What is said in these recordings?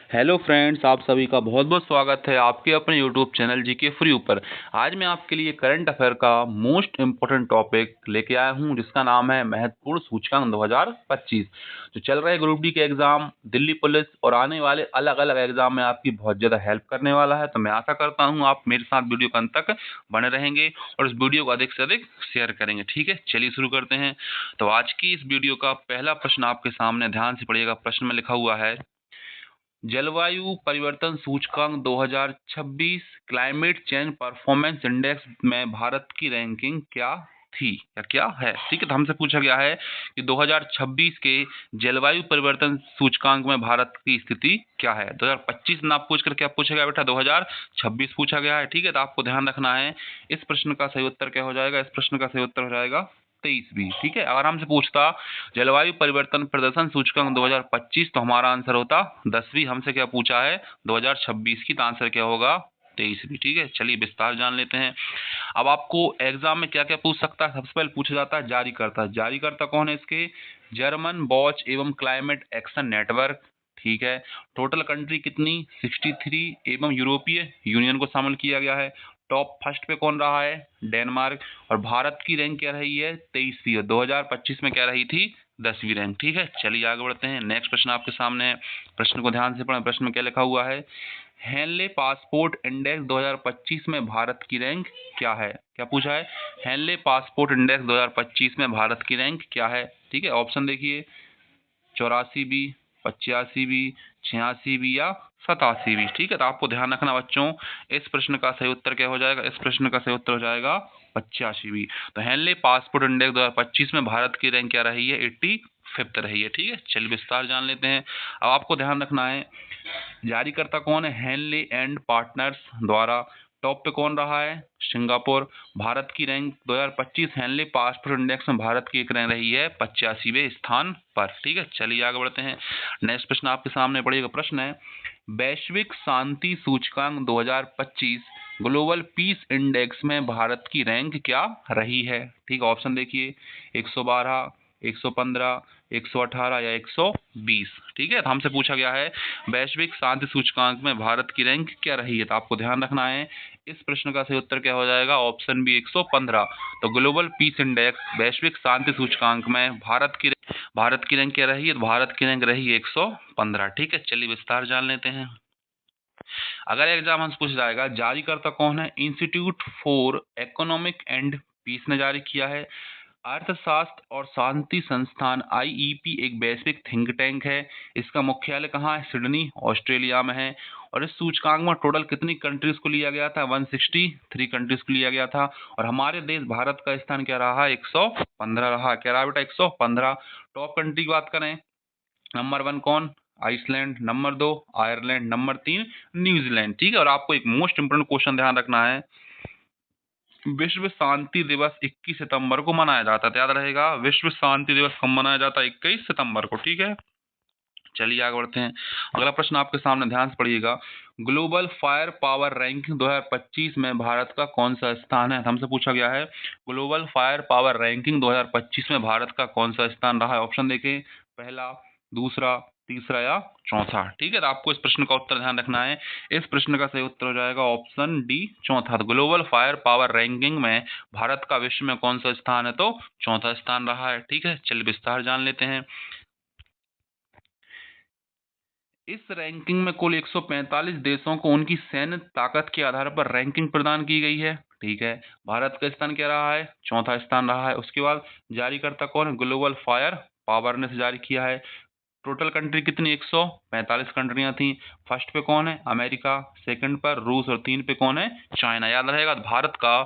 Hello friends, आप सभी का बहुत बहुत स्वागत है आपके अपने यूट्यूब चैनल जीके फ्री ऊपर। आज मैं आपके लिए करंट अफेयर का मोस्ट इम्पोर्टेंट टॉपिक लेके आया हूं, जिसका नाम है महत्वपूर्ण सूचकांक 2025। जो चल रहे ग्रुप डी के एग्जाम, दिल्ली पुलिस और आने वाले अलग अलग एग्जाम में आपकी बहुत ज़्यादा हेल्प करने वाला है। तो मैं आशा करता हूँ आप मेरे साथ वीडियो के अंत तक बने रहेंगे और इस वीडियो को अधिक से अधिक शेयर करेंगे। ठीक है, चलिए शुरू करते हैं। तो आज की इस वीडियो का पहला प्रश्न आपके सामने, ध्यान से पढ़िएगा। प्रश्न में लिखा हुआ है, जलवायु परिवर्तन सूचकांक 2026 क्लाइमेट चेंज परफॉर्मेंस इंडेक्स में भारत की रैंकिंग क्या थी या क्या है। ठीक है, तो हमसे पूछा गया है कि 2026 के जलवायु परिवर्तन सूचकांक में भारत की स्थिति क्या है। 2025 ना पूछ कर क्या पूछा गया बेटा, 2026 पूछा गया है। ठीक है, तो आपको ध्यान रखना है इस प्रश्न का सही उत्तर क्या हो जाएगा। इस प्रश्न का सही उत्तर हो जाएगा 23 भी। ठीक है, अगर हमसे पूछता जलवायु परिवर्तन प्रदर्शन सूचकांक 2025, तो हमारा आंसर होता 10वीं। हमसे क्या पूछा है 2026 की, तो आंसर क्या होगा 23वीं। ठीक है, चलिए विस्तार जान लेते हैं। अब आपको एग्जाम में क्या क्या पूछ सकता है। सबसे पहले पूछा जाता है जारीकर्ता। जारीकर्ता कौन है इसके, जर्मन वॉच एवं क्लाइमेट एक्शन नेटवर्क। ठीक है, टोटल कंट्री कितनी 63 एवं यूरोपीय यूनियन को शामिल किया गया है। टॉप फर्स्ट पे कौन रहा है, डेनमार्क। और भारत की रैंक क्या रही है 23वीं, और 2025 में क्या रही थी 10वीं रैंक। ठीक है, चलिए आगे बढ़ते हैं। नेक्स्ट प्रश्न आपके सामने है, प्रश्न को ध्यान से पढ़ें। प्रश्न में क्या लिखा हुआ है, हेनले पासपोर्ट इंडेक्स 2025 में भारत की रैंक क्या है। क्या पूछा है, हेनले पासपोर्ट इंडेक्स 2025 में भारत की रैंक क्या है। ठीक है, ऑप्शन देखिए, 84 भी, 85 भी, 86 भी या 87 भी। ठीक है, तो आपको ध्यान रखना बच्चों, इस प्रश्न का सही उत्तर क्या हो जाएगा। इस प्रश्न का सही उत्तर हो जाएगा 85 भी। तो हेनले पासपोर्ट इंडेक्स 2025 में भारत की रैंक क्या रही है, 85th रही है। ठीक है, चलिए विस्तार जान लेते हैं। अब आपको ध्यान रखना है जारीकर्ता कौन है, हेनले एंड पार्टनर्स द्वारा। टॉप पे कौन रहा है, सिंगापुर। भारत की रैंक 2025 हेनले पासपोर्ट इंडेक्स में भारत की एक रैंक रही है 85वें स्थान पर। ठीक है, चलिए आगे बढ़ते हैं। नेक्स्ट प्रश्न आपके सामने पड़ेगा। प्रश्न है, वैश्विक शांति सूचकांक 2025 ग्लोबल पीस इंडेक्स में भारत की रैंक क्या रही है। ठीक है, ऑप्शन देखिए, 112, 115, 118 या 120। ठीक है, तो हमसे पूछा गया है वैश्विक शांति सूचकांक में भारत की रैंक क्या रही है। तो आपको ध्यान रखना है इस प्रश्न का सही उत्तर क्या हो जाएगा, ऑप्शन बी 115। तो ग्लोबल पीस इंडेक्स वैश्विक शांति सूचकांक में भारत की रैंक क्या रही है, तो भारत की रैंक रही है 115। ठीक है, चलिए विस्तार जान लेते हैं। अगर एग्जाम हमसे पूछ जाएगा जारीकर्ता कौन है, Institute for Economic and Peace ने जारी किया है। अर्थशास्त्र और शांति संस्थान आईईपी एक वैश्विक थिंक टैंक है। इसका मुख्यालय कहाँ है, सिडनी ऑस्ट्रेलिया में है। और इस सूचकांक में टोटल कितनी कंट्रीज को लिया गया था, 163 कंट्रीज को लिया गया था। और हमारे देश भारत का स्थान क्या रहा, 115 रहा। क्या रहा बेटा, 115। टॉप कंट्री की बात करें, नंबर 1 कौन, आइसलैंड। नंबर 2 आयरलैंड। नंबर 3 न्यूजीलैंड। ठीक है, और आपको एक मोस्ट इंपोर्टेंट क्वेश्चन ध्यान रखना है, विश्व शांति दिवस 21 सितंबर को मनाया जाता है। याद रहेगा, विश्व शांति दिवस कब मनाया जाता है, 21 सितंबर को। ठीक है, चलिए आगे बढ़ते हैं। अगला प्रश्न आपके सामने, ध्यान से पढ़िएगा। ग्लोबल फायर पावर रैंकिंग 2025 में भारत का कौन सा स्थान है। हमसे पूछा गया है ग्लोबल फायर पावर रैंकिंग 2025 में भारत का कौन सा स्थान रहा है। ऑप्शन देखें, पहला, दूसरा, तीसरा या चौथा। ठीक है, तो आपको इस प्रश्न का उत्तर ध्यान रखना है। इस प्रश्न का सही उत्तर हो जाएगा ऑप्शन डी, चौथा। तो ग्लोबल फायर पावर रैंकिंग में भारत का विश्व में कौन सा स्थान है, तो चौथा स्थान रहा है। ठीक है, चलिए विस्तार जान लेते हैं। इस रैंकिंग में कुल 145 देशों को उनकी सैन्य ताकत के आधार पर रैंकिंग प्रदान की गई है। ठीक है, भारत का स्थान क्या रहा है, चौथा स्थान रहा है। उसके बाद जारीकर्ता कौन है, ग्लोबल फायर पावर ने जारी किया है। टोटल कंट्री कितनी, 145 कंट्रियां थी। फर्स्ट पे कौन है, अमेरिका। सेकंड पर रूस। और 3 पे कौन है, चाइना। याद रहेगा, भारत का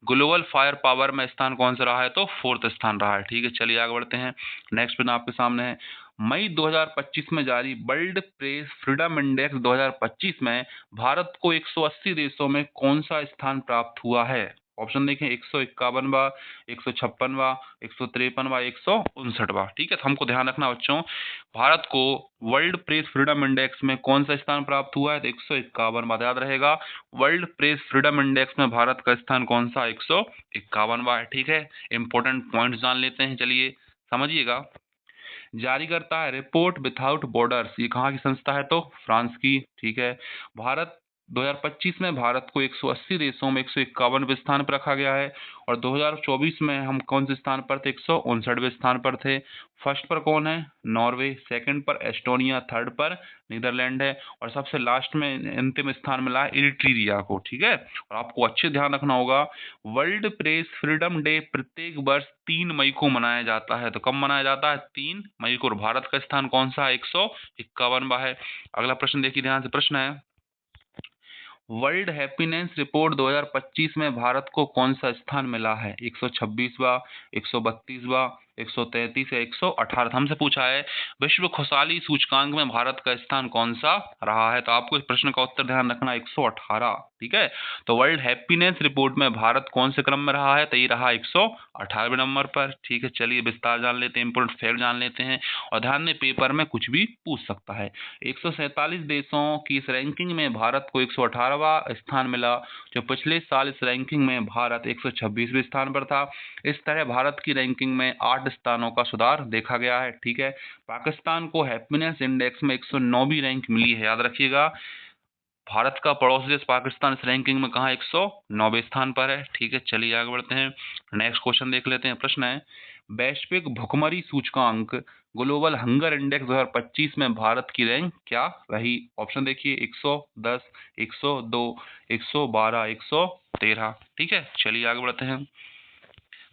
ग्लोबल फायर पावर में स्थान कौन सा रहा है, तो 4th स्थान रहा है। ठीक है, चलिए आगे बढ़ते हैं। नेक्स्ट प्रश्न आपके सामने है, मई 2025 में जारी वर्ल्ड प्रेस फ्रीडम इंडेक्स 2025 में भारत को 180 देशों में कौन सा स्थान प्राप्त हुआ है। ऑप्शन देखें, 151वां, 156वां, 153वां, 159वां। ठीक है, तो हमको ध्यान रखना बच्चों, भारत को वर्ल्ड प्रेस फ्रीडम इंडेक्स में कौन सा स्थान प्राप्त हुआ है, तो 151वां। याद रहेगा, वर्ल्ड प्रेस फ्रीडम इंडेक्स में भारत का स्थान कौन सा, 151वां है। ठीक है, इंपॉर्टेंट पॉइंट्स जान लेते हैं, चलिए समझिएगा। जारी करता है रिपोर्ट विथआउट बॉर्डर्स, ये कहाँ की संस्था है? तो फ्रांस की। ठीक है। भारत 2025 में भारत को 180 देशों में 151वें स्थान पर रखा गया है, और 2024 में हम कौन से स्थान पर थे? 159वें स्थान पर थे। फर्स्ट पर कौन है? नॉर्वे, सेकंड पर एस्टोनिया, थर्ड पर नीदरलैंड है, और सबसे लास्ट में अंतिम स्थान मिला है इरिट्रिया को। ठीक है। और आपको अच्छे ध्यान रखना होगा, वर्ल्ड प्रेस फ्रीडम डे प्रत्येक वर्ष 3 मई को मनाया जाता है। तो कब मनाया जाता है? 3 मई को। और भारत का स्थान कौन सा है? 151वां है। अगला प्रश्न देखिए ध्यान से, प्रश्न है वर्ल्ड हैप्पीनेस रिपोर्ट 2025 में भारत को कौन सा स्थान मिला है? 126वां, 132वां, 133 या 118? हमसे पूछा है विश्व खुशहाली सूचकांक में भारत का स्थान कौन सा रहा है? तो आपको इस प्रश्न का उत्तर ध्यान रखना 118। ठीक है। तो वर्ल्ड हैप्पीनेस रिपोर्ट में भारत कौन से क्रम में रहा है? तो ये रहा 118वें नंबर पर। ठीक है। चलिए विस्तार जान लेते हैं, इंपोर्टेंट फैक्ट जान लेते हैं, और ध्यान में पेपर में कुछ भी पूछ सकता है। 147 देशों की इस रैंकिंग में भारत को 118वां स्थान मिला, जो पिछले साल इस रैंकिंग में भारत 126वें स्थान पर था। इस तरह भारत की रैंकिंग में 8 स्थानों का सुधार देखा गया है। ठीक है। पाकिस्तान को हैप्पीनेस इंडेक्स में 109वीं रैंक मिली है, याद रखिएगा। भारत का पड़ोसी देश पाकिस्तान इस रैंकिंग में कहाँ 109वें स्थान पर है। ठीक है। चलिए आगे बढ़ते हैं, नेक्स्ट क्वेश्चन देख लेते हैं। प्रश्न है वैश्विक भुखमरी सूचकांक ग्लोबल हंगर इंडेक्स 2025 में भारत की रैंक क्या रही? ऑप्शन देखिए 110, 102, 112, 113। ठीक है। चलिए आगे बढ़ते हैं,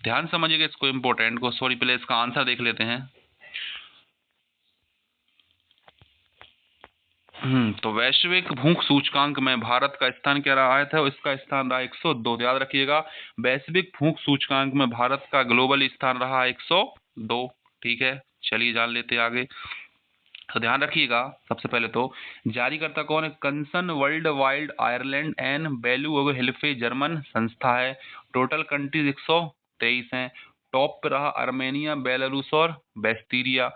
ध्यान समझिएगा इसको, इम्पोर्टेंट को। सॉरी, पहले इसका आंसर देख लेते हैं। तो वैश्विक भूख सूचकांक में भारत का स्थान क्या रहा है? था इसका स्थान रहा 102। याद रखिएगा, वैश्विक भूख सूचकांक में भारत का ग्लोबल स्थान रहा 102। ठीक है। चलिए जान लेते हैं आगे। तो ध्यान रखिएगा, सबसे पहले तो जारीकर्ता कौन है? कंसन वर्ल्ड वाइड आयरलैंड एंड बेलू हिल्फे जर्मन संस्था है। टोटल कंट्रीज 123 हैं। टॉप पे रहा अर्मेनिया, बेलारूस और वेस्टीरिया।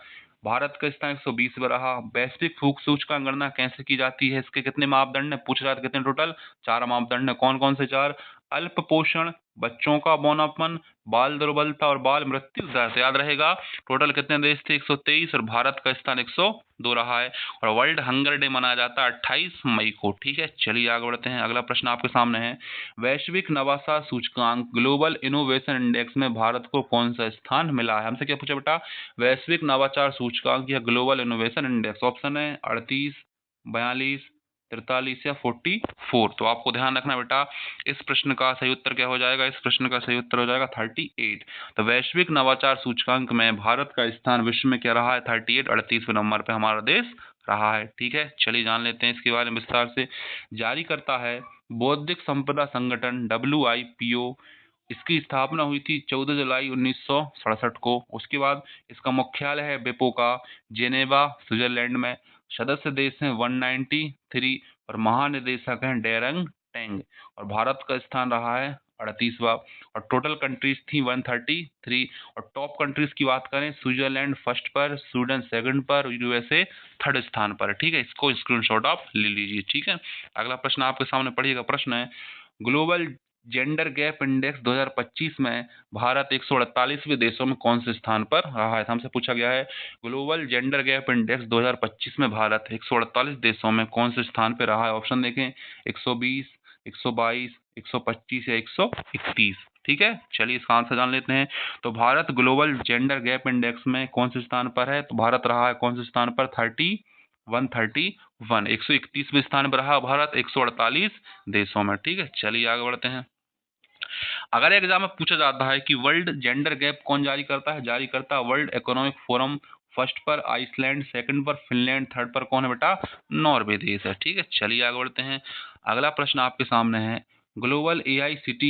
भारत का स्थान 120 पे रहा। वैश्विक भूख सूचकांक गणना कैसे की जाती है? इसके कितने मापदंड है? पूछ रहा था कितने टोटल? 4 मापदंड है। कौन कौन से 4? अल्प पोषण, बच्चों का बौनापन, बाल दुर्बलता और बाल मृत्यु दर। तो याद रहेगा टोटल कितने देश थे? 123, और भारत का स्थान 102 रहा है। और वर्ल्ड हंगर डे मनाया जाता है 28 मई को। ठीक है। चलिए आगे बढ़ते हैं, अगला प्रश्न आपके सामने है वैश्विक नवाचार सूचकांक ग्लोबल इनोवेशन इंडेक्स में भारत को कौन सा स्थान मिला है? हमसे क्या पूछा बेटा? वैश्विक नवाचार सूचकांक या ग्लोबल इनोवेशन इंडेक्स। ऑप्शन है 38, 42, 43 या 44। तो आपको ध्यान रखना बेटा, इस प्रश्न का सही उत्तर क्या हो जाएगा? इस प्रश्न का सही उत्तर हो जाएगा 38। तो वैश्विक नवाचार सूचकांक में भारत का स्थान विश्व में क्या रहा है? 38, 38वें नंबर पे हमारा देश रहा है। ठीक है। चलिए जान लेते हैं इसके बारे में विस्तार से। जारी करता है बौद्धिक संपदा संगठन WIPO। इसकी स्थापना हुई थी 14 जुलाई 1967 को। उसके बाद इसका मुख्यालय है विपो का जेनेवा, स्विट्जरलैंड में। सदस्य देश हैं 193, और महानिदेशक हैं डेरंग टेंग। और भारत का स्थान रहा है 38वां, और टोटल कंट्रीज थी 133। और टॉप कंट्रीज की बात करें, स्विट्जरलैंड फर्स्ट पर, स्वीडन सेकंड पर, USA थर्ड स्थान पर। ठीक है। इसको स्क्रीनशॉट आप ले लीजिए। ठीक है। अगला प्रश्न आपके सामने पढ़िएगा। प्रश्न है ग्लोबल जेंडर गैप इंडेक्स 2025 में भारत 148वें देशों में कौन से स्थान पर रहा है? हमसे पूछा गया है ग्लोबल जेंडर गैप इंडेक्स 2025 में भारत 148 देशों में कौन से स्थान पर रहा है? ऑप्शन देखें 120, 122, 125 या 131। ठीक है। चलिए इसका आंसर जान लेते हैं। तो Bharat global gender gap index में कौन से स्थान पर है? तो भारत रहा है कौन से स्थान पर? 131, 131वें स्थान पर रहा भारत 148 देशों में। ठीक है। चलिए आगे बढ़ते हैं। अगर एग्जाम में पूछा जाता है कि वर्ल्ड जेंडर गैप कौन जारी करता है? जारी करता है वर्ल्ड इकोनॉमिक फोरम। फर्स्ट पर आइसलैंड, सेकंड पर फिनलैंड, थर्ड पर कौन है बेटा? नॉर्वे देश है। ठीक है। चलिए आगे बढ़ते हैं, अगला प्रश्न आपके सामने है ग्लोबल AICT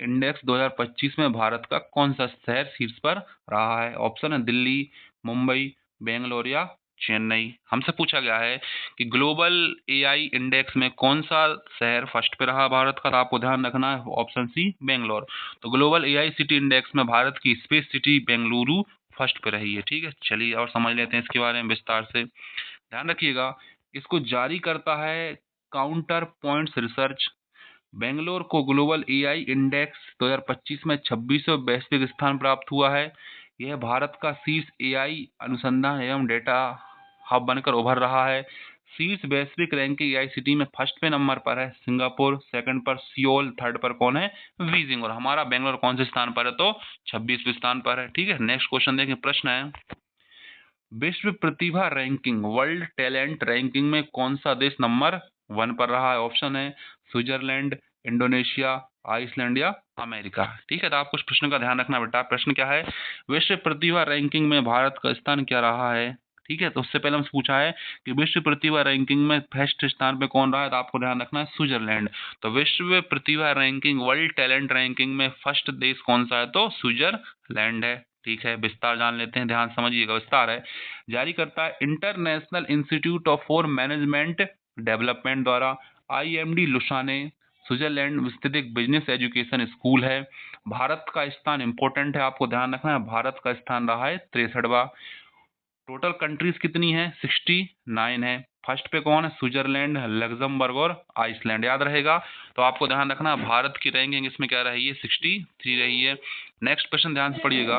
इंडेक्स 2025 में भारत का कौन सा शहर शीर्ष पर रहा है? ऑप्शन है दिल्ली, मुंबई, बेंगलोर या चेन्नई। हमसे पूछा गया है कि ग्लोबल AI इंडेक्स में कौन सा शहर फर्स्ट पे रहा भारत का? तो आपको ध्यान रखना है ऑप्शन सी बेंगलोर। तो ग्लोबल AICT इंडेक्स में भारत की स्पेस सिटी बेंगलुरु फर्स्ट पे रही है। ठीक है। चलिए और समझ लेते हैं इसके बारे में विस्तार से। ध्यान रखिएगा, इसको जारी करता है काउंटर पॉइंट्स रिसर्च। बेंगलोर को ग्लोबल AI इंडेक्स 2025 में 26वें वैश्विक स्थान प्राप्त हुआ है। यह भारत का शीर्ष एआई अनुसंधान एवं डेटा हब बनकर उभर रहा है। शीर्ष वैश्विक रैंकिंग एआईसीटी में फर्स्ट पे नंबर पर है सिंगापुर, सेकंड पर सियोल, थर्ड पर कौन है, बीजिंग, और हमारा बेंगलोर कौन से स्थान पर है, तो 26वें स्थान पर है। ठीक है, नेक्स्ट क्वेश्चन देखें। प्रश्न है, विश्व प्रतिभा रैंकिंग, वर्ल्ड टैलेंट रैंकिंग में कौन सा देश नंबर 1 पर रहा है? ऑप्शन है स्विट्जरलैंड, इंडोनेशिया, आइसलैंड या अमेरिका। ठीक है, तो आप कुछ प्रश्न का ध्यान रखना बेटा। प्रश्न क्या है, विश्व प्रतिभा रैंकिंग में भारत का स्थान क्या रहा है? ठीक है, तो उससे पहले हमसे पूछा है कि विश्व प्रतिभा रैंकिंग में फर्स्ट स्थान पे कौन रहा है, तो आपको ध्यान रखना है स्विट्जरलैंड। तो विश्व प्रतिभा रैंकिंग, वर्ल्ड टैलेंट रैंकिंग में फर्स्ट देश कौन सा है, तो स्विट्जरलैंड है। ठीक है, विस्तार जान लेते हैं, ध्यान समझिएगा। विस्तार है, जारी करता है international institute of for management development द्वारा आईएमडी लुसाने, स्विट्जरलैंड स्थित एक बिजनेस एजुकेशन स्कूल है। भारत का स्थान इंपॉर्टेंट है, आपको ध्यान रखना है, भारत का स्थान रहा है 63वां। टोटल कंट्रीज कितनी है, 69 है। फर्स्ट पे कौन है, स्विट्जरलैंड, लग्जमबर्ग और आइसलैंड, याद रहेगा। तो आपको ध्यान रखना, भारत की रैंकिंग इसमें क्या रही है, 63 रही है। नेक्स्ट क्वेश्चन ध्यान से पढ़िएगा,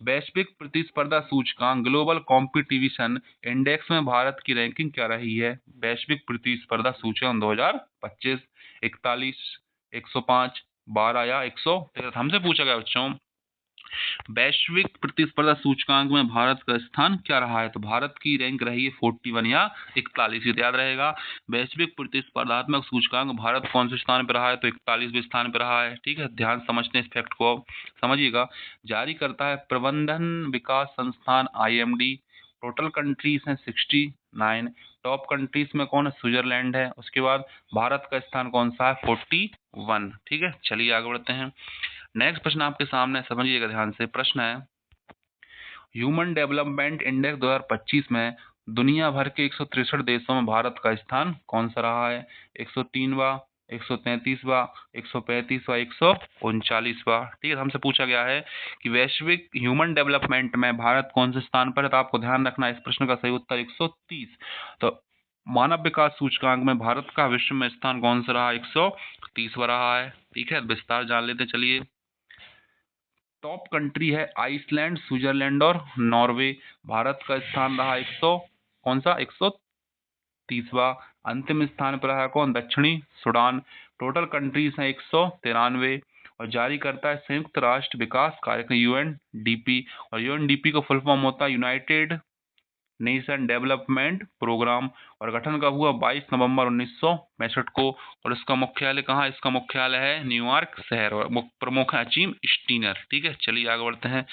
वैश्विक प्रतिस्पर्धा सूचकांक ग्लोबल कॉम्पिटिशन इंडेक्स में भारत की रैंकिंग क्या रही है? वैश्विक प्रतिस्पर्धा सूचकांक 2025, 41, 105, 12 या 113। हमसे पूछा गया बच्चों, वैश्विक प्रतिस्पर्धा सूचकांक में भारत का स्थान क्या रहा है? तो भारत की रैंक रही है 41 या 41, याद रहेगा। वैश्विक प्रतिस्पर्धात्मक सूचकांक भारत कौन से स्थान पर रहा है, तो 41वें स्थान पर रहा है। ठीक है, ध्यान समझते हैं, इस फैक्ट को समझिएगा। जारी करता है प्रबंधन विकास संस्थान आईएमडी। टोटल कंट्रीज हैं 69। टॉप कंट्रीज में कौन है, स्विट्जरलैंड है। उसके बाद भारत का स्थान कौन सा है, 41। ठीक है, चलिए आगे बढ़ते हैं। नेक्स्ट प्रश्न आपके सामने, समझिएगा ध्यान से। प्रश्न है, ह्यूमन डेवलपमेंट इंडेक्स 2025 में दुनिया भर के 163 देशों में भारत का स्थान कौन सा रहा है? 103वां, 133वां, 135वां, 139वां। ठीक है, हमसे पूछा गया है कि वैश्विक ह्यूमन डेवलपमेंट में भारत कौन से स्थान पर है, तो आपको ध्यान रखना है, इस प्रश्न का सही उत्तर 130। तो मानव विकास सूचकांक में भारत का विश्व में स्थान कौन सा रहा, 130वां रहा है। ठीक है, विस्तार जान लेते चलिए। टॉप कंट्री है आइसलैंड, स्विट्जरलैंड और नॉर्वे। भारत का स्थान रहा 100, कौन सा, 130वां। अंतिम स्थान पर रहा कौन, दक्षिणी सूडान। टोटल कंट्रीज हैं 193। और जारी करता है संयुक्त राष्ट्र विकास कार्यक्रम यूएनडीपी। और यूएनडीपी का फुल फॉर्म होता है यूनाइटेड नेशन डेवलपमेंट प्रोग्राम। और गठन कब हुआ, 22 नवंबर 1965 को। और इसका मुख्यालय कहाँ, इसका मुख्यालय है न्यूयॉर्क शहर, और प्रमुख है अचीम स्टीनर। ठीक है, चलिए आगे बढ़ते हैं।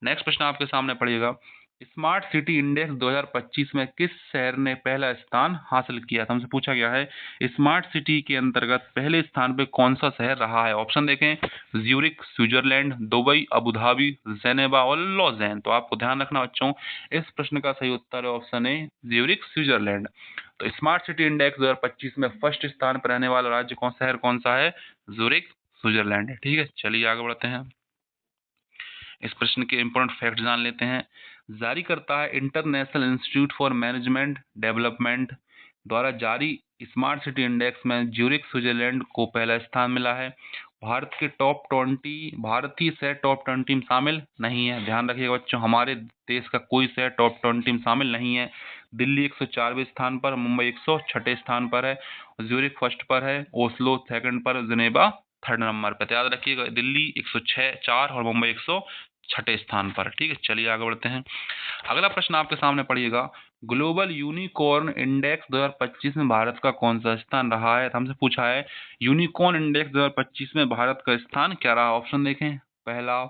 नेक्स्ट प्रश्न आपके सामने पड़ेगा, स्मार्ट सिटी इंडेक्स 2025 में किस शहर ने पहला स्थान हासिल किया था? हमसे पूछा गया है स्मार्ट सिटी के अंतर्गत पहले स्थान पे कौन सा शहर रहा है? ऑप्शन देखें, Zurich Switzerland, Dubai, Abu Dhabi, Geneva और लॉजेन। तो आपको ध्यान रखना बच्चों, इस प्रश्न का सही उत्तर है ऑप्शन ए, ज्यूरिख स्विट्जरलैंड। तो स्मार्ट सिटी इंडेक्स 2025 में फर्स्ट स्थान पर रहने वाला राज्य कौन, शहर कौन सा है, ज्यूरिख स्विट्जरलैंड। ठीक है, चलिए आगे बढ़ते हैं। इस प्रश्न के इंपॉर्टेंट फैक्ट जान लेते हैं। जारी करता है international institute for management development द्वारा जारी स्मार्ट सिटी इंडेक्स में ज्यूरिख स्विट्जरलैंड को पहला स्थान मिला है। भारत के टॉप 20 भारतीय शहर टॉप 20 में शामिल नहीं है। ध्यान रखिएगा बच्चों, हमारे देश का कोई शहर टॉप 20 में शामिल नहीं है। दिल्ली 104वें स्थान पर, मुंबई 106 स्थान पर है, ज्यूरिख फर्स्ट पर है, ओस्लो सेकंड पर, जिनेवा थर्ड नंबर पर। तो याद रखिएगा, दिल्ली 106, 4 और मुंबई 106 स्थान पर। ठीक है, चलिए आगे बढ़ते हैं। अगला प्रश्न आपके सामने पड़िएगा, ग्लोबल यूनिकॉर्न इंडेक्स 2025 में भारत का कौन सा स्थान रहा है? तो हमसे पूछा है यूनिकॉर्न इंडेक्स 2025 में भारत का स्थान क्या रहा? ऑप्शन देखें, पहला,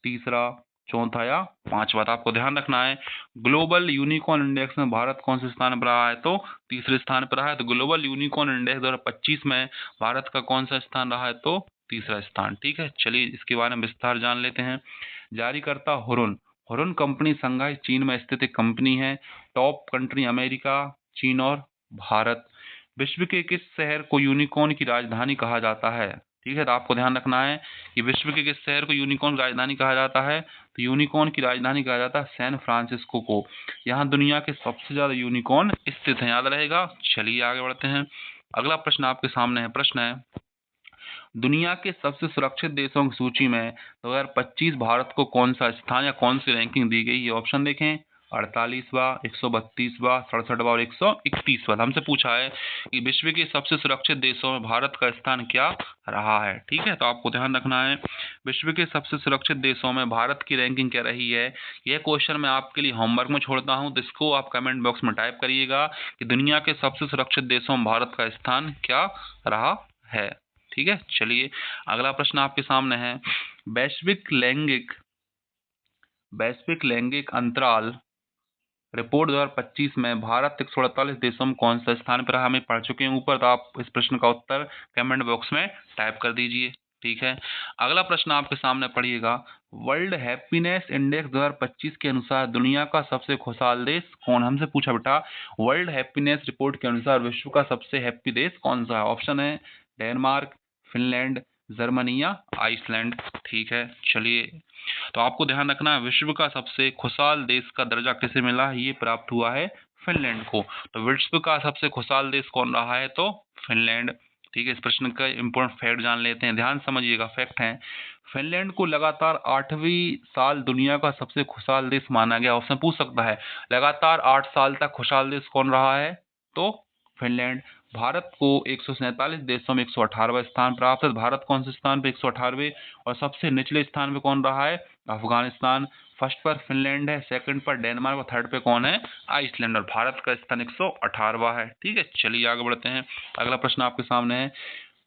तीसरा, चौथा या पांचवा। तो आपको ध्यान रखना है, ग्लोबल यूनिकॉर्न इंडेक्स में भारत कौन से स्थान पर रहा है, तो तीसरे स्थान पर रहा है। तो ग्लोबल यूनिकॉर्न इंडेक्स 2025 में भारत का कौन सा स्थान रहा है, तो तीसरा स्थान। ठीक है, चलिए इसके बारे में विस्तार जान लेते हैं। जारीकर्ता हुरुन, हुरुन कंपनी शंघाई चीन में स्थित एक कंपनी है। टॉप कंट्री अमेरिका, चीन और भारत। विश्व के किस शहर को यूनिकॉर्न की राजधानी कहा जाता है? ठीक है, तो आपको ध्यान रखना है कि विश्व के किस शहर को यूनिकॉर्न की राजधानी कहा जाता है, तो यूनिकॉर्न की राजधानी कहा जाता है सैन फ्रांसिस्को को। यहाँ दुनिया के सबसे ज्यादा यूनिकॉर्न स्थित हैं, याद रहेगा। चलिए आगे बढ़ते हैं। अगला प्रश्न आपके सामने है। प्रश्न है, दुनिया के सबसे सुरक्षित देशों की सूची में 2025 भारत को कौन सा स्थान या कौन सी रैंकिंग दी गई? ये ऑप्शन देखें, 48वां, 132वां, 67वां और 131वां। हमसे पूछा है कि विश्व के सबसे सुरक्षित देशों में भारत का स्थान क्या रहा है। ठीक है, तो आपको ध्यान रखना है विश्व के सबसे सुरक्षित देशों में भारत की रैंकिंग क्या रही है। यह क्वेश्चन मैं आपके लिए होमवर्क में छोड़ता हूं, तो इसको आप कमेंट बॉक्स में टाइप करिएगा कि दुनिया के सबसे सुरक्षित देशों में भारत का स्थान क्या रहा है। ठीक है, चलिए अगला प्रश्न आपके सामने है। वैश्विक लैंगिक अंतराल रिपोर्ट 2025 में भारत 148 देशों में कौन सा स्थान पर रहा? हमें पढ़ चुके हैं ऊपर, तो आप इस प्रश्न का उत्तर कमेंट बॉक्स में टाइप कर दीजिए। ठीक है, अगला प्रश्न आपके सामने पढ़िएगा। वर्ल्ड हैप्पीनेस इंडेक्स 2025 के अनुसार दुनिया का सबसे खुशहाल देश कौन? हमसे पूछा बेटा, वर्ल्ड हैप्पीनेस रिपोर्ट के अनुसार विश्व का सबसे हैप्पी देश कौन सा है? ऑप्शन है डेनमार्क, फिनलैंड, जर्मनी या आइसलैंड। ठीक है, चलिए तो आपको ध्यान रखना है विश्व का सबसे खुशहाल देश का दर्जा किसे मिला? ये प्राप्त हुआ है फिनलैंड को। तो विश्व का सबसे खुशहाल देश कौन रहा है? तो फिनलैंड। ठीक है, इस प्रश्न का इंपॉर्टेंट फैक्ट जान लेते हैं, ध्यान समझिएगा। फैक्ट है, फिनलैंड को लगातार 8वीं साल दुनिया का सबसे खुशहाल देश माना गया। ऑप्शन पूछ सकता है लगातार 8 साल तक खुशहाल देश कौन रहा है? तो फिनलैंड। भारत को 147 देशों में 118वां स्थान प्राप्त है। भारत कौन से स्थान पे? 118वें। और सबसे निचले स्थान पे कौन रहा है? अफगानिस्तान। फर्स्ट पर फिनलैंड है, सेकंड पर डेनमार्क और थर्ड पे कौन है? आइसलैंड। और भारत का स्थान 118वां है। ठीक है, चलिए आगे बढ़ते हैं। अगला प्रश्न आपके सामने है।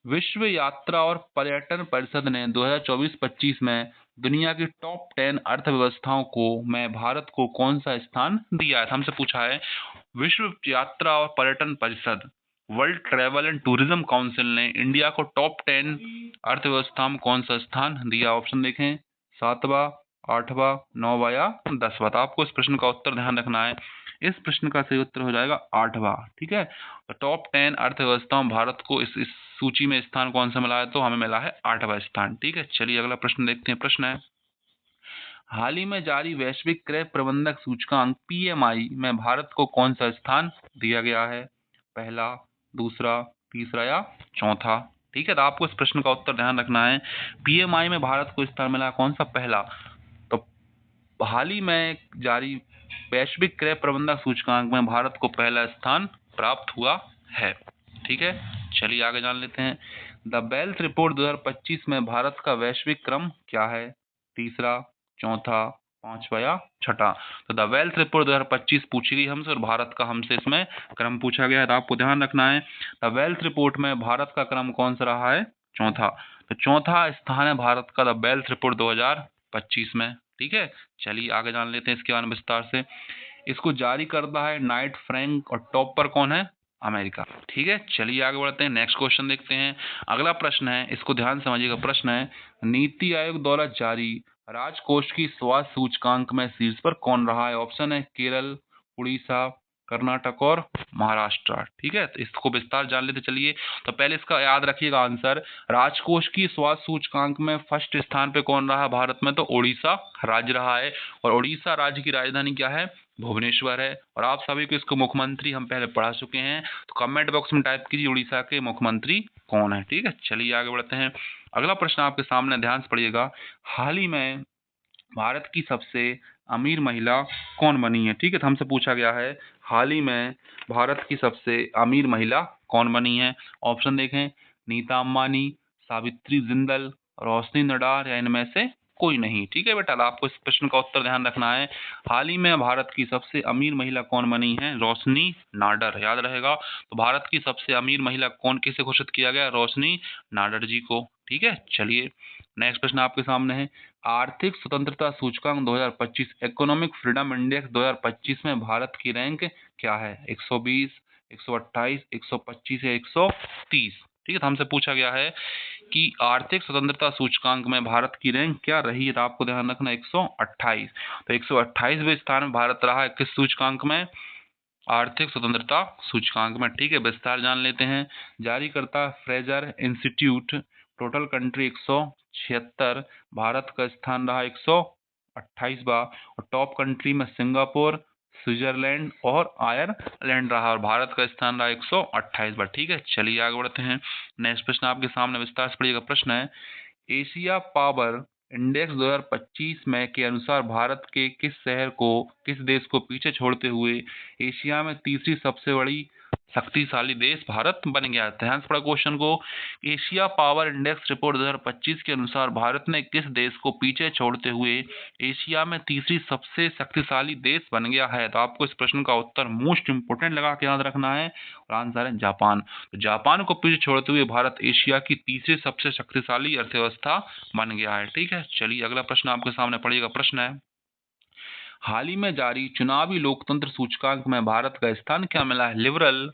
विश्व यात्रा और पर्यटन परिषद ने 2024-25 में दुनिया की टॉप 10 अर्थव्यवस्थाओं को में भारत को कौन सा स्थान दिया है? हमसे पूछा है विश्व यात्रा और पर्यटन परिषद, world travel and tourism council ने इंडिया को टॉप 10 अर्थव्यवस्था में कौन सा स्थान दिया? ऑप्शन देखें, 7वां, 8वां, 9वां या 10वां। तो आपको इस प्रश्न का उत्तर ध्यान रखना है, इस प्रश्न का सही उत्तर हो जाएगा 8वां। ठीक है, तो टॉप 10 अर्थव्यवस्थाओं भारत को इस सूची में स्थान कौन सा मिला है? तो हमें मिला है 8वां स्थान। ठीक है, चलिए अगला प्रश्न देखते हैं। प्रश्न है, हाल ही में जारी वैश्विक क्रय प्रबंधक सूचकांक पीएमआई में भारत को कौन सा स्थान दिया गया है? पहला, दूसरा, तीसरा या चौथा? ठीक है, तो आपको इस प्रश्न का उत्तर ध्यान रखना है। पीएमआई में भारत को स्थान मिला कौन सा? पहला। तो हाल ही में जारी वैश्विक क्रय प्रबंधक सूचकांक में भारत को पहला स्थान प्राप्त हुआ है। ठीक है, चलिए आगे जान लेते हैं। द बेल्स रिपोर्ट 2025 में भारत का वैश्विक क्रम क्या है? तीसरा, चौथा, पांचवा या छठा? तो द वेल्थ रिपोर्ट 2025 पूछी गई हमसे और भारत का हमसे इसमें क्रम पूछा गया है। तो आपको ध्यान रखना है द वेल्थ रिपोर्ट में भारत का क्रम कौन सा रहा है? चौथा। तो चौथा स्थान है भारत का द वेल्थ रिपोर्ट 2025 में। ठीक है, चलिए आगे जान लेते हैं इसके बारे में विस्तार से। इसको जारी करता है नाइट फ्रैंक और टॉप पर कौन है? अमेरिका। ठीक है, चलिए आगे बढ़ते हैं, नेक्स्ट क्वेश्चन देखते हैं। अगला प्रश्न है, इसको ध्यान से समझिएगा। प्रश्न है, नीति आयोग द्वारा जारी राजकोष की स्वास्थ्य सूचकांक में शीर्ष पर कौन रहा है? ऑप्शन है केरल, उड़ीसा, कर्नाटक और महाराष्ट्र। ठीक है, तो इसको विस्तार जान लेते चलिए। तो पहले इसका याद रखिएगा आंसर, राजकोष की स्वास्थ्य सूचकांक में फर्स्ट स्थान पे कौन रहा भारत में? तो उड़ीसा राज्य रहा है। और उड़ीसा राज्य की राजधानी क्या है? भुवनेश्वर है। और आप सभी को इसको मुख्यमंत्री हम पहले पढ़ा चुके हैं, तो कमेंट बॉक्स में टाइप कीजिए उड़ीसा के मुख्यमंत्री कौन है। ठीक है, चलिए आगे बढ़ते हैं। अगला प्रश्न आपके सामने, ध्यान से पढ़िएगा। हाल ही में भारत की सबसे अमीर महिला कौन बनी है? ठीक है, तो हमसे पूछा गया है हाल ही में भारत की सबसे अमीर महिला कौन बनी है? ऑप्शन देखें, नीता अंबानी, सावित्री जिंदल, रोशनी नडार या इनमें से कोई नहीं। ठीक है बेटा, आपको इस प्रश्न का उत्तर ध्यान रखना है। हाल ही में भारत की सबसे अमीर महिला कौन बनी है? रोशनी नाडर, याद रहेगा। तो भारत की सबसे अमीर महिला कौन, किसे घोषित किया गया? रोशनी नाडर जी को। ठीक है, चलिए नेक्स्ट प्रश्न आपके सामने है। आर्थिक स्वतंत्रता सूचकांक 2025, इकोनॉमिक फ्रीडम इंडेक्स 2025 में भारत की रैंक क्या है? 120, 128, 125 या 130? ठीक है, तो हमसे पूछा गया है कि आर्थिक स्वतंत्रता सूचकांक में भारत की रैंक क्या रही है? तो आपको ध्यान रखना 128। तो 128वें स्थान में भारत रहा है किस सूचकांक में? आर्थिक स्वतंत्रता सूचकांक में। ठीक है, विस्तार जान लेते हैं। जारीकर्ता Fraser institute, total country 176, Bharat का स्थान रहा 128वां। और टॉप कंट्री में सिंगापुर, स्विट्जरलैंड और आयरलैंड रहा और भारत का स्थान रहा 128 बार। ठीक है, चलिए आगे बढ़ते हैं। नेक्स्ट प्रश्न आपके सामने विस्तार से पढ़िएगा। प्रश्न है, एशिया पावर इंडेक्स 2025 में के अनुसार भारत के किस देश को पीछे छोड़ते हुए एशिया में तीसरी सबसे बड़ी शक्तिशाली देश भारत बन गया है। ध्यान से पढ़ा क्वेश्चन को। एशिया पावर इंडेक्स रिपोर्ट 2025 के अनुसार भारत ने किस देश को पीछे छोड़ते हुए एशिया में तीसरी सबसे शक्तिशाली देश बन गया है। तो आपको इस प्रश्न का उत्तर मोस्ट इंपोर्टेंट लगा के याद रखना है और आंसर है जापान। तो जापान को पीछे छोड़ते हुए भारत एशिया की तीसरी सबसे शक्तिशाली अर्थव्यवस्था बन गया है। ठीक है, चलिए अगला प्रश्न आपके सामने पढ़िएगा। प्रश्न है, हाल ही में जारी चुनावी लोकतंत्र सूचकांक में भारत का स्थान क्या मिला है। लिबरल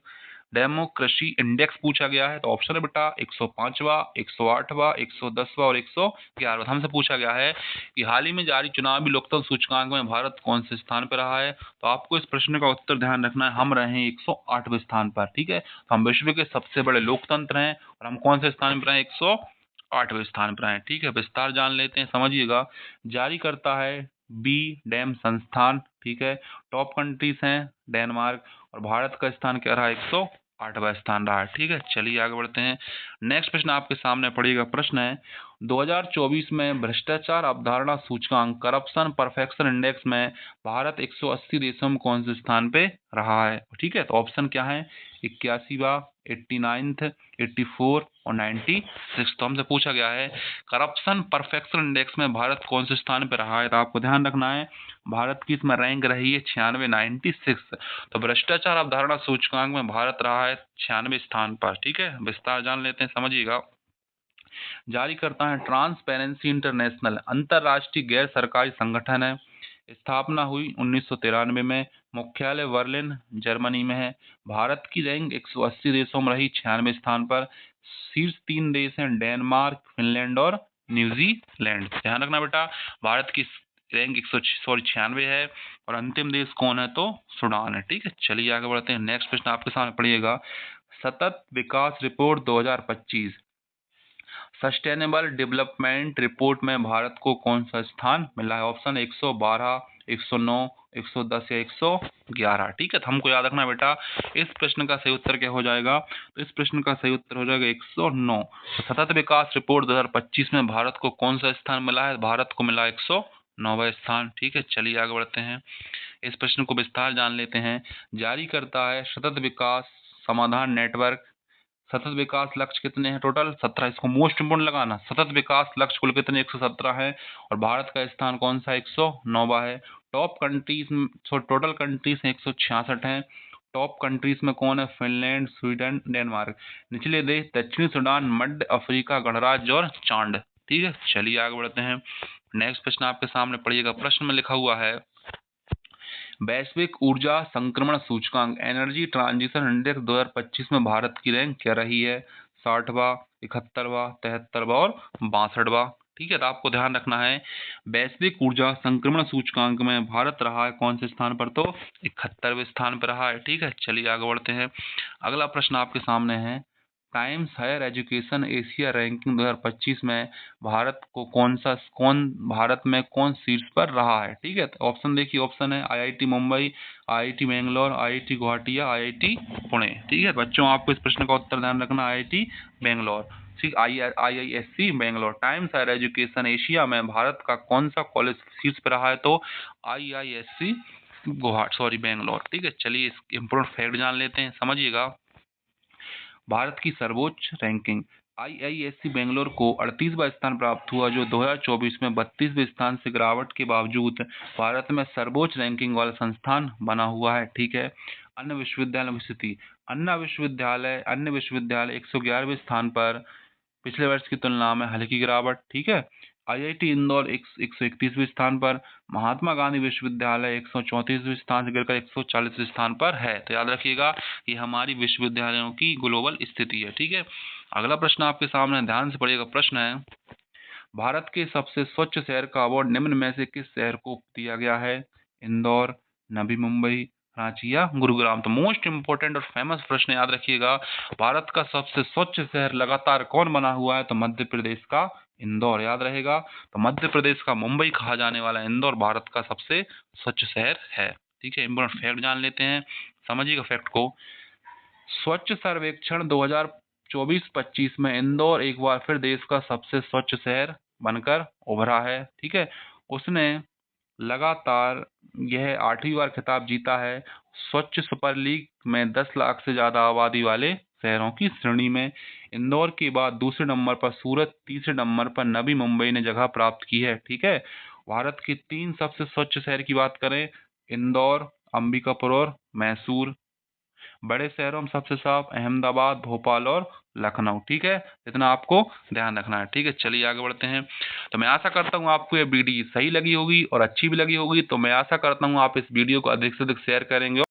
डेमोक्रेसी इंडेक्स पूछा गया है। तो ऑप्शन है बेटा 105वां, 108वां, 110वां और 111वां। हमसे पूछा गया है कि हाल ही में जारी चुनावी लोकतंत्र सूचकांक में भारत कौन से स्थान पर रहा है। तो आपको इस प्रश्न का उत्तर ध्यान रखना है। हम रहे 108वें स्थान पर। ठीक है, तो हम विश्व के सबसे बड़े लोकतंत्र हैं और हम कौन से स्थान पर हैं, 108वें स्थान पर हैं। ठीक है, विस्तार जान लेते हैं, समझिएगा। जारी करता है बी डैम संस्थान। ठीक है, टॉप कंट्रीज हैं डेनमार्क और भारत का स्थान क्या रहा, 108वां स्थान रहा है। ठीक है, चलिए आगे बढ़ते हैं। नेक्स्ट प्रश्न आपके सामने पड़ेगा। प्रश्न है, 2024 में भ्रष्टाचार अवधारणा सूचकांक करप्शन परफेक्शन इंडेक्स में भारत 180 देशों में कौन से स्थान पे रहा है। ठीक है, तो ऑप्शन क्या है, 81वां, 89th, 84 और 96। तो हमसे पूछा गया है करप्शन परफेक्शन इंडेक्स में भारत कौन से स्थान पे रहा है। तो आपको ध्यान रखना है भारत की इसमें रैंक रही है 96, 96। तो भ्रष्टाचार अवधारणा सूचकांक में भारत रहा है 96 स्थान पर। ठीक है, विस्तार जान लेते हैं, समझिएगा। जारी करता है ट्रांसपेरेंसी इंटरनेशनल, अंतरराष्ट्रीय गैर सरकारी संगठन है। स्थापना हुई 1993 में। मुख्यालय बर्लिन जर्मनी में है। भारत की रैंक 180 देशों में रही 96 स्थान पर। शीर्ष 3 देश हैं डेनमार्क, फिनलैंड और न्यूजीलैंड। ध्यान रखना बेटा, भारत की रैंक 96 है और अंतिम देश कौन है, तो सूडान है। ठीक है, चलिए आगे बढ़ते हैं। नेक्स्ट प्रश्न आपके सामने पड़िएगा। सतत विकास रिपोर्ट 2025 सस्टेनेबल डेवलपमेंट रिपोर्ट में भारत को कौन सा स्थान मिला है। ऑप्शन 112, 109, 110 या 111। ठीक है, तो हमको याद रखना बेटा इस प्रश्न का सही उत्तर क्या हो जाएगा। तो इस प्रश्न का सही उत्तर हो जाएगा 109। तो सतत विकास रिपोर्ट 2025 में भारत को कौन सा स्थान मिला है। भारत को मिला 109वां स्थान। ठीक है, चलिए आगे बढ़ते हैं। इस प्रश्न को विस्तार जान लेते हैं। जारी करता है सतत विकास समाधान नेटवर्क। सतत विकास लक्ष्य कितने हैं, टोटल 17। इसको मोस्ट इंपोर्टेंट लगाना, सतत विकास लक्ष्य कुल कितने, 117 है और भारत का स्थान कौन सा, 109वां है। टॉप कंट्रीज, टोटल कंट्रीज 166 हैं। टॉप कंट्रीज में कौन है, फिनलैंड, स्वीडन, डेनमार्क। निचले देश दक्षिणी सूडान, मध्य अफ्रीका, गणराज्य और चांद। ठीक है, चलिए आगे बढ़ते हैं। नेक्स्ट प्रश्न आपके सामने पढ़िएगा। प्रश्न में लिखा हुआ है वैश्विक ऊर्जा संक्रमण सूचकांक एनर्जी ट्रांजिशन इंडेक्स 2025 में भारत की रैंक क्या रही है। 60वां, 71वां, 73वां और 62वां। ठीक है, तो आपको ध्यान रखना है वैश्विक ऊर्जा संक्रमण सूचकांक में भारत रहा है कौन से स्थान पर, तो 71वें स्थान पर रहा है। ठीक है, चलिए आगे बढ़ते हैं। अगला प्रश्न आपके सामने है Times Higher Education Asia ranking 2025 में भारत में कौन शीर्ष पर रहा है। ठीक है, तो ऑप्शन देखिए। ऑप्शन है IIT Mumbai, IIT Bangalore, IIT Guwahati या आईआईटी पुणे। ठीक है बच्चों, आपको इस प्रश्न का उत्तर ध्यान रखना, आईआईटी बेंगलोर। ठीक, IISc Bangalore. Times Higher Education Asia में भारत का कौन सा कॉलेज शीर्ष पर रहा है, तो आईआईएससी बेंगलोर। ठीक है, चलिए इस इंपोर्टेंट फैक्ट जान लेते हैं, समझिएगा। भारत की सर्वोच्च रैंकिंग आईआईएससी बेंगलोर को 38वां स्थान प्राप्त हुआ, जो 2024 में 32वें स्थान से गिरावट के बावजूद भारत में सर्वोच्च रैंकिंग वाला संस्थान बना हुआ है। ठीक है, अन्य विश्वविद्यालय की स्थिति। अन्य विश्वविद्यालय 111वें स्थान पर, पिछले वर्ष की तुलना में हल्की गिरावट। ठीक है, आईआईटी इंदौर 131वें स्थान पर। महात्मा गांधी विश्वविद्यालय 134वें स्थान से गिरकर 140वें स्थान पर है। तो याद रखिएगा ये हमारी विश्वविद्यालयों की ग्लोबल स्थिति है। ठीक है, अगला प्रश्न आपके सामने, ध्यान से पढ़िएगा। प्रश्न है भारत के सबसे स्वच्छ शहर का अवार्ड निम्न में से किस शहर को दिया गया है। इंदौर, नवी मुंबई, रांची या गुरुग्राम। तो मोस्ट इंपोर्टेंट और फेमस प्रश्न याद रखिएगा, भारत का सबसे स्वच्छ शहर लगातार कौन बना हुआ है, तो मध्य प्रदेश का इंदौर। याद रहेगा, तो मध्य प्रदेश का मुंबई कहा जाने वाला इंदौर भारत का सबसे स्वच्छ शहर है। ठीक है, इंपॉर्टेंट फैक्ट जान लेते हैं, समझिएगा फैक्ट को। स्वच्छ सर्वेक्षण 2024-25 में इंदौर एक बार फिर देश का सबसे स्वच्छ शहर बनकर उभरा है। ठीक है, उसने लगातार यह 8वीं बार खिताब जीता है। स्वच्छ सुपर लीग में 10 लाख से ज़्यादा आबादी वाले शहरों की श्रेणी में इंदौर के बाद दूसरे नंबर पर सूरत, तीसरे नंबर पर नवी मुंबई ने जगह प्राप्त की है। ठीक है, भारत के 3 सबसे स्वच्छ शहर की बात करें, इंदौर, अंबिकापुर और मैसूर। बड़े शहरों में सबसे साफ अहमदाबाद, भोपाल और लखनऊ। ठीक है, इतना आपको ध्यान रखना है। ठीक है, चलिए आगे बढ़ते हैं। तो मैं आशा करता हूँ आपको ये वीडियो सही लगी होगी और अच्छी भी लगी होगी। तो मैं आशा करता हूँ आप इस वीडियो को अधिक से अधिक शेयर करेंगे।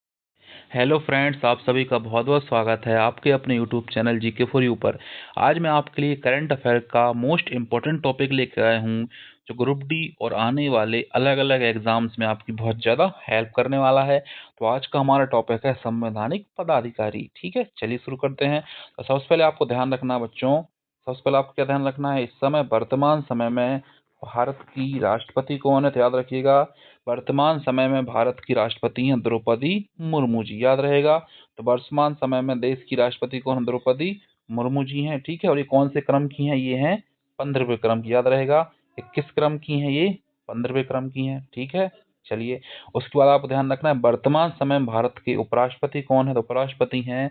हेलो फ्रेंड्स, आप सभी का बहुत बहुत स्वागत है आपके अपने YouTube channel GK for you पर। आज मैं आपके लिए करंट अफेयर का मोस्ट इम्पोर्टेंट टॉपिक लेकर आया हूँ, जो ग्रुप डी और आने वाले अलग अलग एग्जाम्स में आपकी बहुत ज़्यादा हेल्प करने वाला है। तो आज का हमारा टॉपिक है संवैधानिक पदाधिकारी। ठीक है, चलिए शुरू करते हैं। तो सबसे पहले आपको ध्यान रखना है बच्चों, सबसे पहले आपको क्या ध्यान रखना है, इस समय वर्तमान समय में भारत की राष्ट्रपति कौन है, तो याद रखिएगा वर्तमान समय में भारत की राष्ट्रपति हैं द्रौपदी मुर्मू जी, याद रहेगा। तो वर्तमान समय में देश की राष्ट्रपति कौन है, द्रौपदी मुर्मू जी हैं। ठीक है, और ये कौन से क्रम की हैं, ये हैं 15वें क्रम की, याद रहेगा। ये किस क्रम की हैं, ये 15वें क्रम की हैं। ठीक है, चलिए उसके बाद आप ध्यान रखना है वर्तमान समय में भारत के उपराष्ट्रपति कौन है, तो उपराष्ट्रपति हैं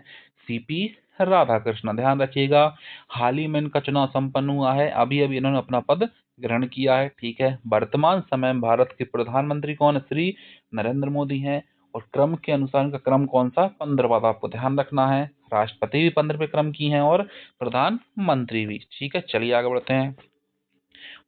सीपी राधाकृष्णन, ध्यान रखिएगा। हाल ही में इनका चुनाव संपन्न हुआ है, अभी अभी इन्होंने अपना पद ग्रहण किया है। ठीक है, वर्तमान समय में भारत के प्रधानमंत्री कौन है, श्री नरेंद्र मोदी हैं। और क्रम के अनुसार इनका क्रम कौन सा, 15वां आपको ध्यान रखना है। राष्ट्रपति भी 15वें क्रम की हैं और प्रधानमंत्री भी। ठीक है, चलिए आगे बढ़ते हैं।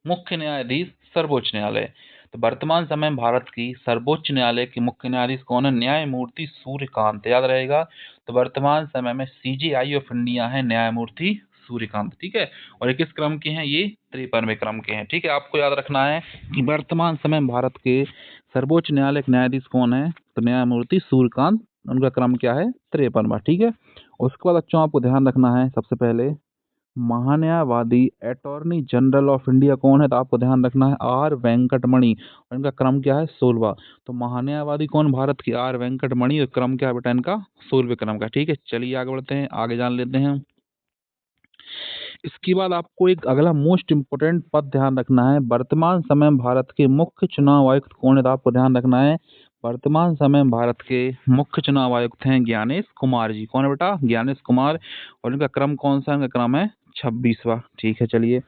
मुख्य न्यायाधीश सर्वोच्च न्यायालय, तो वर्तमान समय में भारत की सर्वोच्च न्यायालय के मुख्य न्यायाधीश कौन है, न्यायमूर्ति सूर्यकांत, याद रहेगा। तो वर्तमान समय में सीजेआई ऑफ इंडिया है न्यायमूर्ति सूर्यकांत। ठीक है, और ये किस क्रम के हैं, ये 53वें क्रम के हैं। ठीक है, आपको याद रखना है कि वर्तमान समय में भारत के सर्वोच्च न्यायालय के न्यायाधीश कौन है, तो न्यायमूर्ति सूर्यकांत, उनका क्रम क्या है, 53वां। ठीक है, उसके बाद बच्चों आपको ध्यान रखना है सबसे पहले महान्यायवादी अटॉर्नी जनरल ऑफ इंडिया कौन है, तो आपको ध्यान रखना है आर वेंकटमणि, और इनका क्रम क्या है, 16वां। तो महान्यायवादी कौन, भारत की आर वेंकटमणि, और क्रम क्या है बेटा इनका, 16वें क्रम का। ठीक है, चलिए आगे बढ़ते हैं, आगे जान लेते हैं। इसके बाद आपको एक अगला मोस्ट इम्पोर्टेंट पद ध्यान रखना है, वर्तमान समय में भारत के मुख्य चुनाव आयुक्त कौन है, तो आपको ध्यान रखना है वर्तमान समय में भारत के मुख्य चुनाव आयुक्त हैं ज्ञानेश कुमार जी। कौन है बेटा, ज्ञानेश कुमार, और इनका क्रम कौन सा, इनका क्रम है 26वां। ठीक है, चलिए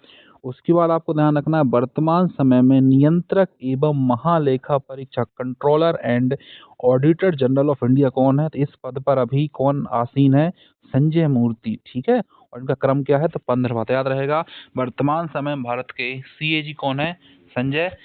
उसके बाद आपको ध्यान रखना है वर्तमान समय में नियंत्रक एवं महालेखा परीक्षक controller and auditor general of India कौन है, तो इस पद पर अभी कौन आसीन है, संजय मूर्ति। ठीक है, और इनका क्रम क्या है, तो 15वां, याद रहेगा। वर्तमान समय में भारत के सीएजी कौन है, संजय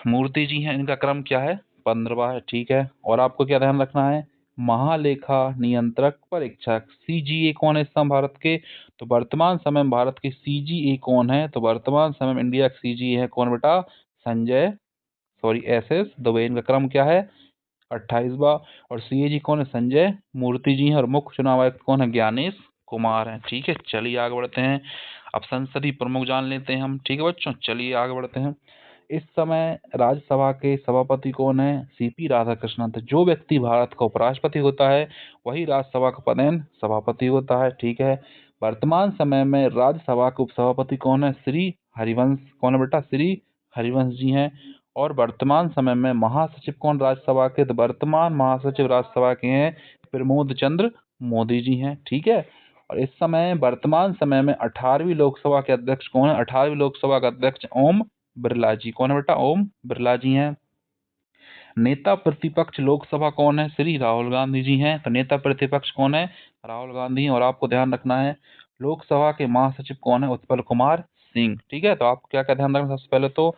मूर्ति जी हैं, इनका क्रम क्या है, 15वां है। ठीक है, और आपको क्या ध्यान रखना है, महालेखा नियंत्रक परीक्षक सीजीए कौन है इस समय भारत के, तो वर्तमान समय में भारत के सीजीए कौन है, तो वर्तमान समय में इंडिया के सीजीए है कौन बेटा, संजय एसएस दुबे, इनका क्रम क्या है, 28वां। और सीएजी कौन है, संजय मूर्ति जी हैं, और मुख्य चुनाव आयुक्त कौन है, ज्ञानेश कुमार हैं। ठीक है, चलिए आगे बढ़ते हैं। अब संसदीय प्रमुख जान लेते हैं हम। ठीक है बच्चों, चलिए आगे बढ़ते हैं। इस समय राज्यसभा के सभापति कौन है, सीपी राधाकृष्णन। तो जो व्यक्ति भारत का उपराष्ट्रपति होता है वही राज्यसभा का पदेन सभापति होता है। ठीक है, वर्तमान समय में राज्यसभा के उपसभापति कौन है, श्री हरिवंश, कौन है बेटा, श्री हरिवंश जी हैं। और वर्तमान समय में महासचिव कौन राज्यसभा के, तो वर्तमान महासचिव राज्यसभा के हैं प्रमोद चंद्र मोदी जी हैं। ठीक है, और इस समय वर्तमान समय में 18वीं लोकसभा के अध्यक्ष कौन है, 18वीं लोकसभा का अध्यक्ष ओम बिरला जी, कौन है बेटा, ओम बिरला जी हैं। नेता प्रतिपक्ष लोकसभा कौन है, श्री राहुल गांधी जी हैं। तो नेता प्रतिपक्ष कौन है, राहुल गांधी। और आपको ध्यान रखना है लोकसभा के महासचिव कौन है, उत्पल कुमार सिंह। ठीक है, तो आपको क्या क्या ध्यान रखना, सबसे पहले तो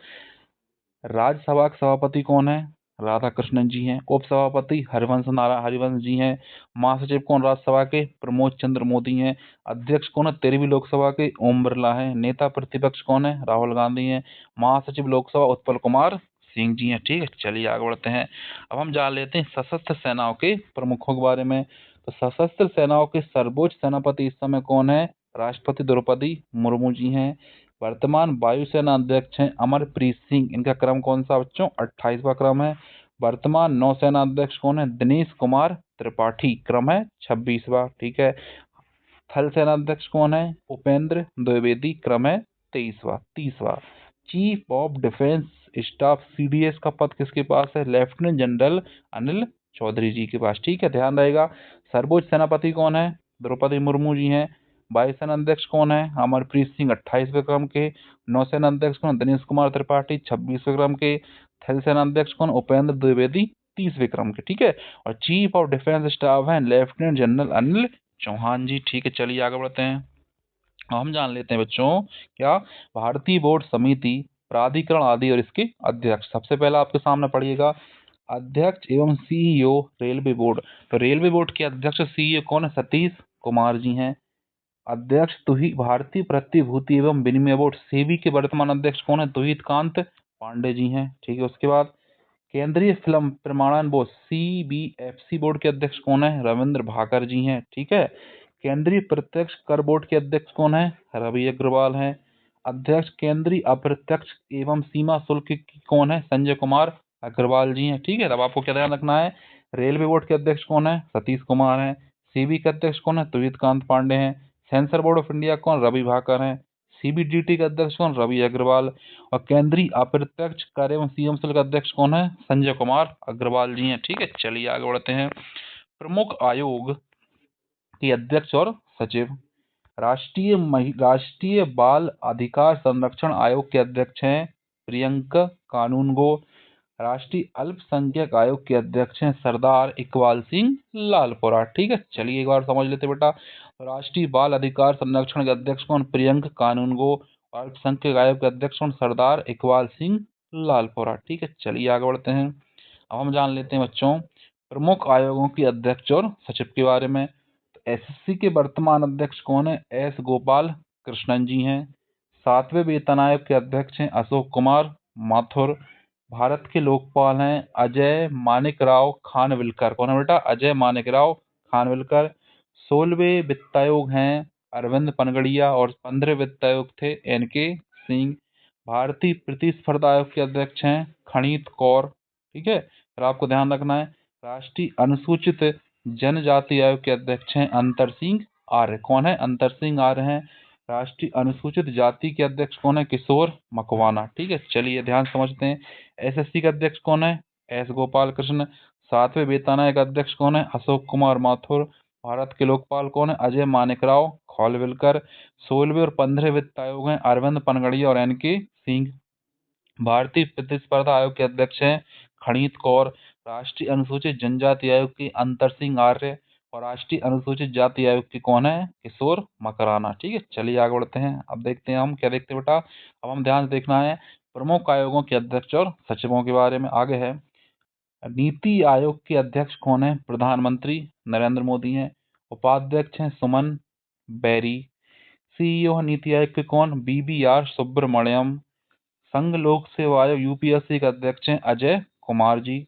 राज्यसभा के सभापति कौन है, राधाकृष्णन जी हैं। उपसभापति हरिवंश जी हैं। महासचिव कौन राज्यसभा के, प्रमोद चंद्र मोदी हैं। अध्यक्ष कौन है 13वीं लोकसभा के, ओम बिरला है। नेता प्रतिपक्ष कौन है, राहुल गांधी हैं। महासचिव लोकसभा उत्पल कुमार सिंह जी हैं। ठीक है, चलिए आगे बढ़ते हैं। अब हम जान लेते हैं सशस्त्र सेनाओं के प्रमुखों के बारे में। तो सशस्त्र सेनाओं के सर्वोच्च सेनापति इस समय कौन है, राष्ट्रपति द्रौपदी मुर्मू जी हैं। वर्तमान वायुसेना अध्यक्ष हैं अमरप्रीत सिंह, इनका क्रम कौन सा बच्चों, 28वां क्रम है। वर्तमान नौसेना अध्यक्ष कौन है? दिनेश कुमार त्रिपाठी, क्रम है 26वां। ठीक है। थल सेना अध्यक्ष कौन है? उपेंद्र द्विवेदी, क्रम है 23वां 30वां। Chief of defence staff CDS का पद किसके पास है? लेफ्टिनेंट जनरल अनिल चौधरी जी के पास। ठीक है, ध्यान रहेगा। सर्वोच्च सेनापति कौन है? द्रौपदी मुर्मू जी हैं। वायुसेना अध्यक्ष कौन है? अमरप्रीत सिंह 28वें क्रम के। नौसेना अध्यक्ष कौन? दिनेश कुमार त्रिपाठी 26वें क्रम के। थल सेना अध्यक्ष कौन? उपेंद्र द्विवेदी 30वें क्रम के। ठीक है। और चीफ ऑफ डिफेंस स्टाफ है लेफ्टिनेंट जनरल अनिल चौहान जी। ठीक है, चलिए आगे बढ़ते हैं। हम जान लेते हैं बच्चों क्या भारतीय बोर्ड समिति, प्राधिकरण आदि और इसके अध्यक्ष। सबसे पहला आपके सामने पढ़िएगा अध्यक्ष एवं सीईओ रेलवे बोर्ड। तो रेलवे बोर्ड के अध्यक्ष सीईओ कौन है? सतीश कुमार जी हैं। अध्यक्ष तुहित भारतीय प्रतिभूति एवं विनिमय बोर्ड सेबी के वर्तमान अध्यक्ष कौन है? तुहित कांत पांडे जी हैं। ठीक है। उसके बाद केंद्रीय फिल्म प्रमाणन बोर्ड सीबीएफसी बोर्ड के अध्यक्ष कौन है? रविंद्र भाकर जी हैं। ठीक है। केंद्रीय प्रत्यक्ष कर बोर्ड के अध्यक्ष कौन है? रवि अग्रवाल हैं। अध्यक्ष केंद्रीय अप्रत्यक्ष एवं सीमा शुल्क की कौन है? संजय कुमार अग्रवाल जी हैं। ठीक है। तब आपको क्या ध्यान रखना है? रेलवे बोर्ड के अध्यक्ष कौन है? सतीश कुमार हैं। सीबी के अध्यक्ष कौन है? तुहित कांत पांडे हैं। सेंसर बोर्ड ऑफ इंडिया कौन? रवि भाकर हैं। सीबीडीटी के अध्यक्ष कौन? रवि अग्रवाल। और केंद्रीय अप्रत्यक्ष कर एवं सीएम शुल्क अध्यक्ष कौन है? संजय कुमार अग्रवाल जी हैं। ठीक है, चलिए आगे बढ़ते हैं। प्रमुख आयोग के अध्यक्ष और सचिव। राष्ट्रीय बाल अधिकार संरक्षण आयोग के अध्यक्ष हैं प्रियंका कानूनगो। राष्ट्रीय अल्पसंख्यक आयोग के अध्यक्ष हैं सरदार इकबाल सिंह लालपुरा। ठीक है, चलिए एक बार समझ लेते बेटा। राष्ट्रीय बाल अधिकार संरक्षण के अध्यक्ष कौन? प्रियंका कानूनगो। अल्पसंख्यक आयोग के अध्यक्ष कौन? सरदार इकबाल सिंह लालपुरा। ठीक है, चलिए आगे बढ़ते हैं। अब हम जान लेते हैं बच्चों प्रमुख आयोगों के अध्यक्ष और सचिव के बारे में। एसएससी के वर्तमान अध्यक्ष कौन है? एस गोपाल कृष्णन जी हैं। 7वें वेतन आयोग के अध्यक्ष हैं अशोक कुमार माथुर। भारत के लोकपाल हैं अजय मानिकराव खानविलकर। कौन है बेटा? अजय मानिकराव खानविलकर। 16वें वित्त आयोग हैं अरविंद पनगड़िया और 15वें वित्त आयोग थे एनके सिंह। भारतीय प्रतिस्पर्धा आयोग के अध्यक्ष हैं खनीत कौर। ठीक है, फिर आपको ध्यान रखना है राष्ट्रीय अनुसूचित जनजाति आयोग के अध्यक्ष हैं अंतर सिंह आर्य। कौन है? अंतर सिंह आर्य हैं। राष्ट्रीय अनुसूचित जाति के अध्यक्ष कौन है? किशोर मकवाना। ठीक है, चलिए ध्यान समझते हैं। एसएससी का अध्यक्ष कौन है? एस गोपाल कृष्ण। 7वें वेतन आयोग का अध्यक्ष कौन है? अशोक कुमार माथुर। भारत के लोकपाल कौन है? अजय मानिकराव खानविलकर। 16वें और 15वें वित्त आयोग हैं अरविंद पनगड़िया और एनके सिंह। भारतीय प्रतिस्पर्धा आयोग के अध्यक्ष हैं खनीत कौर। राष्ट्रीय अनुसूचित जनजाति आयोग के अंतर सिंह आर्य और राष्ट्रीय अनुसूचित जाति आयोग के कौन है? किशोर मकराना। ठीक है, चलिए आगे बढ़ते हैं। अब देखते हैं हम क्या देखते हैं बेटा। अब हम ध्यान से देखना है प्रमुख आयोगों के अध्यक्ष और सचिवों के बारे में। आगे है नीति आयोग के अध्यक्ष कौन है? प्रधानमंत्री नरेंद्र मोदी हैं। उपाध्यक्ष हैं सुमन बेरी। सीईओ नीति आयोग के कौन? बीबीआर सुब्रमण्यम। संघ लोक सेवा आयोग यूपीएससी के अध्यक्ष हैं अजय कुमार जी।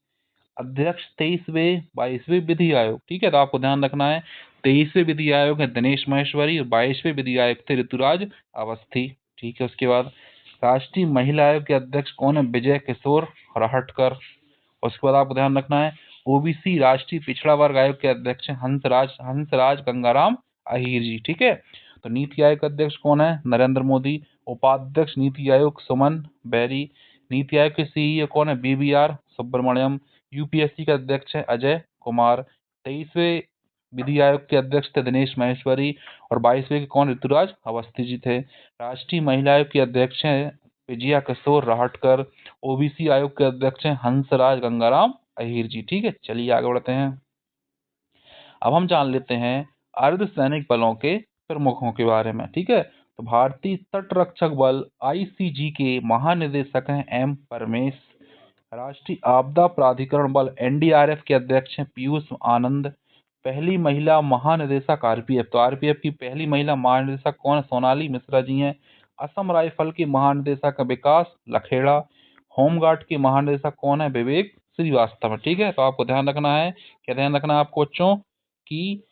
अध्यक्ष 23वें 22वें विधि आयोग। ठीक है, तो आपको ध्यान रखना है 23वें विधि आयोग है दिनेश माहेश्वरी और 22वें विधि आयोग थे ऋतुराज अवस्थी। ठीक है, उसके बाद राष्ट्रीय महिला आयोग के अध्यक्ष कौन है? विजय किशोर राहटकर। उसके बाद आपको ध्यान रखना है ओबीसी राष्ट्रीय पिछड़ा वर्ग आयोग के अध्यक्ष हैं हंसराज गंगाराम अहीर जी। ठीक है, तो नीति आयोग का अध्यक्ष कौन है? नरेंद्र मोदी। उपाध्यक्ष नीति आयोग सुमन बेरी। नीति आयोग के सीईओ कौन है? बीबीआर सुब्रमण्यम। यूपीएससी के अध्यक्ष है अजय कुमार। 23वें विधि आयोग के अध्यक्ष थे दिनेश माहेश्वरी और 22वें के कौन? ऋतुराज अवस्थी जी थे। राष्ट्रीय महिला आयोग के अध्यक्ष हैं विजया किशोर राहटकर। ओबीसी आयोग के अध्यक्ष हैं हंसराज गंगाराम अहीर जी। ठीक है, चलिए आगे बढ़ते हैं। अब हम जान लेते हैं अर्धसैनिक बलों के प्रमुखों के बारे में। ठीक है, तो भारतीय तटरक्षक बल आईसीजी के महानिदेशक हैं एम परमेश। राष्ट्रीय आपदा प्राधिकरण बल एनडीआरएफ के अध्यक्ष हैं पीयूष आनंद। पहली महिला महानिदेशक आरपीएफ, तो आरपीएफ की पहली महिला महानिदेशक कौन है? सोनाली मिश्रा जी हैं। असम राइफल के महानिदेशक हैं विकास लखेड़ा। होमगार्ड के महानिदेशक कौन है? विवेक श्रीवास्तव। ठीक है, तो आपको ध्यान रखना है, क्या ध्यान रखना है आपको बच्चों कि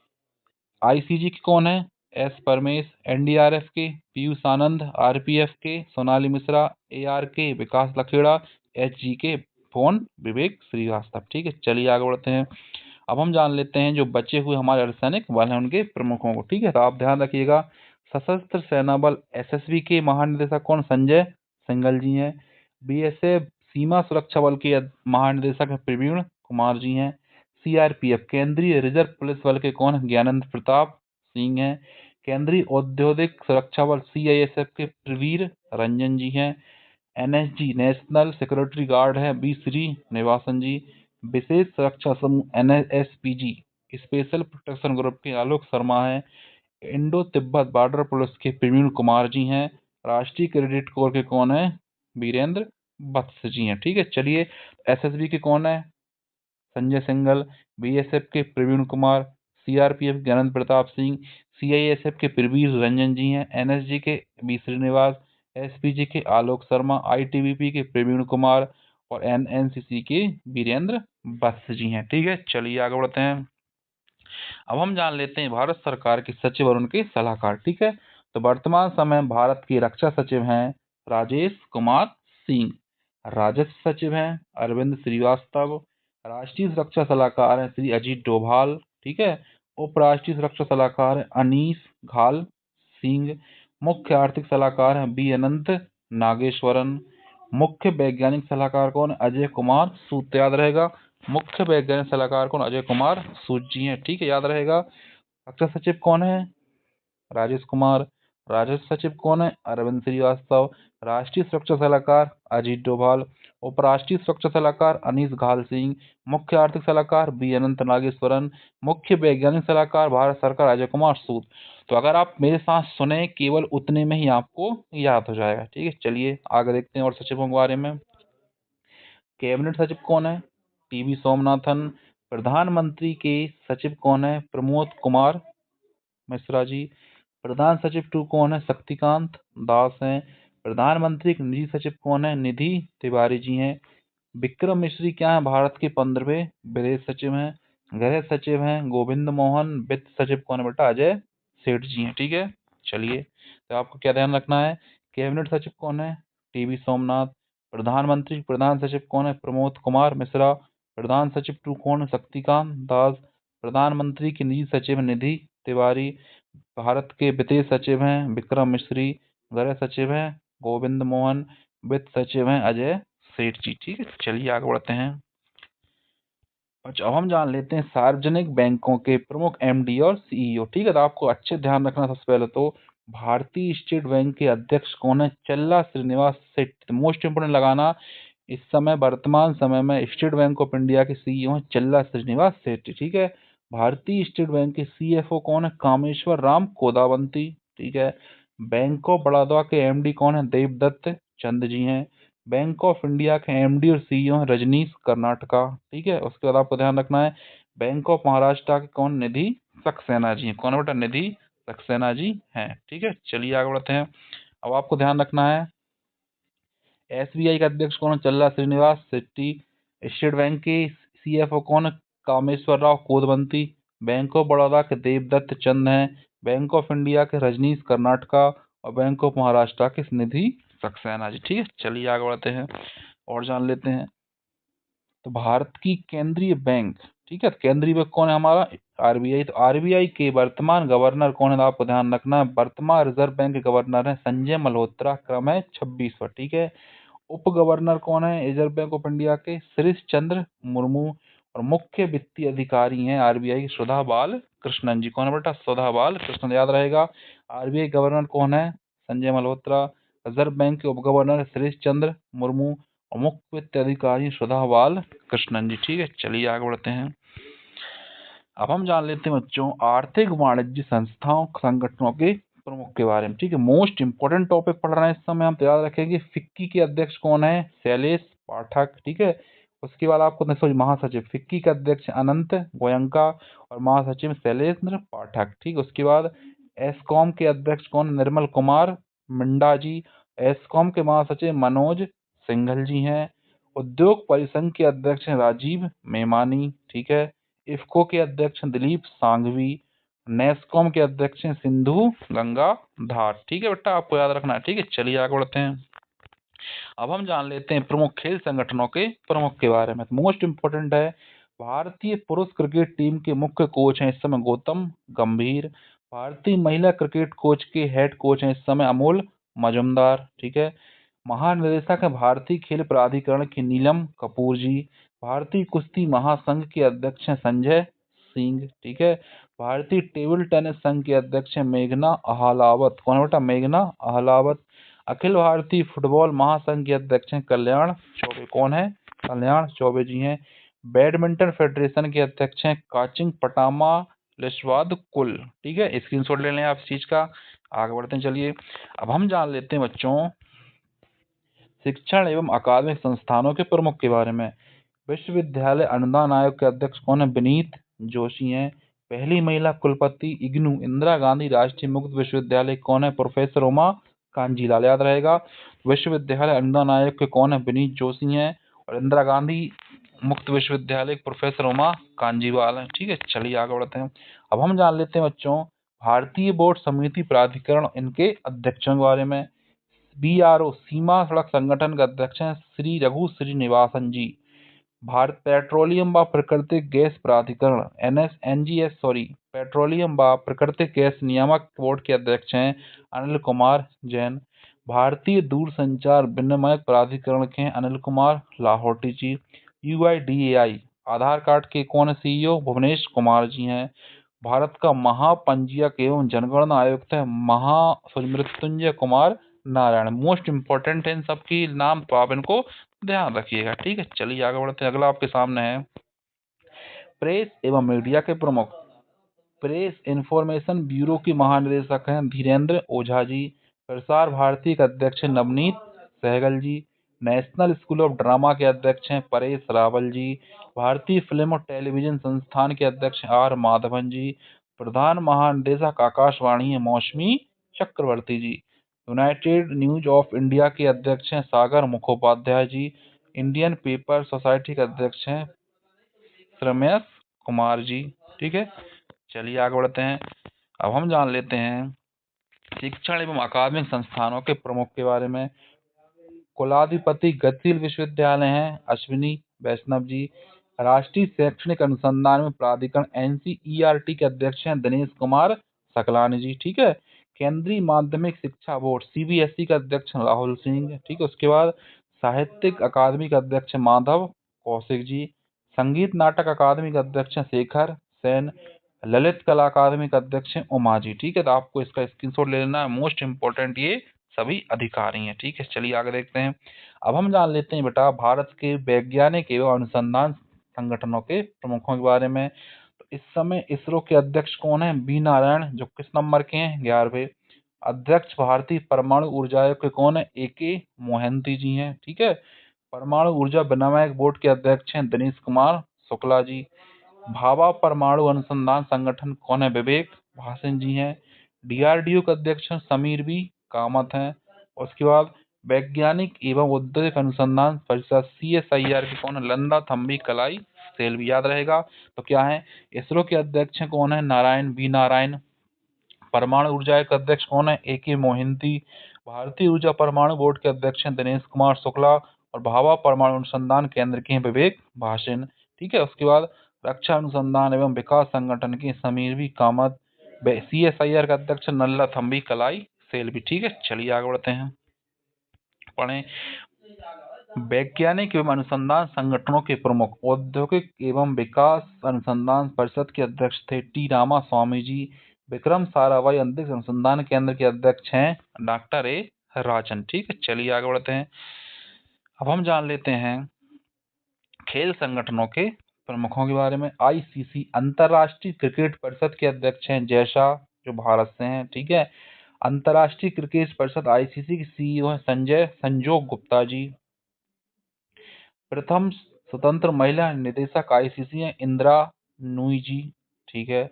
आईसीजी के कौन है? एस परमेश। एनडीआरएफ के पीयूष आनंद। आरपीएफ के सोनाली मिश्रा। एआर के विकास लखेड़ा। एचजी के फोन विवेक श्रीवास्तव। ठीक है, चलिए आगे बढ़ते हैं। अब हम जान लेते हैं जो बचे हुए हमारे अर्धसैनिक बल हैं उनके प्रमुखों को। ठीक है, तो आप ध्यान रखिएगा। सशस्त्र सेना बल एसएसबी के महानिदेशक कौन? संजय सिंघल जी हैं। बीएसएफ सीमा सुरक्षा बल के महानिदेशक हैं प्रवीण कुमार जी हैं। सीआरपीएफ केंद्रीय रिजर्व पुलिस बल के कौन हैं? ज्ञानेंद्र प्रताप सिंह हैं। केंद्रीय औद्योगिक सुरक्षा बल सीआईएसएफ के प्रवीर रंजन जी हैं। एनएसजी नेशनल सिक्योरिटी गार्ड है बी श्रीनिवासन जी। विशेष सुरक्षा समूह एनएसपीजी स्पेशल प्रोटेक्शन ग्रुप के आलोक शर्मा है। इंडो तिब्बत बॉर्डर पुलिस के प्रवीण कुमार जी हैं। राष्ट्रीय क्रेडिट कोर के कौन है? वीरेंद्र वत्स जी हैं। ठीक है, चलिए एसएसबी के कौन है? संजय सिंघल। बीएसएफ के प्रवीण कुमार। सीआरपीएफ ज्ञानेंद्र प्रताप सिंह। सीआईएसएफ के प्रवीर रंजन जी हैं। एनएसजी के बी श्रीनिवास। एसपीजी के आलोक शर्मा। आईटीबीपी के प्रवीण कुमार और एनएनसीसी के वीरेंद्र वत्स जी हैं। ठीक है, चलिए आगे बढ़ते हैं। अब हम जान लेते हैं भारत सरकार के सचिव और उनके सलाहकार। ठीक है, तो वर्तमान समय में भारत के रक्षा सचिव हैं राजेश कुमार सिंह। राजस्व सचिव हैं अरविंद श्रीवास्तव। राष्ट्रीय सुरक्षा सलाहकार हैं श्री अजीत डोभाल। ठीक है, उपराष्ट्रीय सुरक्षा सलाहकार हैं अनीस घाल सिंह। मुख्य आर्थिक सलाहकार हैं बी अनंत नागेश्वरन। मुख्य वैज्ञानिक सलाहकार कौन है? अजय कुमार सूद। याद रहेगा, मुख्य वैज्ञानिक सलाहकार कौन? अजय कुमार सूद जी हैं। ठीक है, याद रहेगा। रक्षा सचिव कौन है? राजेश कुमार। राजस्व सचिव कौन है? अरविंद श्रीवास्तव। राष्ट्रीय सुरक्षा सलाहकार अजीत डोभाल। उपराष्ट्रीय सुरक्षा सलाहकार अनीस घाल सिंह। मुख्य आर्थिक सलाहकार बी अनंत नागेश्वरन। मुख्य वैज्ञानिक सलाहकार भारत सरकार अजय कुमार सूद। तो अगर आप मेरे साथ सुने केवल उतने में ही आपको याद हो जाएगा। ठीक है, चलिए आगे देखते हैं और सचिवों के बारे में। कैबिनेट सचिव कौन है? टीवी सोमनाथन। प्रधानमंत्री के सचिव कौन है? प्रमोद कुमार मिश्रा जी। प्रधान सचिव टू कौन है? शक्तिकांत दास हैं। प्रधानमंत्री के निजी सचिव कौन है? निधि तिवारी जी हैं। विक्रम मिश्री क्या है? भारत के 15वें विदेश सचिव हैं। गृह सचिव हैं गोविंद मोहन। वित्त सचिव कौन है बेटा? अजय सेठ जी हैं। ठीक है, चलिए तो आपको क्या ध्यान रखना है? कैबिनेट सचिव कौन है? टीवी सोमनाथ। प्रधानमंत्री प्रधान सचिव कौन है? प्रमोद कुमार मिश्रा। प्रधान सचिव टू कौन है? शक्तिकांत दास। प्रधानमंत्री के निजी सचिव निधि तिवारी। भारत के विदेश सचिव हैं विक्रम मिश्री। गृह सचिव हैं गोविंद मोहन। वित्त सचिव हैं अजय सेठ जी। ठीक है, चलिए आगे बढ़ते हैं। अच्छा, अब हम जान लेते हैं सार्वजनिक बैंकों के प्रमुख एमडी और सीईओ। ठीक है, तो आपको अच्छे ध्यान रखना। सबसे पहले तो भारतीय स्टेट बैंक के अध्यक्ष कौन है? चल्ला श्रीनिवास सेठ। मोस्ट इंपोर्टेंट लगाना, इस समय वर्तमान समय में स्टेट बैंक ऑफ इंडिया के सीईओ हैं चल्ला श्रीनिवास सेठ। ठीक है, भारतीय स्टेट बैंक के सीएफओ कौन है? कामेश्वर राम कोदावंती। ठीक है, बैंक ऑफ बड़ौदा के एमडी कौन है? देवदत्त चंद जी हैं। बैंक ऑफ इंडिया के एमडी और सीईओ हैं रजनीश कर्नाटका। ठीक है, उसके बाद आपको ध्यान रखना है बैंक ऑफ महाराष्ट्र के कौन? निधि सक्सेना जी हैं। कौन है बेटा? निधि सक्सेना जी हैं। ठीक है, चलिए आगे बढ़ते हैं। अब आपको ध्यान रखना है एसबीआई का अध्यक्ष कौन है? चल्ला श्रीनिवास शेट्टी। स्टेट बैंक के सीएफओ कौन है? कामेश्वर राव कोदवंती। बैंक ऑफ बड़ौदा के देवदत्त चंद हैं। बैंक ऑफ इंडिया के रजनीश कर्नाटका और बैंक ऑफ महाराष्ट्र के निधि सक्सेना जी। ठीक है, चलिए आगे बढ़ते हैं और जान लेते हैं। तो भारत की केंद्रीय बैंक, ठीक है, तो केंद्रीय बैंक कौन है हमारा? आरबीआई। तो आरबीआई के वर्तमान गवर्नर कौन है? तो आपको ध्यान रखना है वर्तमान रिजर्व बैंक के गवर्नर है संजय मल्होत्रा। क्रम है 26वां। ठीक है, उप गवर्नर कौन है रिजर्व बैंक ऑफ इंडिया के? श्रीश चंद्र मुर्मू। और मुख्य वित्तीय अधिकारी हैं आरबीआई सुधा बाल कृष्णन जी। कौन है बेटा? सुधा बाल कृष्णन। याद रहेगा, आरबीआई गवर्नर कौन है? संजय मल्होत्रा। रिजर्व बैंक के उप गवर्नर है श्रीश चंद्र मुर्मू और मुख्य वित्तीय अधिकारी सुधा बाल कृष्णन जी। ठीक है, चलिए आगे बढ़ते हैं। अब हम जान लेते हैं बच्चों आर्थिक वाणिज्य संस्थाओं संगठनों के प्रमुख के बारे में। ठीक है, मोस्ट इंपोर्टेंट टॉपिक पढ़ रहे हैं इस समय हम, तो याद रखेंगे फिक्की के अध्यक्ष कौन है? शैलेश पाठक। ठीक है, उसके बाद आपको सॉरी महासचिव फिक्की के अध्यक्ष अनंत गोयंका और महासचिव शैलेंद्र पाठक। ठीक, उसके बाद एसकॉम के अध्यक्ष कौन है? निर्मल कुमार मिंडा जी। एसकॉम के महासचिव मनोज सिंघल जी हैं। उद्योग परिसंघ के अध्यक्ष हैं राजीव मेमानी। ठीक है, इफ्को के अध्यक्ष हैं दिलीप सांघवी। नेस्कॉम के अध्यक्ष हैं सिंधु गंगा धार। ठीक है बेटा, आपको याद रखना है। ठीक है, चलिए आगे बढ़ते हैं। अब हम जान लेते हैं प्रमुख खेल संगठनों के प्रमुख के बारे में। मोस्ट इम्पोर्टेंट है, भारतीय पुरुष क्रिकेट टीम के मुख्य कोच हैं इस समय गौतम गंभीर। भारतीय महिला क्रिकेट कोच के हेड कोच हैं इस समय अमोल मजुमदार। ठीक है। महानिदेशक है भारतीय खेल प्राधिकरण की नीलम कपूर जी। भारतीय कुश्ती महासंघ के अध्यक्ष हैं संजय सिंह। ठीक है। भारतीय टेबल टेनिस संघ के अध्यक्ष हैं मेघना अहलावत। कौन है बेटा? मेघना अहलावत। अखिल भारतीय फुटबॉल महासंघ के अध्यक्ष हैं कल्याण चौबे। कौन है? कल्याण चौबे जी हैं। बैडमिंटन फेडरेशन के अध्यक्ष हैं काचिंग पटामा लिस्वाद कुल। ठीक है, स्क्रीनशॉट ले लें आप इस चीज का। आगे बढ़ते हैं, चलिए अब हम जान लेते हैं बच्चों शिक्षण एवं अकादमिक संस्थानों के प्रमुख के बारे में। विश्वविद्यालय अनुदान आयोग के अध्यक्ष कौन है? विनीत जोशी हैं। पहली महिला कुलपति इग्नू इंदिरा गांधी राष्ट्रीय मुक्त विश्वविद्यालय कौन है? प्रोफेसर उमा कांजीलाल। याद रहेगा, विश्वविद्यालय अनुदान आयोग के कौन है? विनीत जोशी हैं। और इंदिरा गांधी मुक्त विश्वविद्यालय प्रोफेसर उमा कांजीवाल हैं। ठीक है, चलिए आगे बढ़ते हैं। अब हम जान लेते हैं बच्चों भारतीय बोर्ड समिति प्राधिकरण इनके अध्यक्षों के बारे में। BRO सीमा सड़क संगठन के अध्यक्ष हैं श्री रघु श्रीनिवासन जी। भारत पेट्रोलियम व प्राकृतिक गैस प्राधिकरण NGS पेट्रोलियम व प्राकृतिक गैस नियामक बोर्ड के अध्यक्ष हैं अनिल कुमार जैन। भारतीय दूरसंचार विनिमयक प्राधिकरण के हैं अनिल कुमार लाहौटी जी। UIDAI आधार कार्ड के कौन CEO? भुवनेश कुमार जी हैं। भारत का महापंजीयक एवं जनगणना आयुक्त है मृत्युंजय कुमार नारायण। मोस्ट इम्पोर्टेंट है इन सबकी नाम, तो आप इनको ध्यान रखिएगा। ठीक है, चलिए आगे बढ़ते हैं। अगला आपके सामने है प्रेस एवं मीडिया के प्रमुख। प्रेस इंफॉर्मेशन ब्यूरो की महानिदेशक हैं धीरेन्द्र ओझा जी। प्रसार भारती के अध्यक्ष हैं नवनीत सहगल जी। नेशनल स्कूल ऑफ ड्रामा के अध्यक्ष हैं परेश रावल जी। भारतीय फिल्म और टेलीविजन संस्थान के अध्यक्ष R माधवन जी। प्रधान महानिदेशक आकाशवाणी है मौसमी चक्रवर्ती जी। यूनाइटेड न्यूज ऑफ इंडिया के अध्यक्ष हैं सागर मुखोपाध्याय जी। इंडियन पेपर सोसाइटी के अध्यक्ष हैं रमेश कुमार जी। ठीक है, चलिए आगे बढ़ते हैं। अब हम जान लेते हैं शिक्षण एवं अकादमिक संस्थानों के प्रमुख के बारे में। कुलाधिपति गतिशील विश्वविद्यालय हैं अश्विनी वैष्णव जी। राष्ट्रीय शैक्षणिक अनुसंधान में प्राधिकरण NCERT के अध्यक्ष हैं दिनेश कुमार सकलानी जी। ठीक है। केंद्रीय माध्यमिक शिक्षा बोर्ड CBSE का अध्यक्ष राहुल सिंह। ठीक है, उसके बाद साहित्यिक अकादमी के अध्यक्ष माधव कौशिक जी। संगीत नाटक अकादमी के अध्यक्ष शेखर सेन। ललित कला अकादमी के अध्यक्ष उमा जी। ठीक है, तो आपको इसका स्क्रीनशॉट ले लेना है। मोस्ट इम्पोर्टेंट ये सभी अधिकारी हैं। ठीक है, चलिए आगे देखते हैं। अब हम जान लेते हैं बेटा भारत के वैज्ञानिक एवं अनुसंधान संगठनों के प्रमुखों के बारे में। तो इस समय इसरो के अध्यक्ष कौन है? बी नारायण, जो किस नंबर के हैं? 11वें। अध्यक्ष भारतीय परमाणु ऊर्जा आयोग के कौन है? AK मोहंती जी हैं। ठीक है। परमाणु ऊर्जा विनियामक बोर्ड के अध्यक्ष हैं दिनेश कुमार शुक्ला जी। भाभा परमाणु अनुसंधान संगठन कौन है? विवेक भासिन जी हैं। DRDO के अध्यक्ष हैं समीर बी कामत हैं। उसके बाद वैज्ञानिक एवं औद्योगिक अनुसंधान परिषद CSIR के कौन है? लंदा थम्बी कलाई सेल्वी। याद रहेगा, तो क्या है? इसरो के अध्यक्ष कौन है? नारायण बी नारायण। परमाणु ऊर्जा के अध्यक्ष कौन है? AK मोहिंती। भारतीय ऊर्जा परमाणु बोर्ड के अध्यक्ष हैं दिनेश कुमार शुक्ला। और भाभा परमाणु अनुसंधान केंद्र के हैं विवेक भासिन। ठीक है, उसके बाद रक्षा अनुसंधान एवं विकास संगठन के समीर बी कामत। CSIR का अध्यक्ष नल्ला थम्बी कलाई सेल्वी। ठीक है, चलिए आगे बढ़ते हैं, पढ़ें। वैज्ञानिक एवं अनुसंधान संगठनों के प्रमुख। औद्योगिक एवं विकास अनुसंधान परिषद के अध्यक्ष थे T रामा स्वामी जी। विक्रम साराभाई अंतरिक्ष अनुसंधान केंद्र के अध्यक्ष हैं डॉक्टर A राजन। ठीक है, चलिए आगे बढ़ते हैं। अब हम जान लेते हैं खेल संगठनों के प्रमुखों के बारे में। ICC अंतर्राष्ट्रीय क्रिकेट परिषद के अध्यक्ष हैं जयशाह, जो भारत से हैं। ठीक है। अंतर्राष्ट्रीय क्रिकेट परिषद ICC के CEO हैं संजोग गुप्ता जी। प्रथम स्वतंत्र महिला निदेशक ICC हैं इंदिरा नूई जी। ठीक है।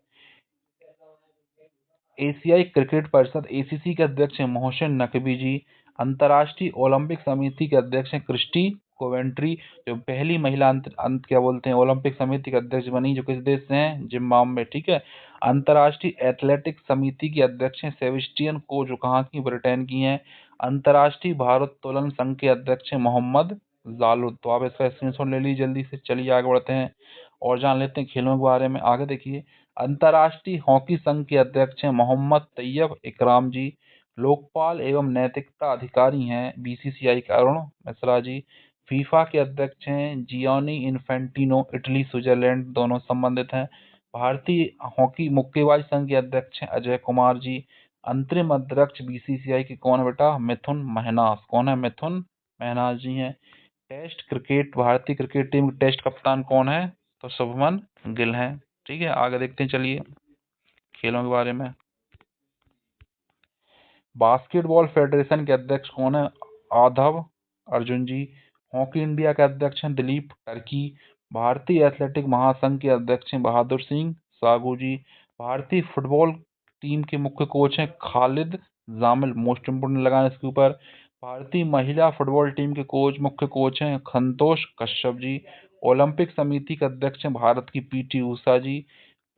एशियाई क्रिकेट परिषद ACC के अध्यक्ष हैं मोहसिन नकवी जी। अंतर्राष्ट्रीय ओलंपिक समिति के अध्यक्ष हैं क्रिस्टी कोवेंट्री, जो पहली महिला क्या बोलते हैं ओलंपिक समिति के अध्यक्ष बनी, जो किस देश से हैं? जिम्बाब्वे। ठीक है। अंतर्राष्ट्रीय एथलेटिक्स समिति के अध्यक्ष हैं सेबेस्टियन को, जो कहाँ की? ब्रिटेन की हैं। अंतर्राष्ट्रीय भारोत्तोलन संघ के अध्यक्ष हैं मोहम्मद जालुद। तो आप इसका स्क्रीनशॉट ले लीजिए जल्दी से। चलिए आगे बढ़ते हैं और जान लेते हैं खेलों के बारे में। आगे देखिए, अंतर्राष्ट्रीय हॉकी संघ के अध्यक्ष हैं मोहम्मद तैयब इकराम जी। लोकपाल एवं नैतिकता अधिकारी हैं बीसीसीआई के अरुण मिश्रा जी। फीफा के अध्यक्ष हैं जियोनी इन्फेंटिनो, इटली स्विट्जरलैंड दोनों संबंधित हैं। भारतीय हॉकी मुक्केबाजी संघ के अध्यक्ष हैं अजय कुमार जी। अंतरिम अध्यक्ष बीसीसीआई के कौन है बेटा? मिथुन महनास। कौन है? मिथुन महनास जी हैं। टेस्ट क्रिकेट, भारतीय क्रिकेट टीम के टेस्ट कप्तान कौन है? तो शुभमन गिल हैं। ठीक है, आगे देखते हैं चलिए खेलों के बारे में। बास्केटबॉल फेडरेशन के अध्यक्ष कौन है? आधव अर्जुन जी। हॉकी इंडिया के अध्यक्ष हैं दिलीप टर्की। भारतीय एथलेटिक महासंघ के अध्यक्ष हैं बहादुर सिंह सागू जी। भारतीय फुटबॉल टीम के मुख्य कोच हैं खालिद जामिल। मोस्ट इम्पोर्टेंट लगाना इसके ऊपर। भारतीय महिला फुटबॉल टीम के मुख्य कोच हैं संतोष कश्यप जी। ओलंपिक समिति के अध्यक्ष हैं भारत की पीटी उषा जी।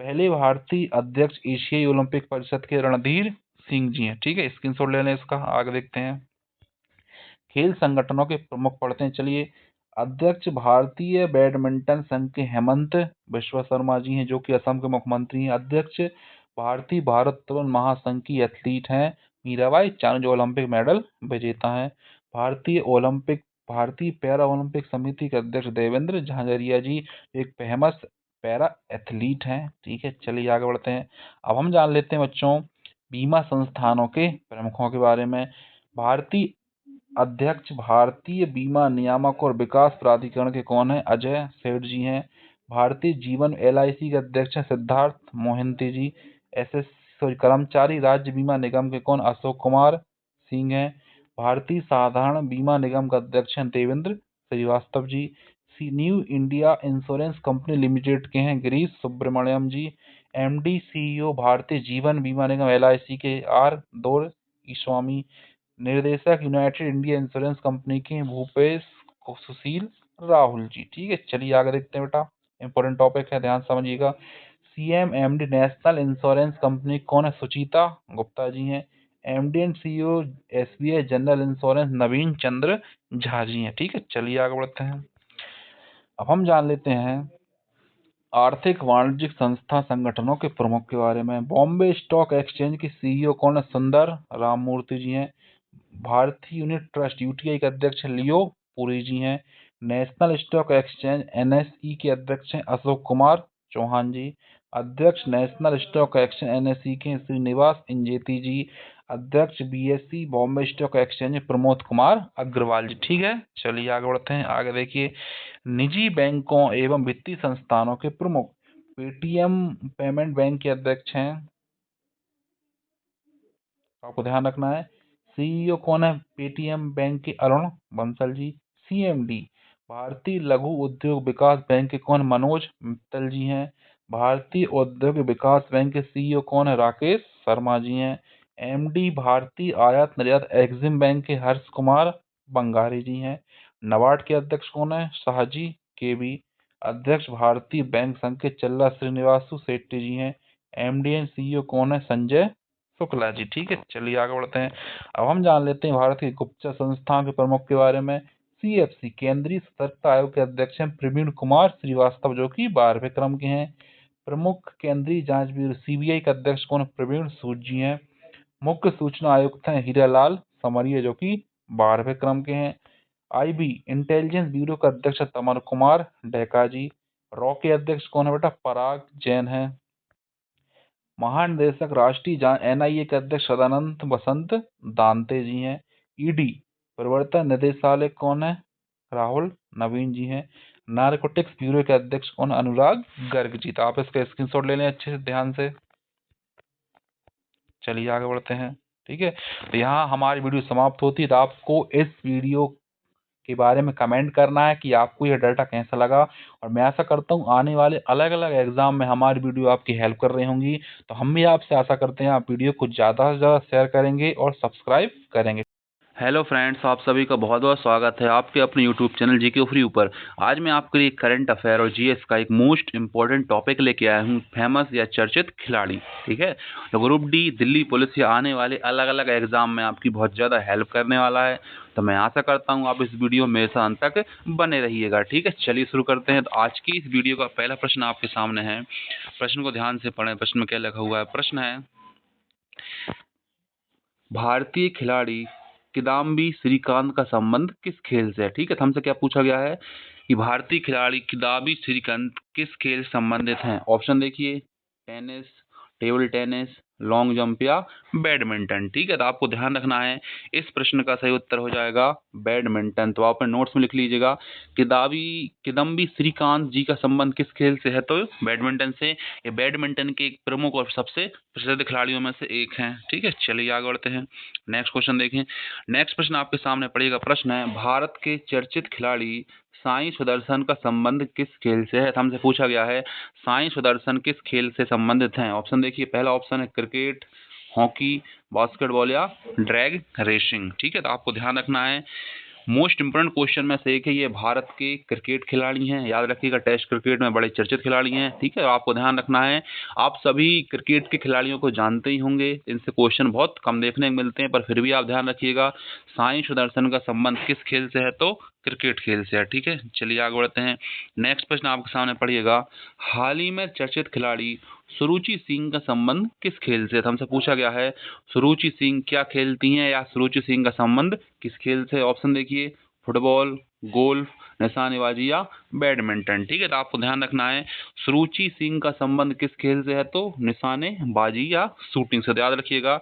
पहले भारतीय अध्यक्ष एशियाई ओलंपिक परिषद के रणधीर सिंह जी हैं। ठीक है, स्क्रीनशॉट ले लें इसका। आगे देखते हैं खेल संगठनों के प्रमुख पढ़ते हैं चलिए। अध्यक्ष भारतीय बैडमिंटन संघ के हेमंत बिश्वा शर्मा जी हैं, जो कि असम के मुख्यमंत्री हैं। अध्यक्ष भारतीय भारोत्तोलन महासंघ की एथलीट हैं मीराबाई चानू, जो ओलंपिक मेडल विजेता हैं। भारतीय पैरा ओलंपिक समिति के अध्यक्ष देवेंद्र झाझरिया जी एक फेमस पैरा एथलीट हैं। ठीक है, चलिए आगे बढ़ते हैं। अब हम जान लेते हैं बच्चों बीमा संस्थानों के प्रमुखों के बारे में। भारतीय अध्यक्ष भारतीय बीमा नियामक और विकास प्राधिकरण के कौन है? अजय सेठ जी हैं। भारतीय जीवन एलआईसी के अध्यक्ष हैं सिद्धार्थ मोहंती जी। कर्मचारी राज्य बीमा निगम के कौन? अशोक कुमार सिंह हैं। भारतीय साधारण बीमा निगम के अध्यक्ष हैं Devendra Srivastava ji. New India insurance company limited के हैं Girish Subramaniam ji. MD CEO Bharatiya Jeevan Bima Nigam LIC के आर दोरईस्वामी। निर्देशक यूनाइटेड इंडिया इंश्योरेंस कंपनी के भूपेश सुशील राहुल जी। ठीक है, चलिए आगे देखते हैं बेटा, इंपॉर्टेंट टॉपिक है, ध्यान समझिएगा। सीएमएमडी नेशनल इंश्योरेंस कंपनी कौन है? सुचिता गुप्ता जी हैं। MD and CEO SBI general insurance Naveen Chandra Jha ji हैं। ठीक है, चलिए आगे बढ़ते हैं। अब हम जान लेते हैं आर्थिक वाणिज्यिक संस्था संगठनों के प्रमुख के बारे में। बॉम्बे स्टॉक एक्सचेंज के सीईओ कौन है? सुंदर राममूर्ति जी हैं। भारतीय यूनिट ट्रस्ट यूटीआई के अध्यक्ष लियो पुरी जी हैं। नेशनल स्टॉक एक्सचेंज एनएसई के अध्यक्ष हैं अशोक कुमार चौहान जी। अध्यक्ष नेशनल स्टॉक एक्सचेंज एनएसई के श्रीनिवास इंजेती जी। अध्यक्ष BSE Bombay stock exchange Pramod Kumar Agarwal ji. ठीक है, चलिए आगे बढ़ते हैं। आगे देखिए निजी बैंकों एवं वित्तीय संस्थानों के प्रमुख। पेटीएम पेमेंट बैंक के अध्यक्ष हैं, आपको ध्यान रखना है। सीईओ कौन है पेटीएम बैंक के? अरुण बंसल जी। सीएमडी भारतीय लघु उद्योग विकास बैंक के कौन? मनोज मित्तल जी हैं। भारतीय औद्योगिक विकास बैंक के सीईओ कौन है? राकेश शर्मा जी हैं। एमडी भारतीय आयात निर्यात एक्सिम बैंक के हर्ष कुमार बंगारी जी हैं। नबार्ड के अध्यक्ष कौन है? शाहजी केबी। अध्यक्ष भारतीय बैंक संघ के चल्ला श्रीनिवासु शेट्टी जी हैं। एमडी एंड सीईओ कौन है? संजय शुक्ला जी। ठीक है, चलिए आगे बढ़ते हैं। अब हम जान लेते हैं भारत की गुप्तचर संस्थाओं के प्रमुख के बारे में। सीएफसी केंद्रीय सतर्कता आयोग के अध्यक्ष हैं प्रवीण कुमार श्रीवास्तव, जो कि 12वें क्रम के हैं। प्रमुख केंद्रीय जांच ब्यूरो सीबीआई के अध्यक्ष कौन? प्रवीण सूद जी हैं। मुख्य सूचना आयुक्त हैं हीरालाल समरिया, जो कि 12वें क्रम के हैं। आईबी इंटेलिजेंस ब्यूरो का अध्यक्ष तमर कुमार डेका जी। रॉ के अध्यक्ष कौन है बेटा? पराग जैन है। महानिदेशक राष्ट्रीय जांच एनआईए के अध्यक्ष सदानंद बसंत दांते जी हैं। ईडी प्रवर्तन निदेशालय कौन है? राहुल नवीन जी हैं। नारकोटिक्स ब्यूरो के अध्यक्ष कौन? अनुराग गर्ग जी। तो आप इसका स्क्रीनशॉट ले लें अच्छे से ध्यान से। चलिए आगे बढ़ते हैं। ठीक है, तो यहाँ हमारी वीडियो समाप्त होती है। तो आपको इस वीडियो के बारे में कमेंट करना है कि आपको यह डाटा कैसा लगा, और मैं आशा करता हूँ आने वाले अलग अलग एग्जाम में हमारी वीडियो आपकी हेल्प कर रही होंगी। तो हम भी आपसे आशा करते हैं आप वीडियो को ज़्यादा से ज़्यादा शेयर करेंगे और सब्सक्राइब करेंगे। हेलो फ्रेंड्स, आप सभी का बहुत बहुत स्वागत है आपके अपने यूट्यूब चैनल जीके फ्री ऊपर। आज मैं आपके लिए करंट अफेयर और जीएस का एक मोस्ट इंपॉर्टेंट टॉपिक लेके आया हूँ, फेमस या चर्चित खिलाड़ी। ठीक है, तो ग्रुप डी, दिल्ली पुलिस या आने वाले अलग अलग एग्जाम में आपकी बहुत ज़्यादा हेल्प करने वाला है। तो मैं आशा करता हूँ आप इस वीडियो में मेरे साथ अंत तक बने रहिएगा। ठीक है, चलिए शुरू करते हैं। तो आज की इस वीडियो का पहला प्रश्न आपके सामने है। प्रश्न को ध्यान से पढ़ें। प्रश्न में क्या लिखा हुआ है? प्रश्न है, भारतीय खिलाड़ी किदाम्बी श्रीकांत का संबंध किस खेल से है? ठीक है, तो हमसे क्या पूछा गया है कि भारतीय खिलाड़ी किदाम्बी श्रीकांत किस खेल से संबंधित हैं? ऑप्शन देखिए, tennis, table tennis, long jump या बैडमिंटन। ठीक है, तो आपको ध्यान रखना है इस प्रश्न का सही उत्तर हो जाएगा बैडमिंटन। तो आप अपने नोट्स में लिख लीजिएगा, किदाम्बी श्रीकांत जी का संबंध किस खेल से है? तो बैडमिंटन से। ये बैडमिंटन के एक प्रमुख और सबसे प्रसिद्ध खिलाड़ियों में से एक हैं। ठीक है, चलिए आगे बढ़ते हैं। नेक्स्ट क्वेश्चन देखें। नेक्स्ट प्रश्न आपके सामने पड़ेगा। प्रश्न है, भारत के चर्चित खिलाड़ी साई सुदर्शन का संबंध किस खेल से है? तो हमसे पूछा गया है साई सुदर्शन किस खेल से संबंधित हैं? ऑप्शन देखिए, पहला ऑप्शन है क्रिकेट, हॉकी, बास्केटबॉल या ड्रैग रेसिंग। ठीक है, तो आपको ध्यान रखना है मोस्ट इंपोर्टेंट क्वेश्चन में से एक है। ये भारत के क्रिकेट खिलाड़ी हैं, याद रखिएगा, टेस्ट क्रिकेट में बड़े चर्चित खिलाड़ी हैं। ठीक है, आपको ध्यान रखना है आप सभी क्रिकेट के खिलाड़ियों को जानते ही होंगे, इनसे क्वेश्चन बहुत कम देखने को मिलते हैं, पर फिर भी आप ध्यान रखिएगा साई सुदर्शन का संबंध किस खेल से है? तो क्रिकेट खेल से है। ठीक है, चलिए आगे बढ़ते हैं। नेक्स्ट प्रश्न आपके सामने पड़िएगा, हाल ही में चर्चित खिलाड़ी सुरुचि सिंह का संबंध किस खेल से है? तो हमसे पूछा गया है सुरुचि सिंह क्या खेलती हैं या सुरुचि सिंह का संबंध किस खेल से? ऑप्शन देखिए, फुटबॉल, गोल्फ, निशानेबाजी या बैडमिंटन। ठीक है, तो आपको ध्यान रखना है सुरुचि सिंह का संबंध किस खेल से है? तो निशानेबाजी या शूटिंग से। तो याद रखिएगा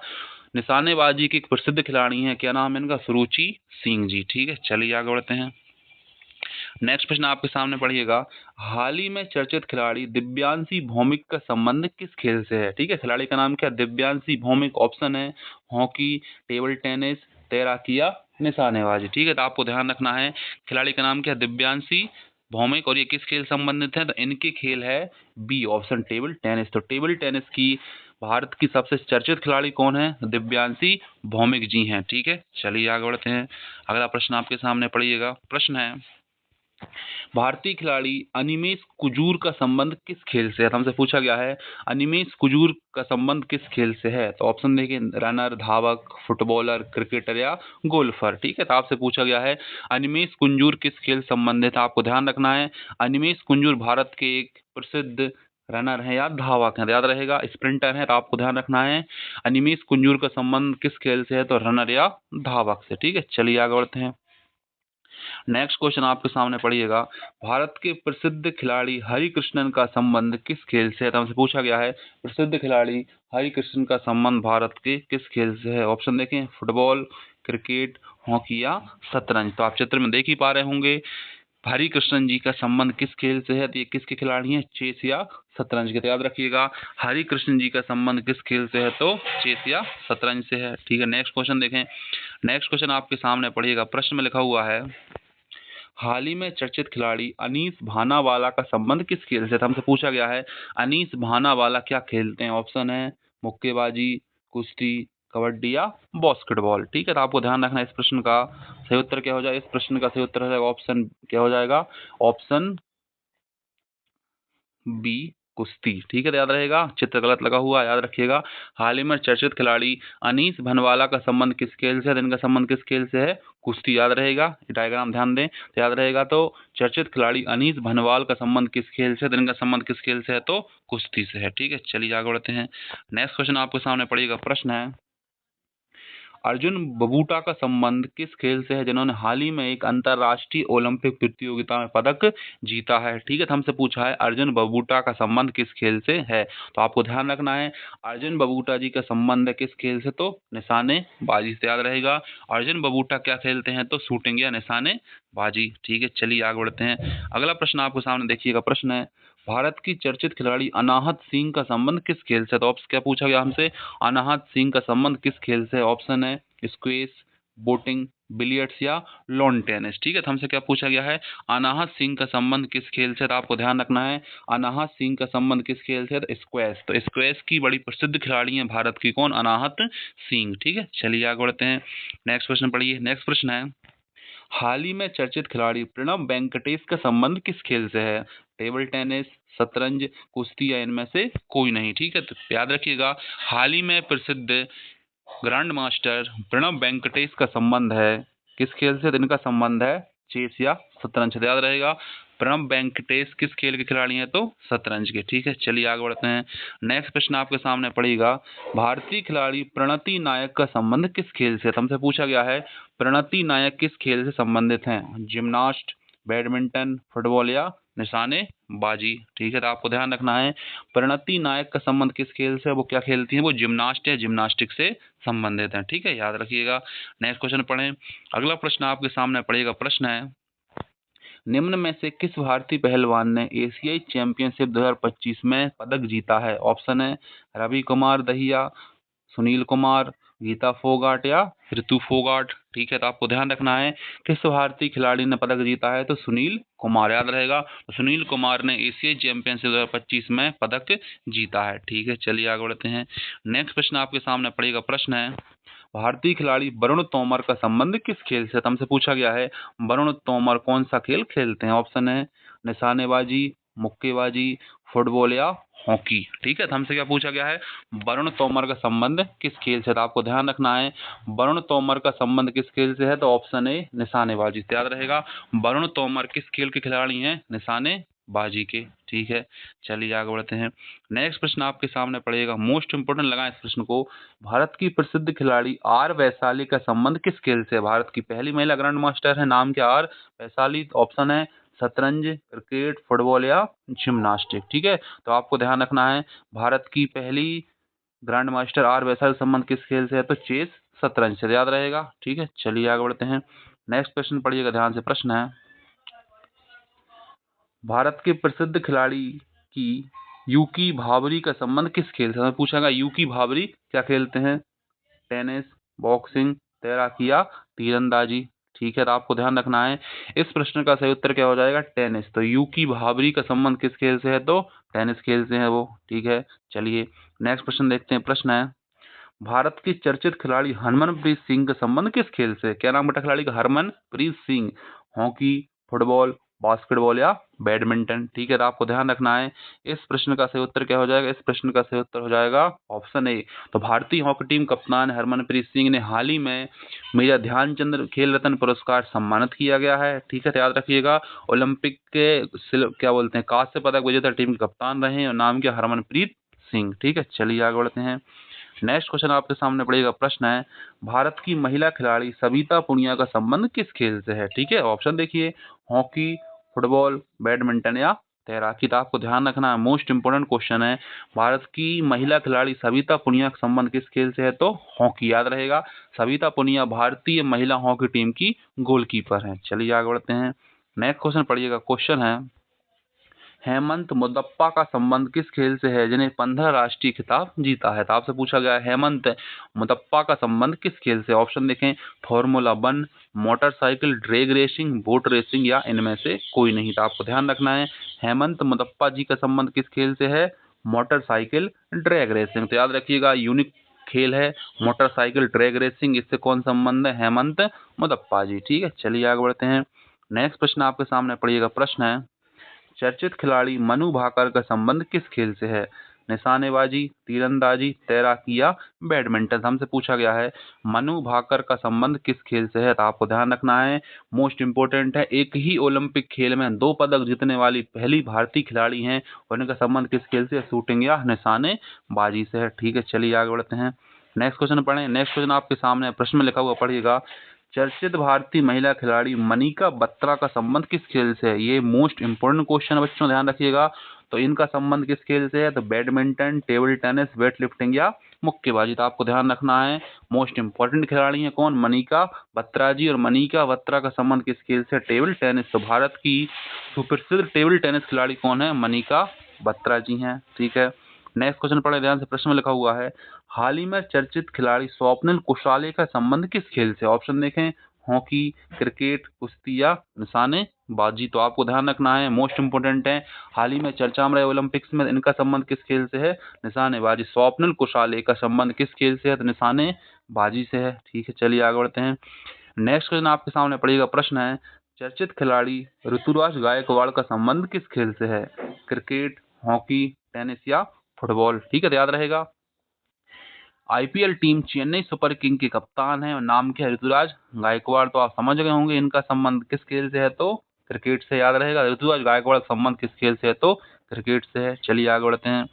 निशानेबाजी के एक प्रसिद्ध खिलाड़ी हैं, क्या नाम है इनका? सुरुचि सिंह जी। ठीक है, चलिए आगे बढ़ते हैं। नेक्स्ट प्रश्न आपके सामने पढ़िएगा, हाल ही में चर्चित खिलाड़ी दिव्यांशी भौमिक का संबंध किस खेल से है? ठीक है, खिलाड़ी का नाम क्या? दिव्यांशी भौमिक। ऑप्शन है हॉकी, टेबल टेनिस, तैराकी या निशानेबाजी। ठीक है, तो आपको ध्यान रखना है खिलाड़ी का नाम क्या? दिव्यांशी भौमिक। और ये किस खेल संबंधित है? तो इनके खेल है बी ऑप्शन, टेबल टेनिस। तो टेबल टेनिस की भारत की सबसे चर्चित खिलाड़ी कौन है? दिव्यांशी भौमिक जी हैं। ठीक है, चलिए आगे बढ़ते हैं। अगला प्रश्न आपके सामने पढ़िएगा। प्रश्न है, भारतीय खिलाड़ी अनिमेष कुजूर का संबंध किस खेल से है? तो हमसे पूछा गया है अनिमेष कुजूर का संबंध किस खेल से है? तो ऑप्शन देखिए, रनर, धावक, फुटबॉलर, क्रिकेटर या गोल्फर। ठीक है, तो आपसे पूछा गया है अनिमेष कुंजूर किस खेल संबंधित है? आपको ध्यान रखना है अनिमेष कुंजूर भारत के एक प्रसिद्ध रनर है या धावक है। याद रहेगा स्प्रिंटर है, तो आपको ध्यान रखना है अनिमेष कुंजूर का संबंध किस खेल से है? तो रनर या धावक से। ठीक है, चलिए आगे बढ़ते हैं। नेक्स्ट क्वेश्चन आपके सामने पढ़िएगा, भारत के प्रसिद्ध खिलाड़ी हरिकृष्णन का संबंध किस खेल से है? तो हमसे पूछा गया है प्रसिद्ध खिलाड़ी हरिकृष्णन का संबंध भारत के किस खेल से है? ऑप्शन देखें, फुटबॉल, क्रिकेट, हॉकी या शतरंज। तो आप चित्र में देख ही पा रहे होंगे हरिकृष्णन जी का संबंध किस खेल से है? तो ये किसके खिलाड़ी हैं? चेस या शतरंज के। तो याद रखिएगा हरिकृष्ण जी का संबंध किस खेल से है? तो चेस या शतरंज से है। ठीक है, नेक्स्ट क्वेश्चन देखें। नेक्स्ट क्वेश्चन आपके सामने पढ़िएगा। प्रश्न में लिखा हुआ है, हाल ही में चर्चित खिलाड़ी अनीस भानावाला का संबंध किस खेल से था? हमसे पूछा गया है अनीस भानावाला क्या खेलते हैं? ऑप्शन है मुक्केबाजी, कुश्ती, कबड्डी या बास्केटबॉल। ठीक है, तो आपको ध्यान रखना है इस प्रश्न का सही उत्तर क्या हो जाएगा? इस प्रश्न का सही उत्तर हो जाएगा ऑप्शन, क्या हो जाएगा? ऑप्शन बी, कुश्ती। ठीक है, तो याद रहेगा चित्र गलत लगा हुआ, याद रखिएगा हाल ही में चर्चित खिलाड़ी अनीस भनवाला का संबंध किस खेल से है? तो इनका संबंध किस खेल से है? कुश्ती। याद रहेगा, डायग्राम ध्यान दें तो याद रहेगा। तो चर्चित खिलाड़ी अनीस भनवाल का संबंध किस खेल से है? तो इनका संबंध किस खेल से है? तो कुश्ती से है। ठीक है, चलिए आगे बढ़ते हैं। नेक्स्ट क्वेश्चन आपके सामने पड़ेगा। प्रश्न है, अर्जुन बबूटा का संबंध किस खेल से है जिन्होंने हाल ही में एक अंतर्राष्ट्रीय ओलंपिक प्रतियोगिता में पदक जीता है? ठीक है, तो हमसे पूछा है अर्जुन बबूटा का संबंध किस खेल से है? तो आपको ध्यान रखना है अर्जुन बबूटा जी का संबंध है किस खेल से? तो निशानेबाजी से। याद रहेगा अर्जुन बबूटा क्या खेलते हैं? तो शूटिंग या निशानेबाजी। ठीक है, चलिए आगे बढ़ते हैं। अगला प्रश्न आपके सामने देखिएगा। प्रश्न है, भारत की चर्चित खिलाड़ी अनाहत सिंह का संबंध किस खेल से? तो क्या पूछा गया हमसे? अनाहत सिंह का संबंध किस खेल से? ऑप्शन है स्क्वैश, बोटिंग, बिलियर्ड्स या लॉन टेनिस। ठीक है, तो हमसे क्या पूछा गया है, अनाहत सिंह का संबंध किस खेल से, तो आपको ध्यान रखना है अनाहत सिंह का संबंध किस खेल से, तो स्क्वैश। तो स्क्वैश की बड़ी प्रसिद्ध खिलाड़ी हैं भारत की, कौन, अनाहत सिंह। ठीक है, चलिए आगे बढ़ते हैं, नेक्स्ट प्रश्न पढ़िए। नेक्स्ट प्रश्न है, हाल ही में चर्चित खिलाड़ी प्रणब वेंकटेश का संबंध किस खेल से है, टेबल टेनिस, शतरंज, कुश्ती या इनमें से कोई नहीं। ठीक है, तो याद रखिएगा, हाल ही में प्रसिद्ध ग्रैंड मास्टर प्रणब वेंकटेश का संबंध है किस खेल से, तो इनका संबंध है चेस या शतरंज से। याद रहेगा, प्रणब वेंकटेश किस खेल के खिलाड़ी हैं, तो शतरंज के। ठीक है, चलिए आगे बढ़ते हैं, नेक्स्ट प्रश्न आपके सामने पड़ेगा, भारतीय खिलाड़ी प्रणति नायक का संबंध किस खेल से, तो हमसे पूछा गया है प्रणति नायक किस खेल से संबंधित हैं, जिम्नास्ट, बैडमिंटन, फुटबॉल या निशानेबाजी। ठीक है, तो आपको ध्यान रखना है प्रणति नायक का संबंध किस खेल से, वो क्या खेलती हैं, वो जिम्नास्ट या जिम्नास्टिक से संबंधित हैं। ठीक है, याद रखिएगा, नेक्स्ट क्वेश्चन पढ़ें। अगला प्रश्न आपके सामने पड़ेगा, प्रश्न है, निम्न में से किस भारतीय पहलवान ने एशियाई चैंपियनशिप 2025 में पदक जीता है, ऑप्शन है रवि कुमार दहिया, सुनील कुमार, गीता फोगाट या ऋतु फोगाट। ठीक है, तो आपको ध्यान रखना है किस भारतीय खिलाड़ी ने पदक जीता है, तो सुनील कुमार। याद रहेगा, तो सुनील कुमार ने एशियाई चैंपियनशिप 2025 में पदक जीता है। ठीक है, चलिए आगे बढ़ते हैं, नेक्स्ट प्रश्न आपके सामने पड़ेगा, प्रश्न है, भारतीय खिलाड़ी वरुण तोमर का संबंध किस खेल से, हमसे पूछा गया है वरुण तोमर कौन सा खेल खेलते हैं, ऑप्शन है निशानेबाजी, मुक्केबाजी, फुटबॉल या हॉकी। ठीक है, तो हमसे क्या पूछा गया है, वरुण तोमर का संबंध किस खेल से, तो आपको ध्यान रखना है वरुण तोमर का संबंध किस खेल से है, तो ऑप्शन ए निशानेबाजी। तो याद रहेगा, वरुण तोमर किस खेल के खिलाड़ी हैं, निशानेबाजी के। ठीक है, चलिए आगे बढ़ते हैं, नेक्स्ट प्रश्न आपके सामने पड़ेगा, मोस्ट इंपोर्टेंट लगा इस प्रश्न को, भारत की प्रसिद्ध खिलाड़ी आर वैशाली का संबंध किस खेल से है, भारत की पहली महिला ग्रैंड मास्टर है, नाम क्या, आर वैशाली। ऑप्शन है शतरंज, क्रिकेट, फुटबॉल या जिम्नास्टिक। ठीक है, तो आपको ध्यान रखना है भारत की पहली ग्रैंड मास्टर आर वैशाली संबंध किस खेल से है, तो चेस, शतरंज से। याद रहेगा। ठीक है, चलिए आगे बढ़ते हैं, नेक्स्ट प्रश्न पढ़िएगा ध्यान से, प्रश्न है, भारत के प्रसिद्ध खिलाड़ी की यूकी भावरी का संबंध किस खेल से, पूछा गया यूकी भावरी क्या खेलते हैं, टेनिस, बॉक्सिंग, तैराकी या तीरंदाजी। ठीक है, तो आपको ध्यान रखना है इस प्रश्न का सही उत्तर क्या हो जाएगा, टेनिस। तो यूकी भावरी का संबंध किस खेल से है, तो टेनिस खेल से है वो। ठीक है, चलिए नेक्स्ट प्रश्न देखते हैं, प्रश्न है, भारत के चर्चित खिलाड़ी हरमनप्रीत सिंह का संबंध किस खेल से, क्या नाम बेटा खिलाड़ी का, Harmanpreet Singh, hockey, football, basketball या बैडमिंटन। ठीक है, तो आपको ध्यान रखना है इस प्रश्न का सही उत्तर क्या हो जाएगा, इस प्रश्न का सही उत्तर हो जाएगा ऑप्शन ए। तो भारतीय हॉकी टीम कप्तान हरमनप्रीत सिंह ने हाल ही में मेजर ध्यानचंद खेल रत्न पुरस्कार सम्मानित किया गया है। ठीक है, तो याद रखिएगा, ओलंपिक के क्या बोलते हैं, कांस्य पदक विजेता टीम के कप्तान रहे हैं और नाम क्या, हरमनप्रीत सिंह। ठीक है, चलिए आगे बढ़ते हैं, नेक्स्ट क्वेश्चन आपके सामने पड़ेगा, प्रश्न है, भारत की महिला खिलाड़ी सविता पुनिया का संबंध किस खेल से है। ठीक है, ऑप्शन देखिए, हॉकी, फुटबॉल, बैडमिंटन या तैराकी। तो आपको ध्यान रखना है मोस्ट इंपोर्टेंट क्वेश्चन है, भारत की महिला खिलाड़ी सविता पुनिया का संबंध किस खेल से है, तो हॉकी। याद रहेगा, सविता पुनिया भारतीय महिला हॉकी टीम की गोलकीपर है। चलिए आगे बढ़ते हैं, नेक्स्ट क्वेश्चन पढ़िएगा, क्वेश्चन है, हेमंत मुदप्पा का संबंध किस खेल से है जिन्हें 15 राष्ट्रीय खिताब जीता है। तो आपसे पूछा गया है हेमंत मुदप्पा का संबंध किस खेल से, ऑप्शन देखें, formula 1, motorcycle, drag racing, boat racing या इनमें से कोई नहीं। तो आपको ध्यान रखना है हेमंत मुदप्पा जी का संबंध किस खेल से है, मोटरसाइकिल ड्रैग रेसिंग। तो याद रखिएगा, यूनिक खेल है मोटरसाइकिल ड्रैग रेसिंग, इससे कौन संबंध है, हेमंत मुदप्पा जी। ठीक है, चलिए आगे बढ़ते हैं, नेक्स्ट प्रश्न आपके सामने पड़िएगा, प्रश्न है, चर्चित खिलाड़ी मनु भाकर का संबंध किस खेल से है, निशानेबाजी, तीरंदाजी, तैराकी या बैडमिंटन। हमसे पूछा गया है मनु भाकर का संबंध किस खेल से है। तो आपको ध्यान रखना है मोस्ट इंपोर्टेंट है, एक ही ओलंपिक खेल में 2 पदक जीतने वाली पहली भारतीय खिलाड़ी हैं और इनका संबंध किस खेल से, शूटिंग या निशानेबाजी से है। ठीक है, चलिए आगे बढ़ते हैं, नेक्स्ट क्वेश्चन पढ़ें। नेक्स्ट क्वेश्चन आपके सामने प्रश्न में लिखा हुआ पढ़िएगा, चर्चित भारतीय महिला खिलाड़ी मनिका बत्रा का संबंध किस खेल से है। ये मोस्ट इंपोर्टेंट क्वेश्चन है बच्चों, ध्यान रखिएगा। तो इनका संबंध किस खेल से है, तो badminton, table tennis, weight lifting या मुक्केबाजी। तो आपको ध्यान रखना है मोस्ट इंपोर्टेंट खिलाड़ी है कौन, मनिका बत्रा जी, और मनिका बत्रा का संबंध किस खेल से, टेबल टेनिस। तो भारत की सुप्रसिद्ध टेबल टेनिस खिलाड़ी कौन है, मनिका बत्रा जी हैं। ठीक है, नेक्स्ट क्वेश्चन पढ़े ध्यान से, प्रश्न में लिखा हुआ है, हाल ही में चर्चित खिलाड़ी स्वप्निल कुशाले का संबंध किस खेल से? ऑप्शन देखें, हॉकी, क्रिकेट, कुश्ती या निशानेबाजी। तो आपको ध्यान रखना है, मोस्ट इंपोर्टेंट है। हाल ही में चर्चा में रहे ओलंपिक्स में, इनका संबंध किस खेल से है? निशानेबाजी। स्वप्निल कुशाले का संबंध किस खेल से है? तो निशानेबाजी से है। ठीक है, चलिए आगे बढ़ते हैं। नेक्स्ट क्वेश्चन आपके सामने पड़ेगा, प्रश्न है, चर्चित खिलाड़ी ऋतुराज गायकवाड़ का संबंध किस खेल से है? क्रिकेट, हॉकी, टेनिस या फुटबॉल। ठीक है, तो याद रहेगा। IPL team Chennai super king के कप्तान है और नाम क्या है? ऋतुराज गायकवाड़। तो आप समझ गए होंगे इनका संबंध किस खेल से है, तो क्रिकेट से। याद रहेगा, ऋतुराज गायकवाड़ का संबंध किस खेल से है? तो क्रिकेट से है। चलिए आगे बढ़ते हैं।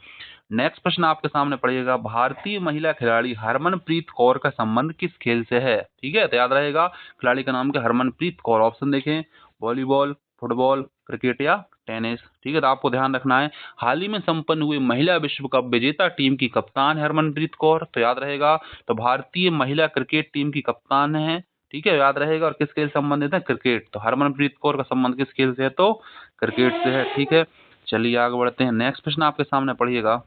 नेक्स्ट प्रश्न आपके सामने पड़ेगा, भारतीय महिला खिलाड़ी हरमनप्रीत कौर का संबंध किस खेल से है? ठीक है, तो याद रहेगा, खिलाड़ी का नाम क्या? हरमनप्रीत कौर। ऑप्शन देखें, वॉलीबॉल, फुटबॉल, क्रिकेट या टेनिस। ठीक है, तो आपको ध्यान रखना है, हाल ही में संपन्न हुए महिला विश्व कप विजेता टीम की कप्तान है हरमनप्रीत कौर। तो याद रहेगा, तो भारतीय महिला क्रिकेट टीम की कप्तान है। ठीक है, याद रहेगा। और किस खेल से संबंधित है? क्रिकेट। तो हरमनप्रीत कौर का संबंध किस खेल से है? तो क्रिकेट से है। ठीक है, चलिए आगे बढ़ते हैं। नेक्स्ट प्रश्न आपके सामने पढ़िएगा,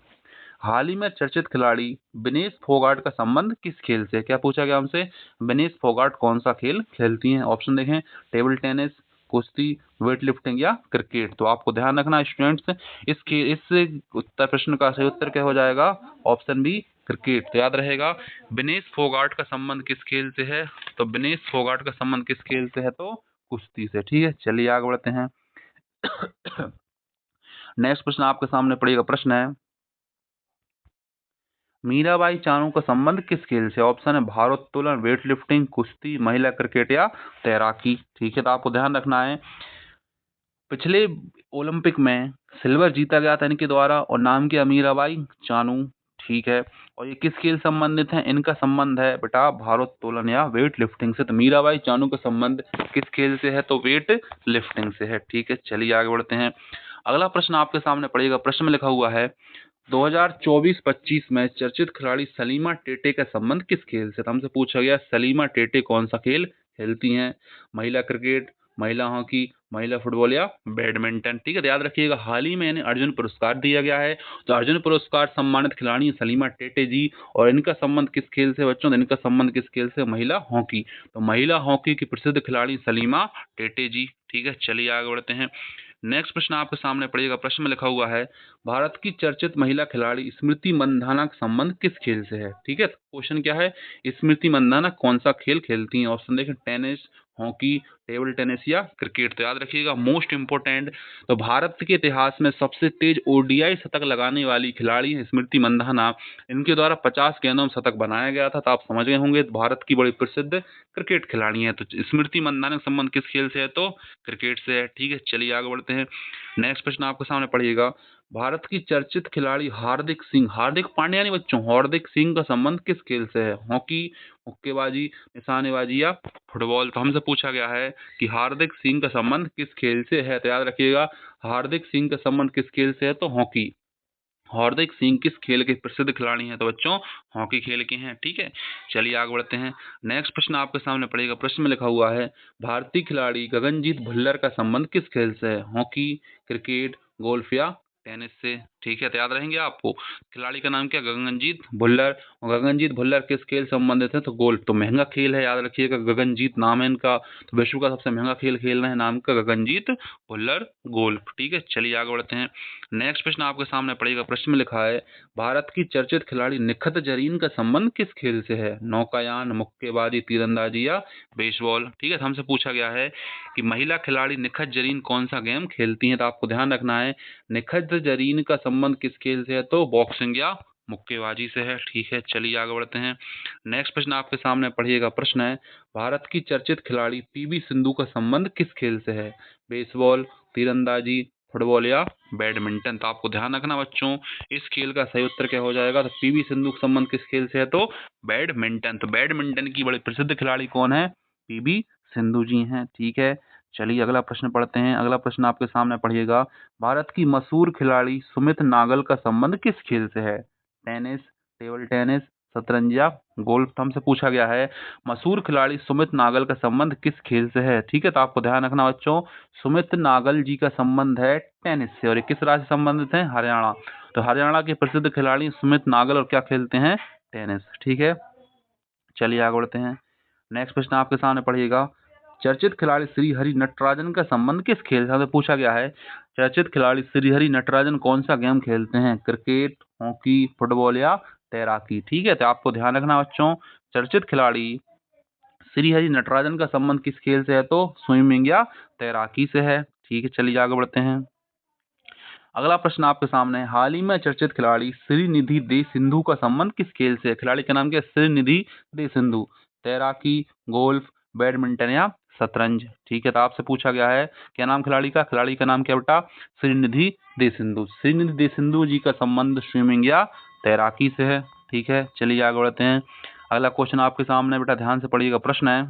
हाल ही में चर्चित खिलाड़ी विनेश फोगाट का संबंध किस खेल से? क्या पूछा गया हमसे? विनेश फोगाट कौन सा खेल खेलती हैं? ऑप्शन देखें, टेबल टेनिस, कुश्ती, वेट लिफ्टिंग या क्रिकेट। तो आपको ध्यान रखना स्टूडेंट्स, इस उत्तर प्रश्न का सही उत्तर क्या हो जाएगा? Option B, cricket. तो याद रहेगा, विनेश फोगाट का संबंध किस खेल से है? तो विनेश फोगाट का संबंध किस खेल से है? तो कुश्ती से। ठीक है, चलिए आगे बढ़ते हैं। नेक्स्ट प्रश्न आपके सामने पड़ेगा, प्रश्न है, मीराबाई चानू का संबंध किस खेल से? ऑप्शन है, भारोत्तोलन, वेट लिफ्टिंग, कुश्ती, महिला क्रिकेट या तैराकी। ठीक है, तो आपको ध्यान रखना है, पिछले ओलंपिक में सिल्वर जीता गया था इनके द्वारा और नाम किया मीराबाई चानू। ठीक है, और ये किस खेल संबंधित है? इनका संबंध है बेटा भारोत्तोलन या वेट लिफ्टिंग से। तो मीराबाई चानू का संबंध किस खेल से है? तो वेट लिफ्टिंग से है। ठीक है, चलिए आगे बढ़ते हैं। अगला प्रश्न आपके सामने पड़ेगा, प्रश्न में लिखा हुआ है, 2024-25 में चर्चित खिलाड़ी सलीमा टेटे का संबंध किस खेल से? तो हमसे पूछा गया, सलीमा टेटे कौन सा खेल खेलती हैं? महिला क्रिकेट, महिला हॉकी, महिला फुटबॉल या बैडमिंटन। ठीक है, तो याद रखिएगा, हाल ही में इन्हें अर्जुन पुरस्कार दिया गया है। तो अर्जुन पुरस्कार सम्मानित खिलाड़ी हैं सलीमा टेटे जी, और इनका संबंध किस खेल से बच्चों? तो इनका संबंध किस खेल से? महिला हॉकी। तो महिला हॉकी की प्रसिद्ध खिलाड़ी सलीमा टेटे जी। ठीक है, चलिए आगे बढ़ते हैं। नेक्स्ट प्रश्न आपके सामने पड़ेगा, प्रश्न में लिखा हुआ है, भारत की चर्चित महिला खिलाड़ी स्मृति मंधाना का संबंध किस खेल से है? ठीक है, क्वेश्चन क्या है, स्मृति मंधाना कौन सा खेल खेलती हैं? ऑप्शन देखें, टेनिस, हॉकी, टेबल टेनिस या क्रिकेट। तो याद रखिएगा, मोस्ट इंपोर्टेंट, तो भारत के इतिहास में सबसे तेज ओडीआई शतक लगाने वाली खिलाड़ी है स्मृति मंधाना। इनके द्वारा 50 गेंदों में शतक बनाया गया था। तो आप समझ गए होंगे, भारत की बड़ी प्रसिद्ध क्रिकेट खिलाड़ी है। तो स्मृति मंधाना का संबंध किस खेल से है? तो क्रिकेट से है। ठीक है, चलिए आगे बढ़ते हैं। नेक्स्ट प्रश्न आपके सामने पड़िएगा, भारत की चर्चित खिलाड़ी हार्दिक सिंह, हार्दिक पांड्या नहीं बच्चों, हार्दिक सिंह का संबंध किस खेल से है? हॉकी, मुक्केबाजी, निशानेबाजी या फुटबॉल। तो हमसे पूछा गया है कि हार्दिक सिंह का संबंध किस खेल से है? तो याद रखिएगा, हार्दिक सिंह का संबंध किस खेल से है? तो हॉकी। हार्दिक सिंह किस खेल के प्रसिद्ध खिलाड़ी हैं? तो बच्चों हॉकी खेल के हैं। ठीक है, चलिए आगे बढ़ते हैं। नेक्स्ट प्रश्न आपके सामने पड़ेगा, प्रश्न में लिखा हुआ है, भारतीय खिलाड़ी गगनजीत भुल्लर का संबंध किस खेल से है? हॉकी, क्रिकेट, गोल्फ या टेनिस से। ठीक है, तो याद रहेंगे आपको, खिलाड़ी का नाम क्या? गगनजीत भुल्लर। और गगनजीत भुल्लर किस खेल से संबंधित है? तो गोल्फ। तो महंगा खेल है, याद रखिएगा, गगनजीत नाम है इनका। तो विश्व का सबसे महंगा खेल खेल रहे हैं, नाम का गगनजीत भुल्लर, गोल्फ। ठीक है, चलिए आगे बढ़ते हैं। नेक्स्ट प्रश्न आपके सामने पड़ेगा, प्रश्न में लिखा है, भारत की चर्चित खिलाड़ी निखत जरीन का संबंध किस खेल से है? नौकायान, मुक्केबाजी, तीरंदाजी या बेसबॉल। ठीक है, तो हमसे पूछा गया है कि महिला खिलाड़ी निखत जरीन कौन सा गेम खेलती हैं? तो आपको ध्यान रखना है, निखत जरीन का संबंध किस खेल से है? तो बॉक्सिंग या मुक्केबाजी से है। ठीक है, चलिए आगे बढ़ते हैं। नेक्स्ट प्रश्न आपके सामने पढ़िएगा, प्रश्न है, भारत की चर्चित खिलाड़ी पीवी सिंधु का संबंध किस खेल से है? बेसबॉल, तीरंदाजी, फुटबॉल या बैडमिंटन। तो आपको ध्यान रखना बच्चों, इस खेल का सही उत्तर क्या हो जाएगा? तो पीवी सिंधु का संबंध किस खेल से है? तो बैडमिंटन। तो बैडमिंटन की बड़ी प्रसिद्ध खिलाड़ी कौन है? पीवी सिंधु जी हैं। ठीक है, चलिए अगला प्रश्न पढ़ते हैं। अगला प्रश्न आपके सामने पढ़िएगा, भारत की मशहूर खिलाड़ी सुमित नागल का संबंध किस खेल से है? टेनिस, टेबल टेनिस, शतरंज या गोल्फ। हमसे पूछा गया है, मशहूर खिलाड़ी सुमित नागल का संबंध किस खेल से है? ठीक है, तो आपको ध्यान रखना बच्चों, सुमित नागल जी का संबंध है टेनिस से। और ये किस राज्य से संबंधित है? हरियाणा। तो हरियाणा के प्रसिद्ध खिलाड़ी सुमित नागल और क्या खेलते हैं? टेनिस। ठीक है, चलिए आगे बढ़ते हैं। नेक्स्ट प्रश्न आपके सामने पढ़िएगा, चर्चित खिलाड़ी श्री हरि नटराजन का संबंध किस खेल से पूछा गया है। चर्चित खिलाड़ी श्री हरि नटराजन कौन सा गेम खेलते हैं, क्रिकेट, हॉकी, फुटबॉल या तैराकी। ठीक है, तो आपको ध्यान रखना बच्चों, चर्चित खिलाड़ी श्री हरि नटराजन का संबंध किस खेल से है, तो स्विमिंग या तैराकी से है। ठीक है, चलिए आगे बढ़ते हैं। अगला प्रश्न आपके सामने है, हाल ही में चर्चित खिलाड़ी श्रीनिधि दे सिंधु का संबंध किस खेल से है। खिलाड़ी का नाम क्या है, श्रीनिधि दे सिंधु। तैराकी, गोल्फ, बैडमिंटन या शतरंज। ठीक है, तो आपसे पूछा गया है क्या नाम खिलाड़ी का, खिलाड़ी का नाम क्या बेटा, श्रीनिधि दे सिंधु। श्रीनिधि दे सिंधु जी का संबंध स्विमिंग या तैराकी से है। ठीक है, चलिए आगे बढ़ते हैं। अगला क्वेश्चन आपके सामने बेटा, ध्यान से पढ़िएगा। प्रश्न है,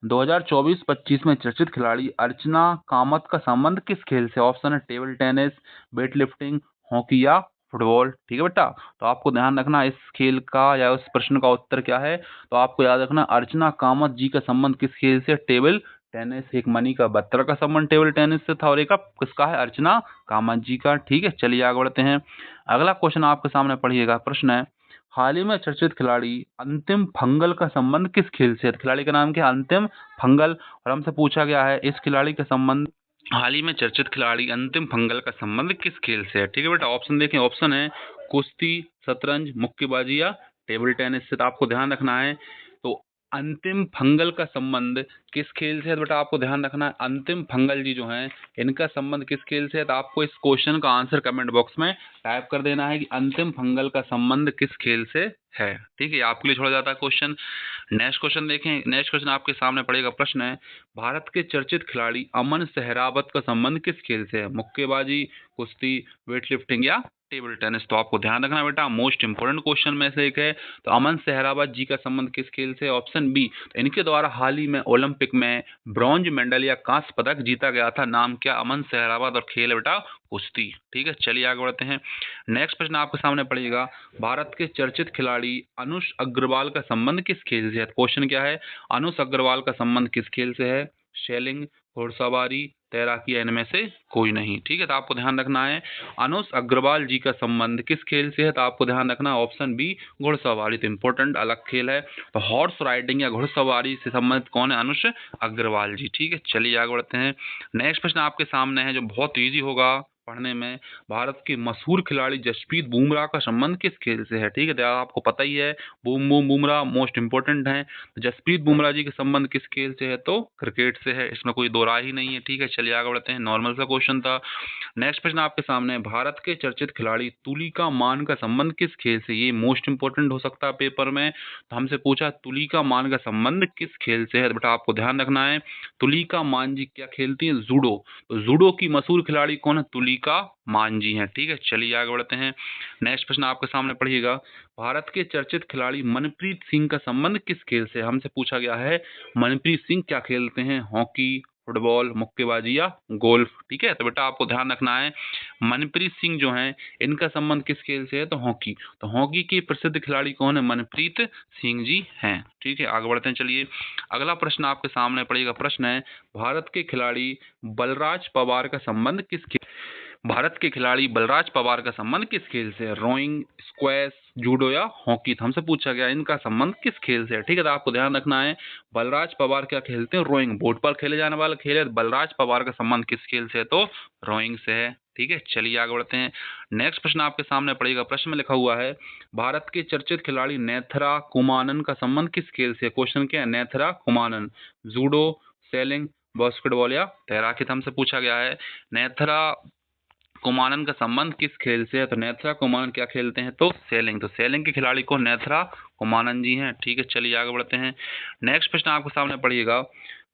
2024-25 में चर्चित खिलाड़ी अर्चना कामत का संबंध किस खेल से। ऑप्शन है table tennis, weight lifting, hockey या फुटबॉल। ठीक है बेटा, तो आपको ध्यान रखना इस खेल का या उस प्रश्न का उत्तर क्या है। तो आपको याद रखना अर्चना कामत जी का संबंध किस खेल से, टेबल टेनिस। एक मनिका बत्रा का संबंध टेबल टेनिस से था और एक किसका है, अर्चना कामत जी का। ठीक है, चलिए आगे बढ़ते हैं। अगला क्वेश्चन आपके सामने पढ़िएगा। प्रश्न है, हाल ही में चर्चित खिलाड़ी अंतिम फंगल का संबंध किस खेल से है। खिलाड़ी का नाम क्या है, अंतिम फंगल। और हमसे पूछा गया है इस खिलाड़ी का संबंध, हाल ही में चर्चित खिलाड़ी अंतिम फंगल का संबंध किस खेल से है। ठीक है बेटा, ऑप्शन देखें, ऑप्शन है कुश्ती, शतरंज, मुक्केबाजी या टेबल टेनिस से। तो आपको ध्यान रखना है, तो अंतिम फंगल का संबंध किस खेल से है। तो बेटा आपको ध्यान रखना है, अंतिम फंगल जी जो हैं इनका संबंध किस खेल से है। तो आपको इस क्वेश्चन का आंसर कमेंट बॉक्स में टाइप कर देना है कि अंतिम फंगल का संबंध किस खेल से है। ठीक है, आपके लिए छोड़ा जाता है क्वेश्चन। नेक्स्ट क्वेश्चन देखें। नेक्स्ट क्वेश्चन आपके सामने पड़ेगा। प्रश्न है, भारत के चर्चित खिलाड़ी अमन सहरावत का संबंध किस खेल से है। मुक्केबाजी, कुश्ती, वेट लिफ्टिंग या टेबल टेनिस। तो आपको ध्यान रखना बेटा, मोस्ट इंपोर्टेंट क्वेश्चन में से एक है। तो अमन सहरावत जी का संबंध किस खेल से, ऑप्शन बी। तो इनके द्वारा हाल ही में ओलंपिक में ब्रॉन्ज मेडल या कांस्य पदक जीता गया था। नाम क्या, अमन सहरावत, और खेल बेटा कुश्ती। ठीक है, चलिए आगे बढ़ते हैं। नेक्स्ट प्रश्न आपके सामने पड़ेगा, भारत के चर्चित खिलाड़ी अनुष अग्रवाल का संबंध किस खेल से है। क्वेश्चन क्या है, अनुष अग्रवाल का संबंध किस खेल से है। सेलिंग, घुड़सवारी, तैराकी, इनमें से कोई नहीं। ठीक है, तो आपको ध्यान रखना है अनुष अग्रवाल जी का संबंध किस खेल से है। तो आपको ध्यान रखना ऑप्शन बी, घुड़सवारी। तो इंपॉर्टेंट अलग खेल है। तो हॉर्स राइडिंग या घुड़सवारी से संबंधित कौन है, अनुष अग्रवाल जी। ठीक है, चलिए आगे बढ़ते हैं। नेक्स्ट प्रश्न आपके सामने है जो बहुत ईजी होगा पढ़ने में, भारत के मशहूर खिलाड़ी जसप्रीत बुमराह का संबंध किस खेल से है। ठीक है, तो आपको पता ही है boom boom Bumrah most important है। जसप्रीत बुमराह जी के संबंध किस खेल से है, तो क्रिकेट से है, इसमें कोई दो राय ही नहीं है। ठीक है, चलिए आगे बढ़ते हैं, नॉर्मल सा क्वेश्चन था। नेक्स्ट प्रश्न आपके सामने है, भारत के चर्चित खिलाड़ी तुलिका मान का संबंध किस खेल से। ये मोस्ट इंपोर्टेंट हो सकता है पेपर में। तो हमसे पूछा तुलिका मान का संबंध किस खेल से है। तो बेटा आपको ध्यान रखना है, तुलिका मान जी क्या खेलती है, जूडो। तो जूडो की मशहूर खिलाड़ी कौन है, तुलिका मान जी हैं। ठीक है, चलिए आगे बढ़ते हैं। नेक्स्ट प्रश्न आपके सामने पढ़िएगा, भारत के चर्चित खिलाड़ी मनप्रीत सिंह का संबंध किस खेल से। हमसे पूछा गया है मनप्रीत सिंह क्या खेलते हैं, हॉकी, फुटबॉल, मुक्केबाजी या गोल्फ। ठीक है, तो बेटा आपको ध्यान रखना है मनप्रीत सिंह जो हैं इनका संबंध किस खेल से है, तो हॉकी। तो हॉकी के प्रसिद्ध खिलाड़ी कौन है, मनप्रीत सिंह जी हैं। ठीक है, आगे बढ़ते हैं। चलिए अगला प्रश्न आपके सामने पड़ेगा। प्रश्न है, भारत के खिलाड़ी बलराज पवार का संबंध किस खेल, भारत के खिलाड़ी बलराज पवार का संबंध किस खेल से है, रोइंग, स्क्वैश, जूडो या हॉकी। तो हमसे पूछा गया इनका संबंध किस खेल से है। ठीक है, तो आपको ध्यान रखना है बलराज पवार क्या खेलते हैं, रोइंग, बोट पर खेले जाने वाला खेल है। बलराज पवार का संबंध किस खेल से है, तो रोइंग से है। ठीक है, चलिए आगे बढ़ते हैं। नेक्स्ट प्रश्न आपके सामने पड़ेगा। प्रश्न में लिखा हुआ है, भारत के चर्चित खिलाड़ी नेथरा कुमानन का संबंध किस खेल से। क्वेश्चन क्या है, Nethra Kumanan, judo, selling, basketball या तैराकी। हमसे पूछा गया है नेथरा कुमानन का संबंध किस खेल से है। तो नेथरा कुमानन क्या खेलते हैं, तो सेलिंग। तो सेलिंग के खिलाड़ी को नेथरा कुमानन जी हैं। ठीक है, चलिए आगे बढ़ते हैं। नेक्स्ट प्रश्न आपके सामने पड़िएगा,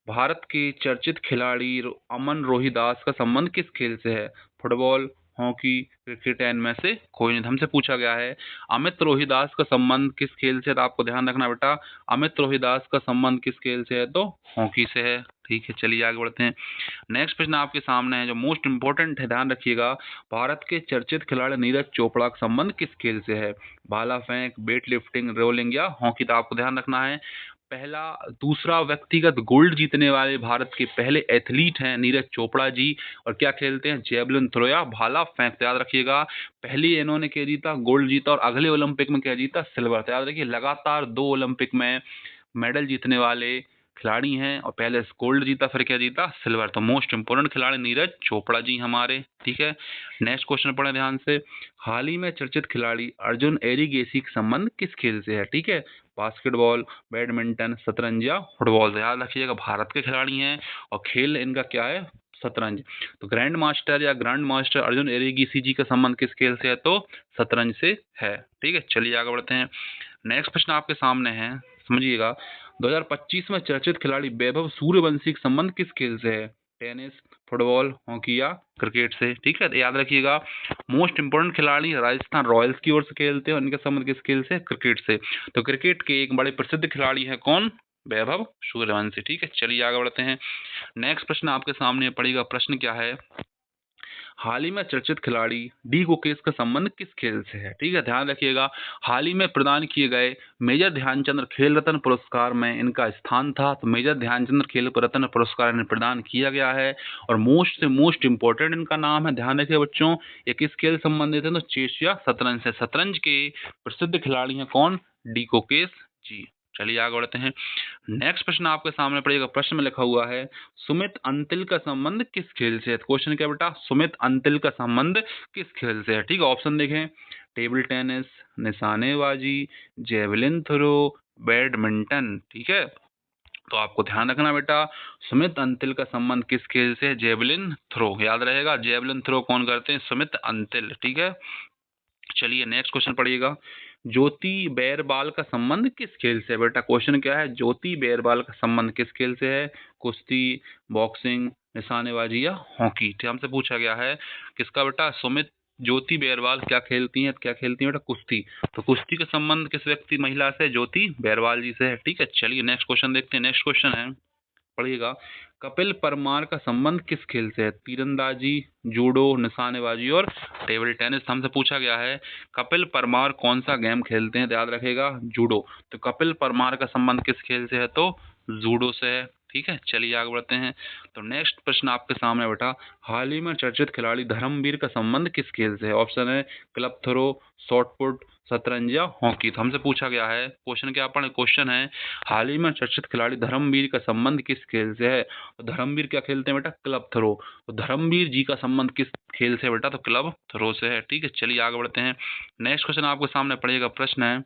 भारत के चर्चित खिलाड़ी अमन रोहिदास का संबंध किस खेल से है, फुटबॉल, हॉकी, क्रिकेट, इनमें से कोई नहीं। हमसे पूछा गया है अमित रोहिदास का संबंध किस खेल से है। तो आपको ध्यान रखना बेटा अमित रोहिदास का संबंध किस खेल से है, तो हॉकी से है। ठीक है, चलिए आगे बढ़ते हैं। नेक्स्ट प्रश्न आपके सामने है जो मोस्ट इंपोर्टेंट है, ध्यान रखिएगा, भारत के चर्चित खिलाड़ी नीरज चोपड़ा का संबंध किस खेल से है, भाला फेंक, वेट लिफ्टिंग, रोलिंग या हॉकी। तो आपको ध्यान रखना है पहला दूसरा व्यक्तिगत गोल्ड जीतने वाले भारत के पहले एथलीट हैं नीरज चोपड़ा जी, और क्या खेलते हैं, जेवलिन थ्रो या भाला फेंक। याद रखिएगा, पहले इन्होंने क्या जीता, गोल्ड जीता, और अगले ओलंपिक में क्या जीता, सिल्वर। तो याद रखिए, लगातार 2 ओलंपिक में मेडल जीतने वाले खिलाड़ी हैं, और पहले गोल्ड जीता, फिर क्या जीता, सिल्वर। तो मोस्ट इंपोर्टेंट खिलाड़ी नीरज चोपड़ा जी हमारे। ठीक है, नेक्स्ट क्वेश्चन पढ़े ध्यान से। हाल ही में चर्चित खिलाड़ी अर्जुन एरिगेसी का संबंध किस खेल से है? ठीक है, बास्केटबॉल, बैडमिंटन, शतरंज या फुटबॉल। तो याद रखिएगा, भारत के खिलाड़ी हैं और खेल इनका क्या है, शतरंज। तो ग्रैंड मास्टर या ग्रैंड मास्टर अर्जुन एरिगेसी जी का संबंध किस खेल से है? तो शतरंज से है। ठीक है, चलिए आगे बढ़ते हैं। नेक्स्ट प्रश्न आपके सामने है, समझिएगा। 2025 में चर्चित खिलाड़ी वैभव सूर्यवंशी का संबंध किस खेल से है? टेनिस, फुटबॉल, हॉकी या क्रिकेट से। ठीक है, तो याद रखिएगा, मोस्ट इंपोर्टेंट खिलाड़ी राजस्थान रॉयल्स की ओर से खेलते हैं, उनका संबंध किस खेल से? क्रिकेट से। तो क्रिकेट के एक बड़े प्रसिद्ध खिलाड़ी है कौन? वैभव सूर्यवंशी। ठीक है, चलिए आगे बढ़ते हैं। नेक्स्ट प्रश्न आपके सामने पड़ेगा, प्रश्न क्या है, हाल ही में चर्चित खिलाड़ी डी गुकेश का संबंध किस खेल से है? ठीक है, ध्यान रखिएगा, हाल ही में प्रदान किए गए मेजर ध्यानचंद्र खेल रत्न पुरस्कार में इनका स्थान था। तो मेजर ध्यानचंद्र खेल रत्न पुरस्कार इन्हें प्रदान किया गया है, और मोस्ट से मोस्ट इंपोर्टेंट इनका नाम है। ध्यान रखिए बच्चों, ये किस खेल संबंधित है? तो चेस या शतरंज से। शतरंज के प्रसिद्ध खिलाड़ी हैं कौन? डी गुकेश जी। चलिए आगे बढ़ते हैं। नेक्स्ट प्रश्न आपके सामने पड़ेगा, प्रश्न में लिखा हुआ है, सुमित अंतिल का संबंध किस खेल से है? क्वेश्चन क्या बेटा, सुमित अंतिल का संबंध किस खेल से है? ठीक है, ऑप्शन देखें, टेबल टेनिस, निशानेबाजी, जेवलिन थ्रो, बैडमिंटन। ठीक है, तो आपको ध्यान रखना बेटा, सुमित अंतिल का संबंध किस खेल से है? Javelin throw. याद रहेगा, जेवलिन थ्रो कौन करते हैं? सुमित अंतिल। ठीक है, चलिए नेक्स्ट क्वेश्चन पढ़िएगा, ज्योति बैरबाल का संबंध किस खेल से है? बेटा क्वेश्चन क्या है, ज्योति बैरबाल का संबंध किस खेल से है? कुश्ती, बॉक्सिंग, निशानेबाजी या हॉकी। ठीक, हमसे पूछा गया है किसका बेटा, सुमित ज्योति बैरवाल क्या खेलती हैं? क्या खेलती हैं बेटा? कुश्ती। तो कुश्ती का संबंध किस व्यक्ति महिला से? ज्योति बैरवाल जी से है। ठीक है, चलिए नेक्स्ट क्वेश्चन देखते हैं। नेक्स्ट क्वेश्चन है, पढ़िएगा, कपिल परमार का संबंध किस खेल से है? तीरंदाजी, जूडो, निशानेबाजी और टेबल टेनिस। हमसे पूछा गया है कपिल परमार कौन सा गेम खेलते हैं? तो याद रखेगा, जूडो। तो कपिल परमार का संबंध किस खेल से है? तो जूडो से है। ठीक है, चलिए आगे बढ़ते हैं। तो नेक्स्ट प्रश्न आपके सामने बेटा, हाल ही में चर्चित खिलाड़ी धर्मवीर का संबंध किस खेल से है? ऑप्शन है क्लब थ्रो, शॉटपुट, शतरंज या हॉकी। तो हमसे पूछा गया है, क्वेश्चन क्या पढ़े, क्वेश्चन है, हाल ही में चर्चित खिलाड़ी धर्मवीर का संबंध किस खेल से है? तो धर्मवीर क्या खेलते हैं बेटा? Club throw. तो धर्मवीर जी का संबंध किस खेल से है बेटा? तो क्लब थ्रो से है। ठीक है, चलिए आगे बढ़ते हैं। नेक्स्ट क्वेश्चन आपके सामने पड़ेगा, प्रश्न है,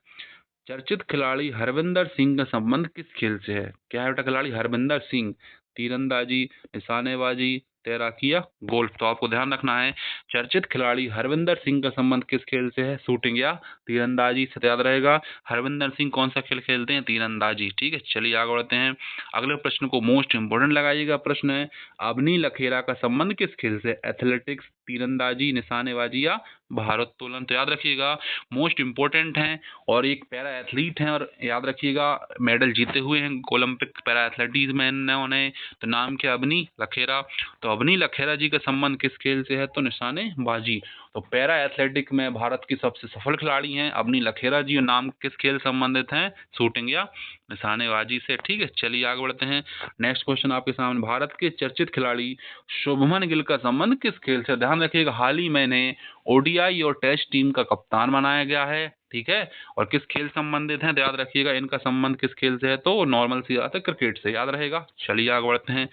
चर्चित खिलाड़ी हरविंदर सिंह का संबंध किस खेल से है? क्या है बेटा खिलाड़ी? हरविंदर सिंह। तीरंदाजी, निशानेबाजी, तैराकी या गोल्फ। तो आपको ध्यान रखना है, चर्चित खिलाड़ी हरविंदर सिंह का संबंध किस खेल से है? शूटिंग या तीरंदाजी से। तो याद रहेगा, हरविंदर सिंह कौन सा खेल खेलते हैं? तीरंदाजी। ठीक है, चलिए आगे बढ़ते हैं। अगले प्रश्न को मोस्ट इंपोर्टेंट लगाइएगा, प्रश्न है, अवनी लखेरा का संबंध किस खेल से? एथलेटिक्स, तीरंदाजी, निशानेबाजी या भारोत्तोलन। तो याद रखिएगा, मोस्ट इंपोर्टेंट हैं, और एक पैरा एथलीट हैं, और याद रखिएगा मेडल जीते हुए हैं ओलंपिक पैरा एथलेटिक्स में इन्होंने। तो नाम क्या? अवनी लखेरा। तो अवनी लखेरा जी का संबंध किस खेल से है? तो निशानेबाजी। तो पैरा एथलेटिक में भारत की सबसे सफल खिलाड़ी हैं अवनी लखेरा जी, और नाम किस खेल संबंधित हैं? शूटिंग या निशानेबाजी से। ठीक है, चलिए आगे बढ़ते हैं। नेक्स्ट क्वेश्चन आपके सामने, भारत के चर्चित खिलाड़ी शुभमन गिल का संबंध किस खेल से? ध्यान रखिएगा, हाल ही मैंने ओडीआई और टेस्ट टीम का कप्तान बनाया गया है। ठीक है, और किस खेल संबंधित हैं? तो याद रखिएगा, इनका संबंध किस खेल से है? तो नॉर्मल सी बात है, क्रिकेट से। याद रहेगा, चलिए आगे बढ़ते हैं।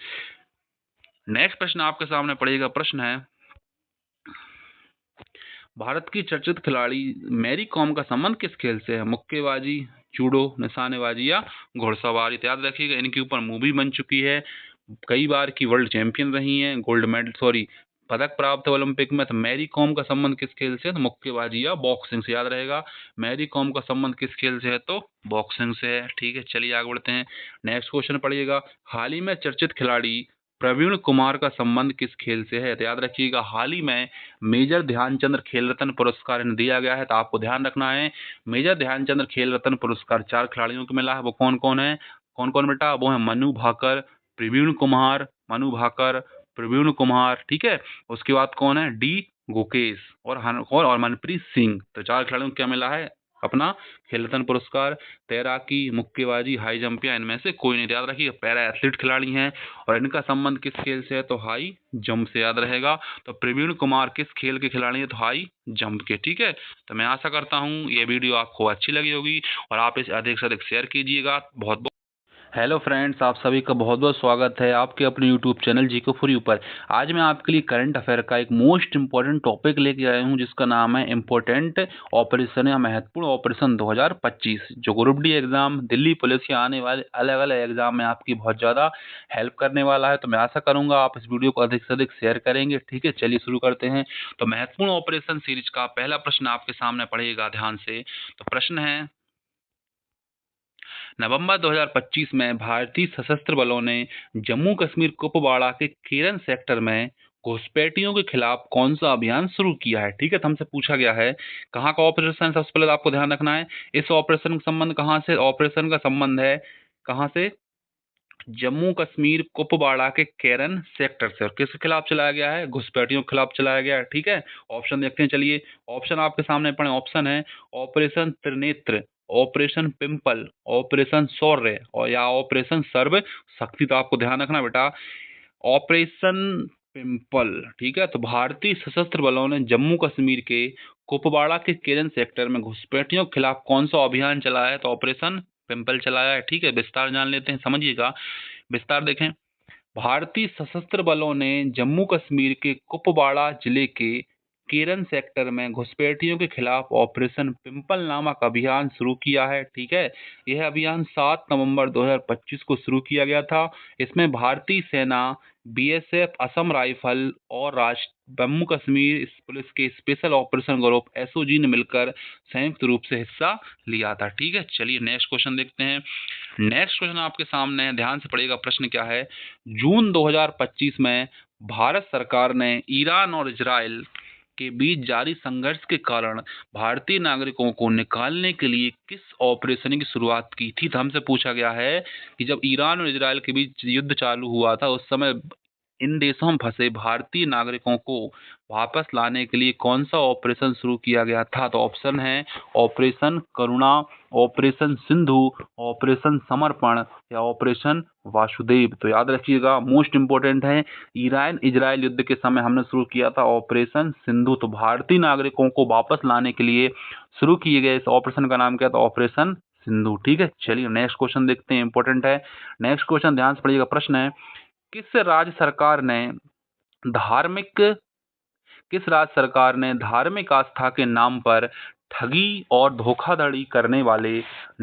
नेक्स्ट प्रश्न आपके सामने पड़ेगा, प्रश्न है, भारत की चर्चित खिलाड़ी मैरी कॉम का संबंध किस खेल से है? मुक्केबाजी, जूडो, निशानेबाजी या घुड़सवारी। तो याद रखिएगा, इनके ऊपर मूवी बन चुकी है, कई बार की वर्ल्ड चैंपियन रही हैं, गोल्ड मेडल सॉरी पदक प्राप्त है ओलंपिक में। तो मैरी कॉम का संबंध किस खेल से है? तो मुक्केबाजी या बॉक्सिंग से। याद रहेगा, मैरी कॉम का संबंध किस खेल से है? तो बॉक्सिंग से है। ठीक है, चलिए आगे बढ़ते हैं। नेक्स्ट क्वेश्चन पढ़िएगा, हाल ही में चर्चित खिलाड़ी प्रवीण कुमार का संबंध किस खेल से है? तो याद रखिएगा, हाल ही में मेजर ध्यानचंद्र खेल रत्न पुरस्कार इन्हें दिया गया है। तो आपको ध्यान रखना है, मेजर ध्यानचंद्र खेल रत्न पुरस्कार 4 खिलाड़ियों को मिला है। वो कौन कौन है? कौन कौन बेटा? वो है मनु भाकर, प्रवीण कुमार, मनु भाकर, प्रवीण कुमार। ठीक है, उसके बाद कौन है? डी गुकेश और मनप्रीत सिंह। तो 4 खिलाड़ियों को क्या मिला है? अपना खेल रत्न पुरस्कार, तैराकी, मुक्केबाजी, हाई जंप या इनमें से कोई नहीं। तो याद रखिए पैरा एथलीट खिलाड़ी हैं और इनका संबंध किस खेल से है, तो हाई जंप से। याद रहेगा। तो प्रवीण कुमार किस खेल के खिलाड़ी हैं, तो हाई जंप के। ठीक है, तो मैं आशा करता हूँ ये वीडियो आपको अच्छी लगी होगी और आप इसे अधिक से अधिक शेयर कीजिएगा। बहुत बहुत हेलो फ्रेंड्स, आप सभी का बहुत बहुत स्वागत है आपके अपने यूट्यूब चैनल जी को फ्री ऊपर। आज मैं आपके लिए करंट अफेयर का एक मोस्ट इंपॉर्टेंट टॉपिक लेके आया हूं जिसका नाम है इम्पोर्टेंट ऑपरेशन या महत्वपूर्ण ऑपरेशन 2025, जो group D exam, Delhi police या आने वाले अलग अलग एग्जाम में आपकी बहुत ज़्यादा हेल्प करने वाला है। तो मैं आशा करूँगा आप इस वीडियो को अधिक से अधिक शेयर करेंगे। ठीक है, चलिए शुरू करते हैं। तो महत्वपूर्ण ऑपरेशन सीरीज का पहला प्रश्न आपके सामने पड़ेगा ध्यान से। तो प्रश्न है, नवंबर 2025 में भारतीय सशस्त्र बलों ने जम्मू कश्मीर कुपवाड़ा के केरन सेक्टर में घुसपैठियों के खिलाफ कौन सा अभियान शुरू किया है। ठीक है, तो हमसे पूछा गया है कहाँ का ऑपरेशन है। सबसे पहले आपको ध्यान रखना है इस ऑपरेशन का संबंध कहाँ से, ऑपरेशन का संबंध है कहाँ से, जम्मू कश्मीर कुपवाड़ा के केरन सेक्टर से। और किसके खिलाफ चलाया गया है, घुसपैठियों के खिलाफ चलाया गया है। ठीक है, ऑप्शन देखते हैं। चलिए ऑप्शन आपके सामने पड़े। ऑप्शन है operation Trinetra, operation pimple, operation Shaurya और या ऑपरेशन सर्व शक्ति। तो आपको ध्यान रखना बेटा, ऑपरेशन पिंपल। ठीक है, तो भारतीय सशस्त्र बलों ने जम्मू कश्मीर के कुपवाड़ा के केरन सेक्टर में घुसपैठियों के खिलाफ कौन सा अभियान चलाया है, तो ऑपरेशन पिंपल चलाया है। ठीक है, विस्तार जान लेते हैं, समझिएगा। विस्तार देखें। भारतीय सशस्त्र बलों ने जम्मू कश्मीर के कुपवाड़ा जिले के केरन सेक्टर में घुसपैठियों के खिलाफ ऑपरेशन पिंपल नामक अभियान शुरू किया है। ठीक है, यह अभियान 7 नवंबर 2025 को शुरू किया गया था। इसमें भारतीय सेना, बीएसएफ, असम राइफल और जम्मू कश्मीर पुलिस के स्पेशल ऑपरेशन ग्रुप एसओजी ने मिलकर संयुक्त रूप से हिस्सा लिया था। ठीक है, चलिए नेक्स्ट क्वेश्चन देखते हैं। नेक्स्ट क्वेश्चन आपके सामने है, ध्यान से पढ़िएगा। प्रश्न क्या है, जून 2025 में भारत सरकार ने ईरान और इजराइल के बीच जारी संघर्ष के कारण भारतीय नागरिकों को निकालने के लिए किस ऑपरेशन की शुरुआत की थी। तो हमसे पूछा गया है कि जब ईरान और इजराइल के बीच युद्ध चालू हुआ था उस समय इन देशों में फंसे भारतीय नागरिकों को वापस लाने के लिए कौन सा ऑपरेशन शुरू किया गया था। तो ऑप्शन है ऑपरेशन करुणा, ऑपरेशन सिंधु, ऑपरेशन समर्पण या ऑपरेशन वासुदेव। तो याद रखिएगा, मोस्ट इंपोर्टेंट है, ईरान इजराइल युद्ध के समय हमने शुरू किया था ऑपरेशन सिंधु। तो भारतीय नागरिकों को वापस लाने के लिए शुरू किए गए इस ऑपरेशन का नाम क्या था, ऑपरेशन सिंधु। ठीक है, चलिए नेक्स्ट क्वेश्चन देखते हैं, इंपॉर्टेंट है। नेक्स्ट क्वेश्चन ध्यान से पढ़िएगा। प्रश्न है, किस राज्य सरकार ने धार्मिक किस राज्य सरकार ने धार्मिक आस्था के नाम पर ठगी और धोखाधड़ी करने वाले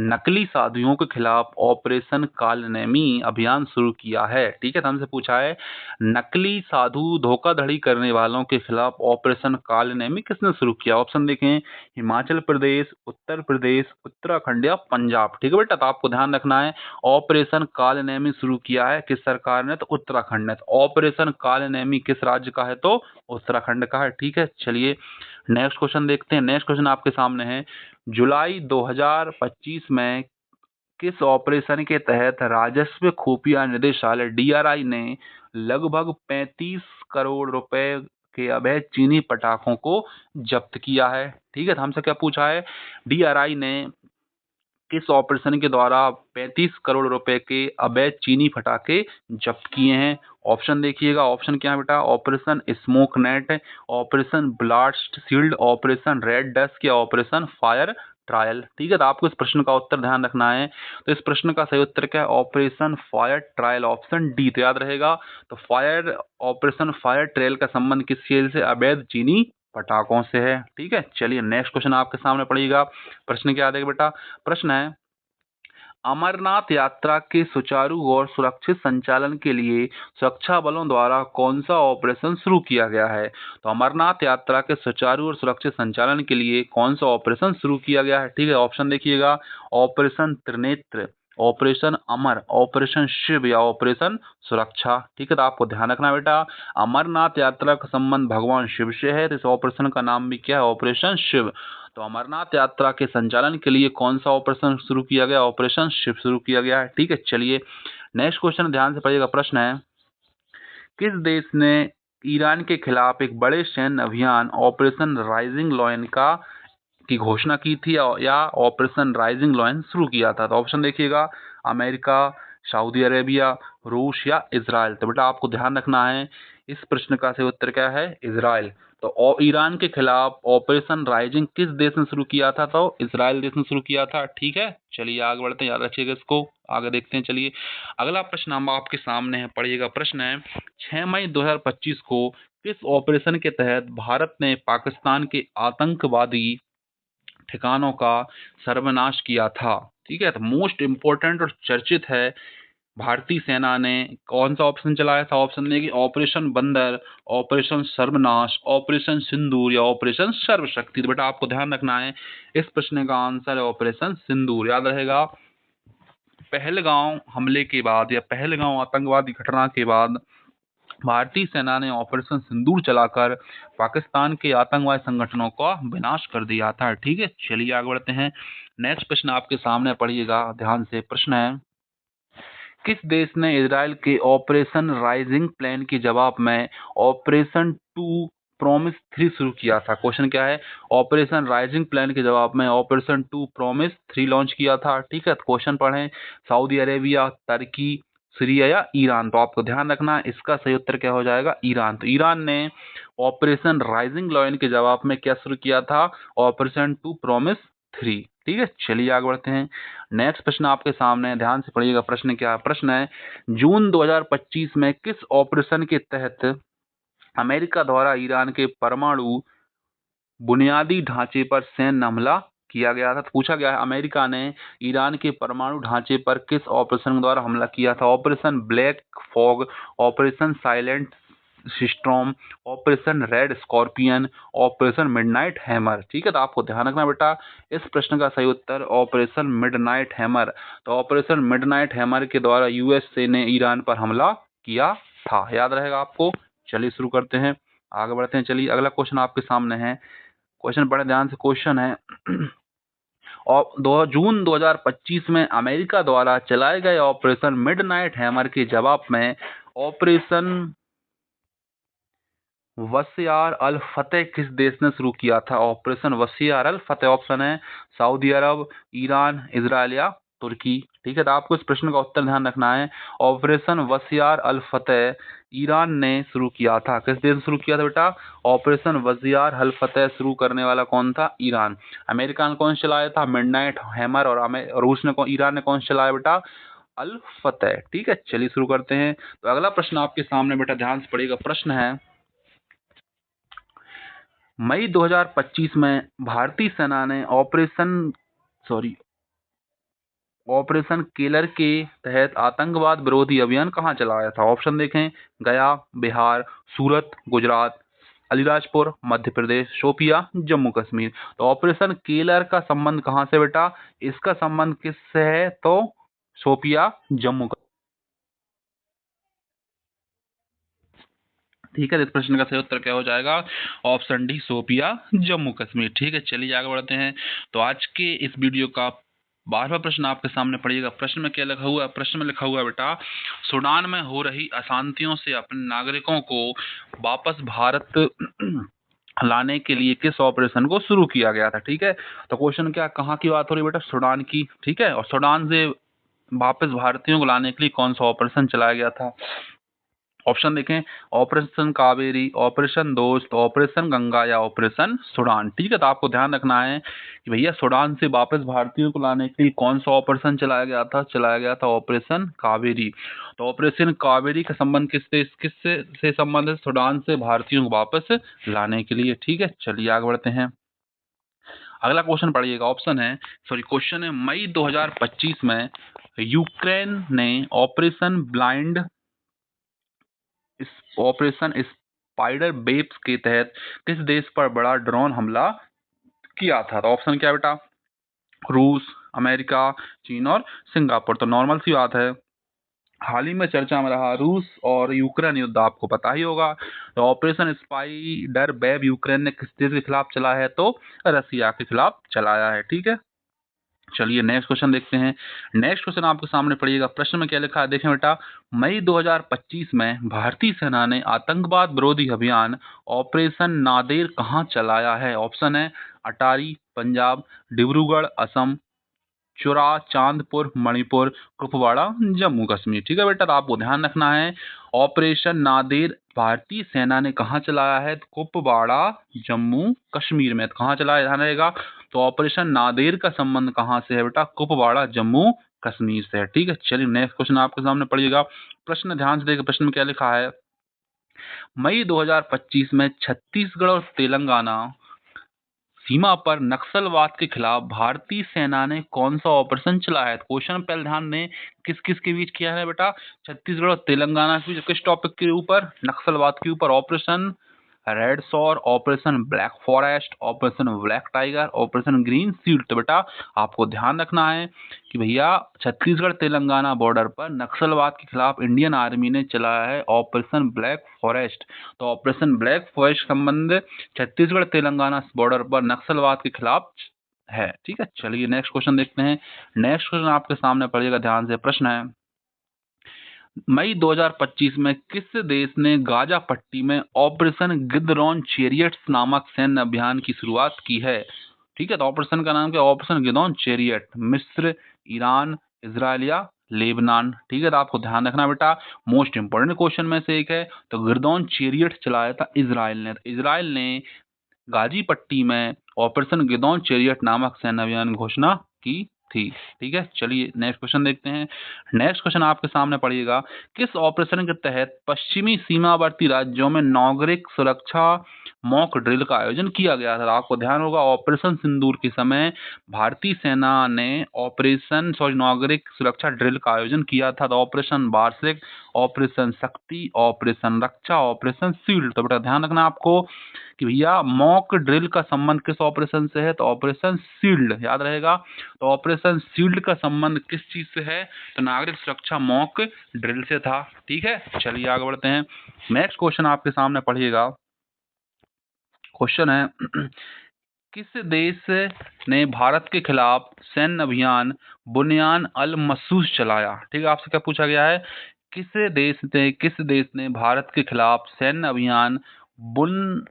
नकली साधुओं के खिलाफ ऑपरेशन कालनेमी अभियान शुरू किया है। ठीक है, तो हमसे पूछा है नकली साधु धोखाधड़ी करने वालों के खिलाफ ऑपरेशन कालनेमी किसने शुरू किया। ऑप्शन देखें, हिमाचल प्रदेश, उत्तर प्रदेश, उत्तराखंड या पंजाब। ठीक है बेटा, तो आपको ध्यान रखना है ऑपरेशन कालनेमी शुरू किया है किस सरकार ने, तो उत्तराखंड ने। तो ऑपरेशन कालनेमी किस राज्य का है, तो उत्तराखंड का है। ठीक है, चलिए नेक्स्ट क्वेश्चन देखते हैं। नेक्स्ट क्वेश्चन आपके सामने है, जुलाई 2025 में किस ऑपरेशन के तहत राजस्व खुफिया निदेशालय डीआरआई ने लगभग 35 करोड़ रुपए के अवैध चीनी पटाखों को जब्त किया है। ठीक है, तो हमसे क्या पूछा है, डीआरआई ने किस ऑपरेशन के द्वारा 35 करोड़ रुपए के अवैध चीनी पटाखे जब्त किए हैं। ऑप्शन देखिएगा, ऑप्शन क्या है बेटा, operation smoke net, operation blast shield, operation red dust या ऑपरेशन फायर ट्रायल। ठीक है, तो आपको इस प्रश्न का उत्तर ध्यान रखना है। तो इस प्रश्न का सही उत्तर क्या है, operation fire trial, option D. तो याद रहेगा, तो ऑपरेशन फायर ट्रायल का संबंध किस खेल से, अवैध चीनी पटाखों से है। ठीक है, चलिए नेक्स्ट क्वेश्चन आपके सामने पड़ेगा। प्रश्न क्या है बेटा, प्रश्न है, अमरनाथ यात्रा के सुचारू और सुरक्षित संचालन के लिए सुरक्षा बलों द्वारा कौन सा ऑपरेशन शुरू किया गया है। तो अमरनाथ यात्रा के सुचारू और सुरक्षित संचालन के लिए कौन सा ऑपरेशन शुरू किया गया है। ठीक है, ऑप्शन देखिएगा, ऑपरेशन त्रिनेत्र, ऑपरेशन अमर, ऑपरेशन शिव या ऑपरेशन सुरक्षा। ठीक है, तो आपको ध्यान रखना बेटा, अमरनाथ यात्रा का संबंध भगवान शिव से है, तो इस ऑपरेशन का नाम भी क्या है, ऑपरेशन शिव। तो अमरनाथ यात्रा के संचालन के लिए कौन सा ऑपरेशन शुरू किया गया, ऑपरेशन शिव शुरू किया गया है। ठीक है, चलिए नेक्स्ट क्वेश्चन ध्यान से पढ़िएगा। प्रश्न है, किस देश ने ईरान के खिलाफ एक बड़े सैन्य अभियान ऑपरेशन राइजिंग लॉयन का की घोषणा की थी या ऑपरेशन राइजिंग लायन शुरू किया था? तो ऑप्शन देखिएगा, अमेरिका, सऊदी अरेबिया, रूस या इजराइल। तो बेटा आपको ध्यान रखना है, इस प्रश्न का सही उत्तर क्या है? इजराइल। तो ईरान के खिलाफ ऑपरेशन राइजिंग किस देश ने शुरू किया था? तो इजराइल देश ने शुरू किया था। ठीक है, चलिए आगे बढ़ते हैं, याद रखिएगा इसको, आगे देखते हैं। चलिए अगला प्रश्न हम आपके सामने है, पढ़िएगा। प्रश्न है, 6 मई 2025 को किस ऑपरेशन के तहत भारत ने पाकिस्तान के आतंकवादी ठिकानों का सर्वनाश किया था? ठीक है, तो मोस्ट इंपोर्टेंट और चर्चित है, भारतीय सेना ने कौन सा ऑप्शन चलाया था? ऑप्शन देखिए, ऑपरेशन बंदर, ऑपरेशन सर्वनाश, ऑपरेशन सिंदूर या ऑपरेशन सर्वशक्ति। तो बेटा आपको ध्यान रखना है, इस प्रश्न का आंसर है ऑपरेशन सिंदूर। याद रहेगा, पहलगांव हमले के बाद या पहलगांव आतंकवादी घटना के बाद भारतीय सेना ने ऑपरेशन सिंदूर चलाकर पाकिस्तान के आतंकवादी संगठनों का विनाश कर दिया था। ठीक है, चलिए आगे बढ़ते हैं। नेक्स्ट प्रश्न आपके सामने, पढ़िएगा ध्यान से। प्रश्न है, किस देश ने इजराइल के ऑपरेशन राइजिंग प्लान के जवाब में ऑपरेशन 2 प्रॉमिस 3 शुरू किया था? क्वेश्चन क्या है? ऑपरेशन राइजिंग प्लान के जवाब में ऑपरेशन 2 प्रॉमिस 3 लॉन्च किया था। ठीक है, तो क्वेश्चन पढ़ें, सऊदी अरेबिया, तुर्की, सीरिया या ईरान। तो आपको ध्यान रखना है, इसका सही उत्तर क्या हो जाएगा? ईरान। तो ईरान ने ऑपरेशन राइजिंग लायन के जवाब में क्या शुरू किया था? Operation 2 promise 3। ठीक है, चलिए आगे बढ़ते हैं। नेक्स्ट प्रश्न आपके सामने है, ध्यान से पढ़िएगा। प्रश्न क्या है? प्रश्न है, जून 2025 में किस ऑपरेशन के तहत अमेरिका द्वारा ईरान के परमाणु बुनियादी ढांचे पर सैन्य हमला किया गया था? तो पूछा गया है, अमेरिका ने ईरान के परमाणु ढांचे पर किस ऑपरेशन द्वारा हमला किया था? Operation black fog, operation silent storm, operation red scorpion, operation midnight hammer. ठीक है, तो आपको ध्यान रखना बेटा, इस प्रश्न का सही उत्तर ऑपरेशन मिडनाइट हैमर। तो ऑपरेशन मिडनाइट हैमर के द्वारा यूएसए ने ईरान पर हमला किया था, याद रहेगा आपको। चलिए शुरू करते हैं, आगे बढ़ते हैं। चलिए अगला क्वेश्चन आपके सामने है, क्वेश्चन बड़े ध्यान से। क्वेश्चन है, और जून 2025 में अमेरिका द्वारा चलाए गए ऑपरेशन मिडनाइट हैमर के जवाब में ऑपरेशन वसियार अल फतेह किस देश ने शुरू किया था? ऑपरेशन वसियार अल फतेह। ऑप्शन है सऊदी अरब, ईरान, इजराइल या तुर्की। ठीक है, तो आपको इस प्रश्न का उत्तर ध्यान रखना है, ऑपरेशन वसियार अल फतेह ईरान ने शुरू किया था। किस देश ने शुरू किया था बेटा? ऑपरेशन वसियार अल फतेह शुरू करने वाला कौन था? ईरान। अमेरिका ने कौन चलाया था? Midnight hammer. और रूस ने ईरान ने कौन चलाया बेटा? अल फतेह। ठीक है, चलिए शुरू करते हैं। तो अगला प्रश्न आपके सामने बेटा ध्यान से पढ़िएगा। प्रश्न है, मई 2025 में भारतीय सेना ने ऑपरेशन केलर के तहत आतंकवाद विरोधी अभियान कहां चलाया था? ऑप्शन देखें, गया, बिहार, सूरत, गुजरात, अलीराजपुर, मध्य प्रदेश, शोपिया, जम्मू कश्मीर। तो ऑपरेशन केलर का संबंध कहां से बेटा? इसका संबंध किससे है? तो शोपिया, जम्मू। ठीक है, इस प्रश्न का सही उत्तर क्या हो जाएगा? Option D, Shopian, Jammu Kashmir. ठीक है, चलिए आगे बढ़ते हैं। तो आज के इस वीडियो का 12वां प्रश्न आपके सामने पढ़िएगा। प्रश्न में क्या लिखा हुआ है? प्रश्न में लिखा हुआ है बेटा, सूडान में हो रही अशांतियों से अपने नागरिकों को वापस भारत लाने के लिए किस ऑपरेशन को शुरू किया गया था? ठीक है, तो क्वेश्चन क्या, कहाँ की बात हो रही है बेटा? सूडान की। ठीक है, और सूडान से वापस भारतीयों को लाने के लिए कौन सा ऑपरेशन चलाया गया था? ऑप्शन देखें, ऑपरेशन कावेरी, ऑपरेशन दोस्त, ऑपरेशन गंगा या ऑपरेशन सूडान। ठीक है, तो आपको ध्यान रखना है कि भैया सूडान से वापस भारतीयों को लाने के लिए कौन सा ऑपरेशन चलाया गया था? चलाया गया था ऑपरेशन कावेरी। तो ऑपरेशन कावेरी का संबंध किससे से संबंध है? सूडान से भारतीयों को वापस लाने के लिए। ठीक है, चलिए आगे बढ़ते हैं। अगला क्वेश्चन पढ़िएगा। क्वेश्चन है, मई 2025 में यूक्रेन ने ऑपरेशन स्पाइडर वेब्स के तहत किस देश पर बड़ा ड्रोन हमला किया था? तो ऑप्शन क्या बेटा? रूस, अमेरिका, चीन और सिंगापुर। तो नॉर्मल सी बात है, हाल ही में चर्चा में रहा रूस और यूक्रेन युद्ध, आपको पता ही होगा। तो ऑपरेशन स्पाइडर वेब यूक्रेन ने किस देश के खिलाफ चला है? तो रसिया के खिलाफ चलाया है। ठीक है, चलिए नेक्स्ट क्वेश्चन देखते हैं। नेक्स्ट क्वेश्चन आपके सामने पढ़िएगा। प्रश्न में क्या लिखा है देखें बेटा, मई 2025 में भारतीय सेना ने आतंकवाद विरोधी अभियान ऑपरेशन नादेर कहां चलाया है? ऑप्शन है अटारी पंजाब, डिब्रूगढ़ असम, चुरा चांदपुर मणिपुर, कुपवाड़ा जम्मू कश्मीर। ठीक है बेटा, तो आपको ध्यान रखना है ऑपरेशन नादेर भारतीय सेना ने कहाँ चलाया है? तो कुपवाड़ा जम्मू कश्मीर में। तो कहाँ चलाया, ध्यान रहेगा। तो ऑपरेशन नादेर का संबंध कहाँ से है बेटा? कुपवाड़ा जम्मू कश्मीर से है। ठीक है, चलिए नेक्स्ट क्वेश्चन आपके सामने पड़िएगा। प्रश्न ध्यान से देखिए, प्रश्न में क्या लिखा है। मई 2025 में छत्तीसगढ़ और तेलंगाना सीमा पर नक्सलवाद के खिलाफ भारतीय सेना ने कौन सा ऑपरेशन चलाया है? क्वेश्चन पहले ध्यान दें, किस किस के बीच किया है बेटा? छत्तीसगढ़ और तेलंगाना के बीच। किस टॉपिक के ऊपर? नक्सलवाद के ऊपर। Operation red sore, operation black forest, operation black tiger, operation green shield. तो बेटा आपको ध्यान रखना है कि भैया छत्तीसगढ़ तेलंगाना बॉर्डर पर नक्सलवाद के खिलाफ इंडियन आर्मी ने चलाया है ऑपरेशन ब्लैक फॉरेस्ट। तो ऑपरेशन ब्लैक फॉरेस्ट संबंध छत्तीसगढ़ तेलंगाना बॉर्डर पर नक्सलवाद के खिलाफ है। ठीक है, चलिए नेक्स्ट क्वेश्चन देखते हैं। नेक्स्ट क्वेश्चन आपके सामने पड़ेगा, ध्यान से। प्रश्न है, मई 2025 में किस देश ने गाजा पट्टी में ऑपरेशन गिद्धरॉन चैरियट्स नामक सैन्य अभियान की शुरुआत की है? ठीक है, तो ऑपरेशन का नाम क्या? Operation Gideon chariot. मिस्र, ईरान, इजराइल या लेबनान। ठीक है, तो आपको ध्यान रखना बेटा, मोस्ट इंपोर्टेंट क्वेश्चन में से एक है। तो गिद्धरॉन चैरियट चलाया था इजराइल ने। तो इजराइल ने गाजी पट्टी में ऑपरेशन गिद्धरॉन चैरियट नामक सैन्य अभियान की घोषणा की थी। ठीक है, चलिए नेक्स्ट क्वेश्चन देखते हैं। नेक्स्ट क्वेश्चन आपके सामने पड़िएगा, किस ऑपरेशन के तहत पश्चिमी सीमावर्ती राज्यों में नागरिक सुरक्षा मॉक ड्रिल का आयोजन किया गया था? आपको ध्यान होगा, ऑपरेशन सिंदूर के समय भारतीय सेना ने नागरिक सुरक्षा ड्रिल का आयोजन किया था। तो ऑपरेशन वार्षिक, ऑपरेशन शक्ति, ऑपरेशन रक्षा, ऑपरेशन शील्ड। तो बेटा ध्यान रखना आपको कि भैया मॉक ड्रिल का संबंध किस ऑपरेशन से है? तो ऑपरेशन शील्ड, याद रहेगा। तो ऑपरेशन शील्ड का संबंध किस चीज से है? तो नागरिक सुरक्षा मॉक ड्रिल से था। ठीक है, चलिए आगे बढ़ते हैं। नेक्स्ट क्वेश्चन आपके सामने पढ़िएगा। क्वेश्चन है, किस देश ने भारत के खिलाफ सैन्य अभियान बुनियान अल मसूस चलाया? ठीक है, आपसे क्या पूछा गया है, किस देश ने भारत के खिलाफ सैन्य अभियान बुन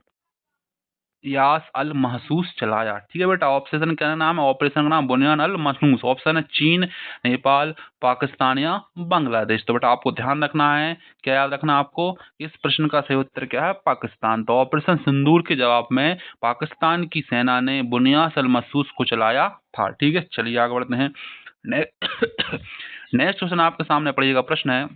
यास अल महसूस चलाया? ठीक है बेटा, ऑपरेशन का नाम है, ऑपरेशन का नाम बुनियान अल महसूस। ऑप्शन है चीन, नेपाल, पाकिस्तान या बांग्लादेश। तो बेटा आपको ध्यान रखना है, क्या याद रखना आपको, इस प्रश्न का सही उत्तर क्या है? पाकिस्तान। तो ऑपरेशन सिंदूर के जवाब में पाकिस्तान की सेना ने बुनियास अल महसूस को चलाया था। ठीक है, चलिए आगे बढ़ते हैं। नेक्स्ट क्वेश्चन आपके सामने पड़ेगा। प्रश्न है,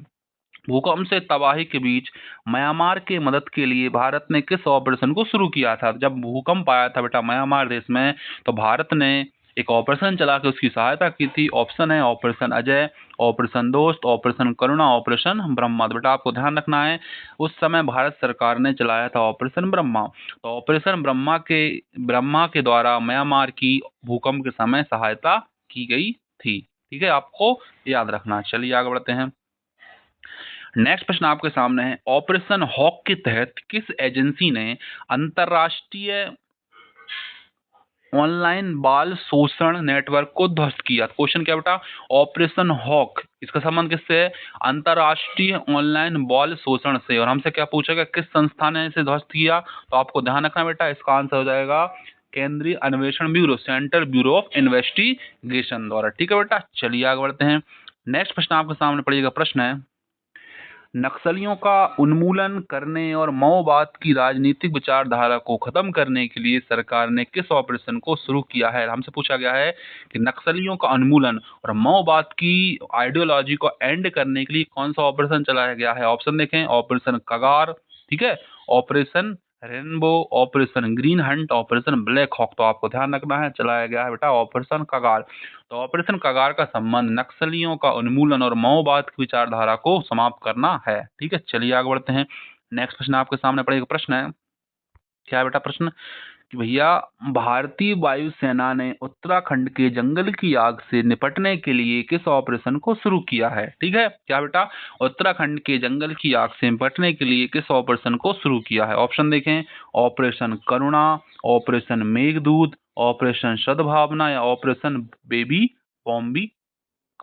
भूकंप से तबाही के बीच म्यांमार के मदद के लिए भारत ने किस ऑपरेशन को शुरू किया था? जब भूकंप आया था बेटा म्यांमार देश में, तो भारत ने एक ऑपरेशन चला के उसकी सहायता की थी। ऑप्शन है ऑपरेशन अजय, ऑपरेशन दोस्त, ऑपरेशन करुणा, ऑपरेशन ब्रह्मा। तो बेटा आपको ध्यान रखना है, उस समय भारत सरकार ने चलाया था ऑपरेशन ब्रह्मा। तो ऑपरेशन ब्रह्मा के द्वारा म्यांमार की भूकंप के समय सहायता की गई थी। ठीक है, आपको याद रखना। चलिए आगे बढ़ते हैं। नेक्स्ट प्रश्न आपके सामने है, ऑपरेशन हॉक के तहत किस एजेंसी ने अंतरराष्ट्रीय ऑनलाइन बाल शोषण नेटवर्क को ध्वस्त किया? क्वेश्चन क्या बेटा, ऑपरेशन हॉक, इसका संबंध किससे है? अंतरराष्ट्रीय ऑनलाइन बाल शोषण से। और हमसे क्या पूछा गया, किस संस्था ने इसे ध्वस्त किया? तो आपको ध्यान रखना बेटा, इसका आंसर हो जाएगा केंद्रीय अन्वेषण bureau, central bureau of investigation द्वारा। ठीक है बेटा, चलिए आगे बढ़ते हैं। नेक्स्ट प्रश्न आपके सामने पड़ेगा। प्रश्न है, नक्सलियों का उन्मूलन करने और माओवाद की राजनीतिक विचारधारा को खत्म करने के लिए सरकार ने किस ऑपरेशन को शुरू किया है? हमसे पूछा गया है कि नक्सलियों का उन्मूलन और माओवाद की आइडियोलॉजी को एंड करने के लिए कौन सा ऑपरेशन चलाया गया है? ऑप्शन देखें, ऑपरेशन कगार, ठीक है, operation rainbow, operation green hunt, operation black hawk. तो आपको ध्यान रखना है, चलाया गया है बेटा ऑपरेशन कगार। तो ऑपरेशन कगार का संबंध नक्सलियों का उन्मूलन और माओवाद की विचारधारा को समाप्त करना है। ठीक है, चलिए आगे बढ़ते हैं। नेक्स्ट प्रश्न आपके सामने पड़ेगा। प्रश्न है, क्या है बेटा प्रश्न, कि भैया भारतीय वायुसेना ने उत्तराखंड के जंगल की आग से निपटने के लिए किस ऑपरेशन को शुरू किया है? ठीक है, क्या बेटा, उत्तराखंड के जंगल की आग से निपटने के लिए किस ऑपरेशन को शुरू किया है? ऑप्शन देखें, ऑपरेशन करुणा, ऑपरेशन मेघदूत, ऑपरेशन सद्भावना या ऑपरेशन बेबी बॉम्बी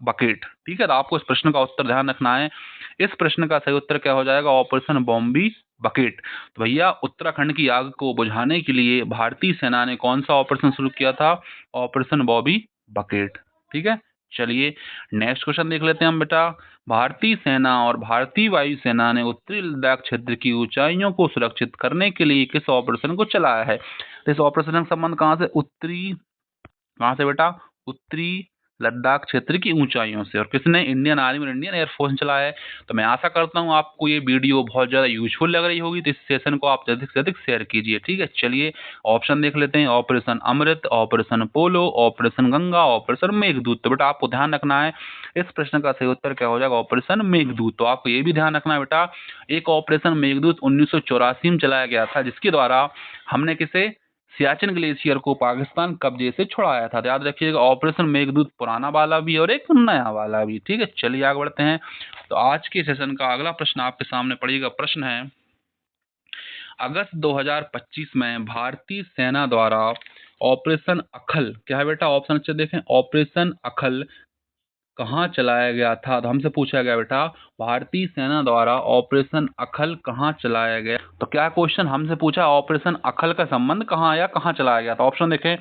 बकेट। ठीक है, तो आपको इस प्रश्न का उत्तर ध्यान रखना है। इस प्रश्न का सही उत्तर क्या हो जाएगा? Operation बॉम्बी bucket. तो भैया उत्तराखंड की आग को बुझाने के लिए भारतीय सेना ने कौन सा ऑपरेशन शुरू किया था? Operation Bobby bucket. ठीक है, चलिए नेक्स्ट क्वेश्चन देख लेते हैं हम बेटा। भारतीय सेना और भारतीय वायुसेना ने उत्तरी लद्दाख क्षेत्र की ऊंचाइयों को सुरक्षित करने के लिए किस ऑपरेशन को चलाया है? तो इस ऑपरेशन का संबंध कहाँ से? कहाँ से बेटा? उत्तरी लद्दाख क्षेत्र की ऊंचाइयों से। और किसने? इंडियन आर्मी और इंडियन एयरफोर्स ने चलाया है। तो मैं आशा करता हूँ आपको ये वीडियो बहुत ज़्यादा यूजफुल लग रही होगी, तो इस सेशन को आप अधिक से अधिक शेयर कीजिए। ठीक है, चलिए ऑप्शन देख लेते हैं। ऑपरेशन अमृत, ऑपरेशन पोलो, ऑपरेशन गंगा, ऑपरेशन मेघदूत। तो बेटा आपको ध्यान रखना है, इस प्रश्न का सही उत्तर क्या हो जाएगा? ऑपरेशन मेघदूत। तो आपको ये भी ध्यान रखना है बेटा, एक ऑपरेशन मेघदूत 1984 में चलाया गया था, जिसके द्वारा हमने किसे? सियाचिन ग्लेशियर को पाकिस्तान कब्जे से छुड़ाया था। तो याद रखिएगा, ऑपरेशन मेघदूत पुराना वाला भी और एक नया वाला भी। ठीक है, चलिए आगे बढ़ते हैं। तो आज के सेशन का अगला प्रश्न आपके सामने पड़ेगा। प्रश्न है, अगस्त 2025 में भारतीय सेना द्वारा ऑपरेशन अखल, क्या है बेटा? ऑप्शन अच्छे देखें, ऑपरेशन अखल कहाँ चलाया गया था? तो हमसे पूछा गया बेटा, भारतीय सेना द्वारा ऑपरेशन अखल कहाँ चलाया गया? तो क्या क्वेश्चन हमसे पूछा, ऑपरेशन अखल का संबंध कहाँ आया, कहाँ चलाया गया था? ऑप्शन देखें,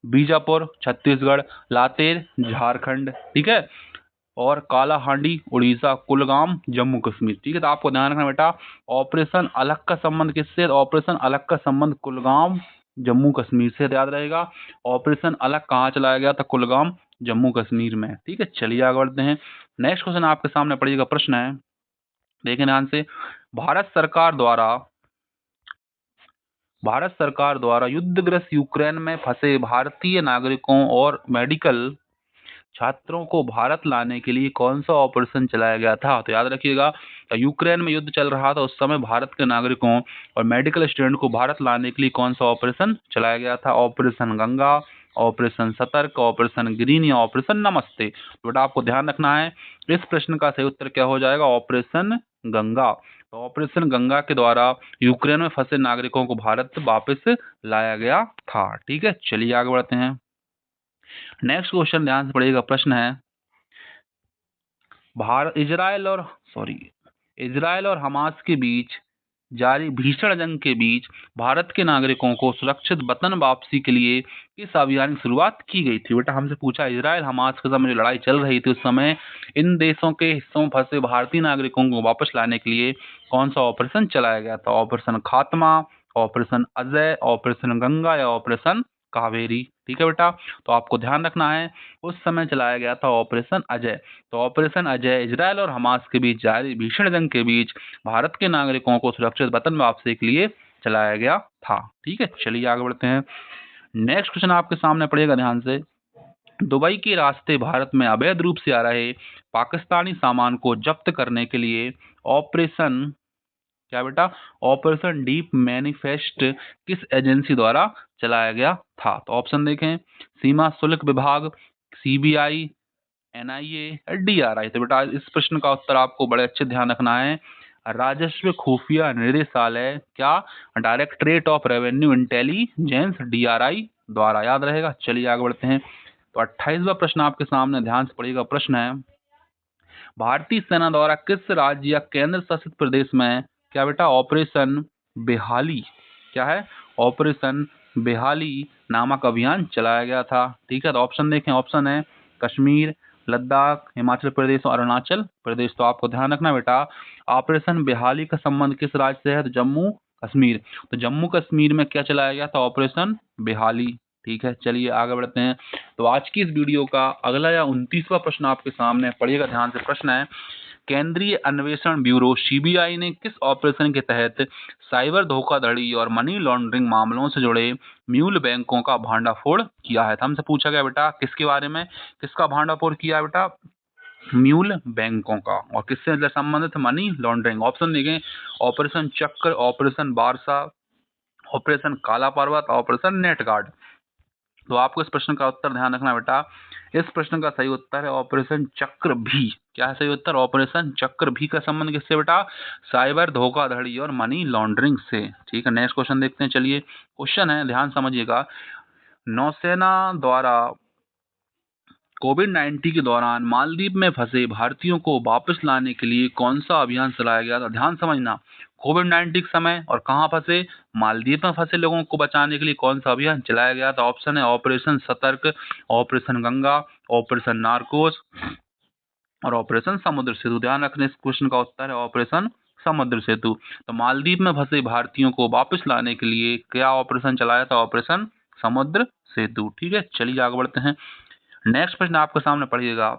बीजापुर छत्तीसगढ़, लातेर झारखंड, ठीक है, और कालाहांडी उड़ीसा, कुलगाम जम्मू कश्मीर। ठीक है, तो आपको ध्यान रखना बेटा, ऑपरेशन अलग का संबंध किससे? ऑपरेशन अलग का संबंध कुलगाम जम्मू कश्मीर से याद रहेगा। ऑपरेशन अलग कहाँ चलाया गया था? कुलगाम जम्मू कश्मीर में। ठीक है, चलिए आगे बढ़ते हैं। नेक्स्ट क्वेश्चन आपके सामने पड़ेगा। प्रश्न है, देखें ध्यान से, भारत सरकार द्वारा युद्धग्रस्त यूक्रेन में फंसे भारतीय नागरिकों और मेडिकल छात्रों को भारत लाने के लिए कौन सा ऑपरेशन चलाया गया था? तो याद रखिएगा, यूक्रेन में युद्ध चल रहा था, उस समय भारत के नागरिकों और मेडिकल स्टूडेंट को भारत लाने के लिए कौन सा ऑपरेशन चलाया गया था? ऑपरेशन गंगा, ऑपरेशन सतर्क, ऑपरेशन ग्रीन या ऑपरेशन नमस्ते। तो बेटा आपको ध्यान रखना है, इस प्रश्न का सही उत्तर क्या हो जाएगा? ऑपरेशन गंगा। तो ऑपरेशन गंगा के द्वारा यूक्रेन में फंसे नागरिकों को भारत वापस लाया गया था। ठीक है, चलिए आगे बढ़ते हैं। नेक्स्ट क्वेश्चन ध्यान से पढ़िएगा। प्रश्न है, भारत इजराइल और हमास के बीच जारी भीषण जंग के बीच भारत के नागरिकों को सुरक्षित वतन वापसी के लिए किस अभियान की शुरुआत की गई थी? बेटा हमसे पूछा, इजराइल हमास के समय जो लड़ाई चल रही थी, उस समय इन देशों के हिस्सों में फंसे भारतीय नागरिकों को वापस लाने के लिए कौन सा ऑपरेशन चलाया गया था? ऑपरेशन खात्मा, ऑपरेशन अजय, ऑपरेशन गंगा या ऑपरेशन कावेरी। ठीक है बेटा, तो आपको ध्यान रखना है, उस समय चलाया गया था ऑपरेशन अजय। तो ऑपरेशन अजय इजराइल और हमास के बीच जारी भीषण जंग के बीच भारत के नागरिकों को सुरक्षित वतन वापसी के लिए चलाया गया था। ठीक है, चलिए आगे बढ़ते हैं। नेक्स्ट क्वेश्चन आपके सामने पड़ेगा, ध्यान से, दुबई के रास्ते भारत में अवैध रूप से आ रहे पाकिस्तानी सामान को जब्त करने के लिए ऑपरेशन, क्या बेटा? ऑपरेशन डीप मैनिफेस्ट किस एजेंसी द्वारा चलाया गया था? तो ऑप्शन देखें, सीमा शुल्क विभाग, सीबीआई, एनआईए, डीआरआई। तो बेटा इस प्रश्न का उत्तर आपको बड़े अच्छे ध्यान रखना है, राजस्व खुफिया निदेशालय, क्या? Directorate of revenue intelligence, DRI द्वारा, याद रहेगा। चलिए आगे बढ़ते हैं। तो 28वां प्रश्न आपके सामने ध्यान से पड़ेगा। प्रश्न है, भारतीय सेना द्वारा किस राज्य या केंद्र शासित प्रदेश में, क्या बेटा? ऑपरेशन बेहाली, क्या है? ऑपरेशन बेहाली नामक अभियान चलाया गया था। ठीक है, तो ऑप्शन देखें, ऑप्शन है कश्मीर, लद्दाख, हिमाचल प्रदेश और अरुणाचल प्रदेश। तो आपको ध्यान रखना बेटा, ऑपरेशन बेहाली का संबंध किस राज्य से है? तो जम्मू कश्मीर। तो जम्मू कश्मीर में क्या चलाया गया था? ऑपरेशन बेहाली। ठीक है, चलिए आगे बढ़ते हैं। तो आज की इस वीडियो का अगला या 29वां प्रश्न आपके सामने पढ़िएगा ध्यान से। प्रश्न है, केंद्रीय अन्वेषण ब्यूरो सीबीआई ने किस ऑपरेशन के तहत साइबर धोखाधड़ी और मनी लॉन्ड्रिंग मामलों से जुड़े म्यूल बैंकों का भांडाफोड़ किया है? तो हमसे पूछा गया बेटा किसके बारे में, किसका भांडाफोड़ किया है बेटा? म्यूल बैंकों का। और किससे संबंधित? Money laundering. ऑप्शन देखें, ऑपरेशन चक्र, ऑपरेशन बारसा, ऑपरेशन काला पर्वत, ऑपरेशन नेट गार्ड। तो आपको इस प्रश्न का उत्तर ध्यान रखना बेटा, इस प्रश्न का सही उत्तर है ऑपरेशन चक्र भी। क्या है सही उत्तर? ऑपरेशन चक्र भी का संबंध किससे बेटा? साइबर धोखाधड़ी और मनी लॉन्ड्रिंग से। ठीक है, नेक्स्ट क्वेश्चन देखते हैं। चलिए क्वेश्चन है, ध्यान समझिएगा, नौसेना द्वारा कोविड-19 के दौरान मालदीव में फंसे भारतीयों को वापस लाने के लिए कौन सा अभियान चलाया गया था? ध्यान समझना, कोविड-19 के समय और कहाँ फंसे, मालदीव में फंसे लोगों को बचाने के लिए कौन सा अभियान चलाया गया था? ऑप्शन है ऑपरेशन सतर्क, ऑपरेशन गंगा, ऑपरेशन नारकोस और ऑपरेशन समुद्र सेतु। ध्यान रखना, इस क्वेश्चन का उत्तर है ऑपरेशन समुद्र सेतु। तो मालदीव में फंसे भारतीयों को वापस लाने के लिए क्या ऑपरेशन चलाया था? ऑपरेशन समुद्र सेतु। ठीक है, चलिए आगे बढ़ते हैं। नेक्स्ट प्रश्न आपके सामने पढ़िएगा,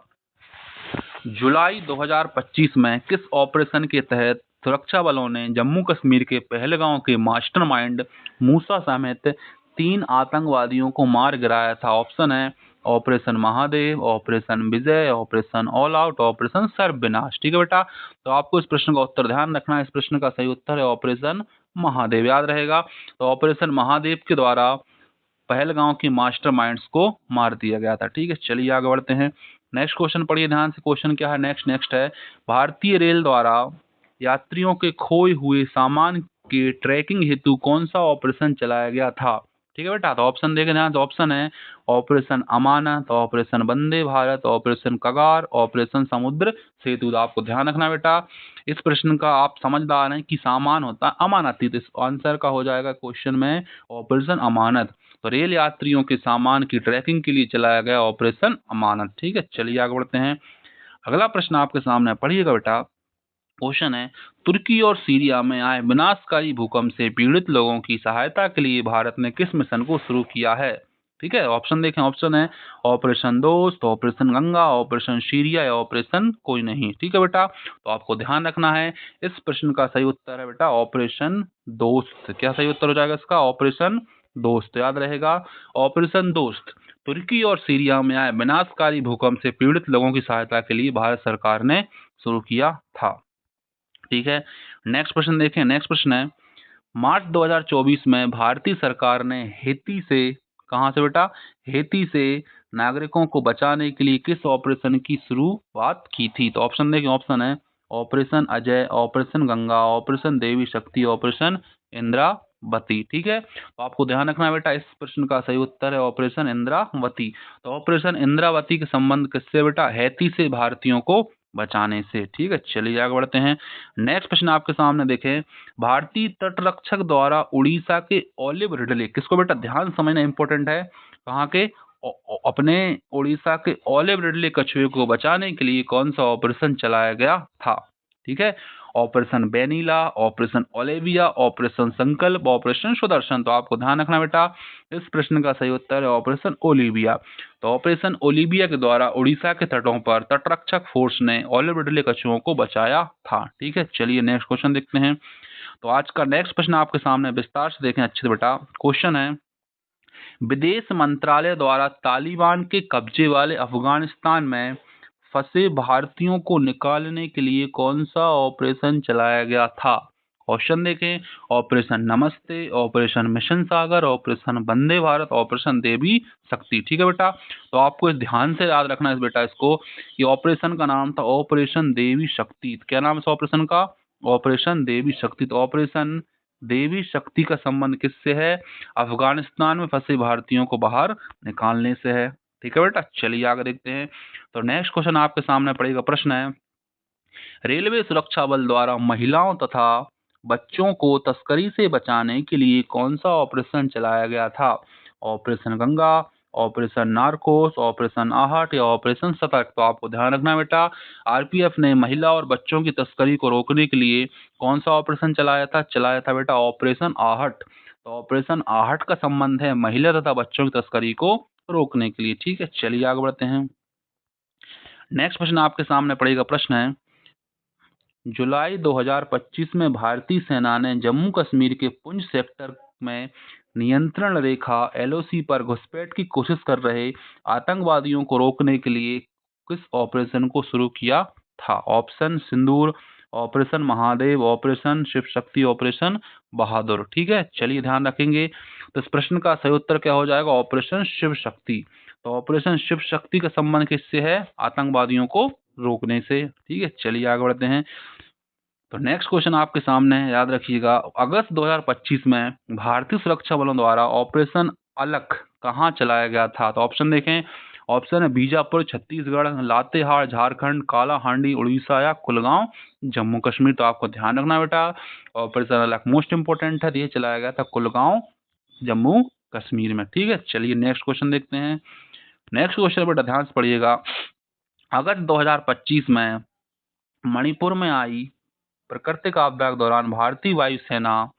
जुलाई 2025 में किस ऑपरेशन के तहत सुरक्षा बलों ने जम्मू कश्मीर के पहलगांव के मास्टरमाइंड मूसा समेत 3 आतंकवादियों को मार गिराया था? ऑप्शन है ऑपरेशन महादेव, ऑपरेशन विजय, ऑपरेशन ऑल आउट, ऑपरेशन सर्वविनाश। ठीक है बेटा, तो आपको इस प्रश्न का उत्तर ध्यान रखना है। इस प्रश्न का सही उत्तर है ऑपरेशन महादेव, याद रहेगा। तो ऑपरेशन महादेव के द्वारा पहलगांव की मास्टरमाइंड्स को मार दिया गया था। ठीक है, चलिए आगे बढ़ते हैं। नेक्स्ट क्वेश्चन पढ़िए ध्यान से। क्वेश्चन क्या है? नेक्स्ट है, भारतीय रेल द्वारा यात्रियों के खोए हुए सामान के ट्रैकिंग हेतु कौन सा ऑपरेशन चलाया गया था? ठीक है बेटा, तो ऑप्शन देखें ध्यान। तो ऑप्शन है ऑपरेशन अमानत, ऑपरेशन वंदे भारत, ऑपरेशन कगार, ऑपरेशन समुद्र सेतु। तो आपको ध्यान रखना बेटा, इस प्रश्न का आप समझदार हैं कि सामान होता है अमानती, तो इस आंसर का हो जाएगा क्वेश्चन में ऑपरेशन अमानत। तो रेल यात्रियों के सामान की ट्रैकिंग के लिए चलाया गया ऑपरेशन अमानत। ठीक है, चलिए आगे बढ़ते हैं। अगला प्रश्न आपके सामने पढ़िएगा बेटा। क्वेश्चन है, तुर्की और सीरिया में आए विनाशकारी भूकंप से पीड़ित लोगों की सहायता के लिए भारत ने किस मिशन को शुरू किया है? ठीक है, ऑप्शन देखें। ऑप्शन है ऑपरेशन दोस्त, ऑपरेशन गंगा, ऑपरेशन सीरिया या ऑपरेशन कोई नहीं। ठीक है बेटा, तो आपको ध्यान रखना है, इस प्रश्न का सही उत्तर है बेटा ऑपरेशन दोस्त। क्या सही उत्तर हो जाएगा इसका? ऑपरेशन दोस्त, याद रहेगा। ऑपरेशन दोस्त तुर्की और सीरिया में आए विनाशकारी भूकंप से पीड़ित लोगों की सहायता के लिए भारत सरकार ने शुरू किया था। ठीक है, नेक्स्ट प्रश्न देखें। नेक्स्ट प्रश्न है, मार्च 2024 में भारतीय सरकार ने हेती से, कहां से बेटा? हेती से नागरिकों को बचाने के लिए किस ऑपरेशन की शुरुआत की थी? तो ऑप्शन देखें। ऑप्शन है operation Ajay, operation Ganga, operation Devi Shakti, operation Indravati. ठीक है, तो आपको ध्यान रखना है बेटा, इस प्रश्न का सही उत्तर है ऑपरेशन इंद्रावती। तो ऑपरेशन इंद्रावती के संबंध किससे बेटा? हैती से भारतीयों को बचाने से। ठीक है, चलिए आगे बढ़ते हैं। नेक्स्ट प्रश्न आपके सामने देखें, भारतीय तटरक्षक द्वारा उड़ीसा के ओलिव रिडले, किसको बेटा? ध्यान समझना इंपॉर्टेंट है, कहाँ के? अपने उड़ीसा के ओलिव रिडले कछुए को बचाने के लिए कौन सा ऑपरेशन चलाया गया था? ठीक है, ऑपरेशन बेनीला, ऑपरेशन ओलेविया, ऑपरेशन संकल्प, ऑपरेशन सुदर्शन। तो आपको ध्यान रखना बेटा, इस प्रश्न का सही उत्तर है ऑपरेशन ओलिविया। तो ऑपरेशन ओलिविया के द्वारा उड़ीसा के तटों पर तटरक्षक फोर्स ने ओलिव रिडले कछुओं को बचाया था। ठीक है, चलिए नेक्स्ट क्वेश्चन देखते हैं। तो आज का नेक्स्ट प्रश्न आपके सामने विस्तार से देखें अच्छे से बेटा। क्वेश्चन है, विदेश मंत्रालय द्वारा तालिबान के कब्जे वाले अफगानिस्तान में फंसे भारतीयों को निकालने के लिए कौन सा ऑपरेशन चलाया गया था? ऑप्शन देखें। ऑपरेशन नमस्ते, ऑपरेशन मिशन सागर, ऑपरेशन वंदे भारत, ऑपरेशन देवी शक्ति। ठीक है बेटा, तो आपको इस ध्यान से याद रखना है बेटा इसको, कि ऑपरेशन का नाम था ऑपरेशन देवी शक्ति। क्या नाम है इस ऑपरेशन का? ऑपरेशन देवी शक्ति। तो ऑपरेशन देवी शक्ति का संबंध किससे है? अफगानिस्तान में फंसे भारतीयों को बाहर निकालने से है। ठीक है बेटा, चलिए आगे देखते हैं। तो नेक्स्ट क्वेश्चन आपके सामने पड़ेगा। प्रश्न है, रेलवे सुरक्षा बल द्वारा महिलाओं तथा बच्चों को तस्करी से बचाने के लिए कौन सा ऑपरेशन चलाया गया था? ऑपरेशन गंगा, ऑपरेशन नारकोस, ऑपरेशन आहट या ऑपरेशन सतर्क। तो आपको ध्यान रखना बेटा, आरपीएफ ने महिला और बच्चों की तस्करी को रोकने के लिए कौन सा ऑपरेशन चलाया था? चलाया था बेटा ऑपरेशन आहट। तो ऑपरेशन आहट का संबंध है महिला तथा बच्चों की तस्करी को रोकने के लिए। ठीक है, चलिए आगे बढ़ते हैं। नेक्स्ट प्रश्न आपके सामने पड़ेगा। प्रश्न है, जुलाई 2025 में भारतीय सेना ने जम्मू कश्मीर के पुंछ सेक्टर में नियंत्रण रेखा एलओसी पर घुसपैठ की कोशिश कर रहे आतंकवादियों को रोकने के लिए किस ऑपरेशन को शुरू किया था? ऑप्शन सिंदूर, operation Mahadev, operation Shiv Shakti, operation बहादुर। ठीक है, चलिए ध्यान रखेंगे। तो इस प्रश्न का सही उत्तर क्या हो जाएगा? ऑपरेशन शिव शक्ति। तो ऑपरेशन शिव शक्ति का संबंध किससे है? आतंकवादियों को रोकने से। ठीक है, चलिए आगे बढ़ते हैं। तो नेक्स्ट क्वेश्चन आपके सामने है, याद रखिएगा। अगस्त 2025 में भारतीय सुरक्षा बलों द्वारा ऑपरेशन अलख कहां चलाया गया था? तो ऑप्शन देखें। ऑप्शन है बीजापुर छत्तीसगढ़, लातेहार झारखंड, कालाहांडी उड़ीसा या कुलगांव जम्मू कश्मीर। तो आपको ध्यान रखना बेटा, ऑपरेशन मोस्ट इंपोर्टेंट है, ये चलाया गया था कुलगांव जम्मू कश्मीर में। ठीक है, चलिए नेक्स्ट क्वेश्चन देखते हैं। नेक्स्ट क्वेश्चन बेटा ध्यान से पढ़िएगा। अगस्त 2025 में मणिपुर में आई प्राकृतिक आपदा के दौरान भारतीय वायुसेना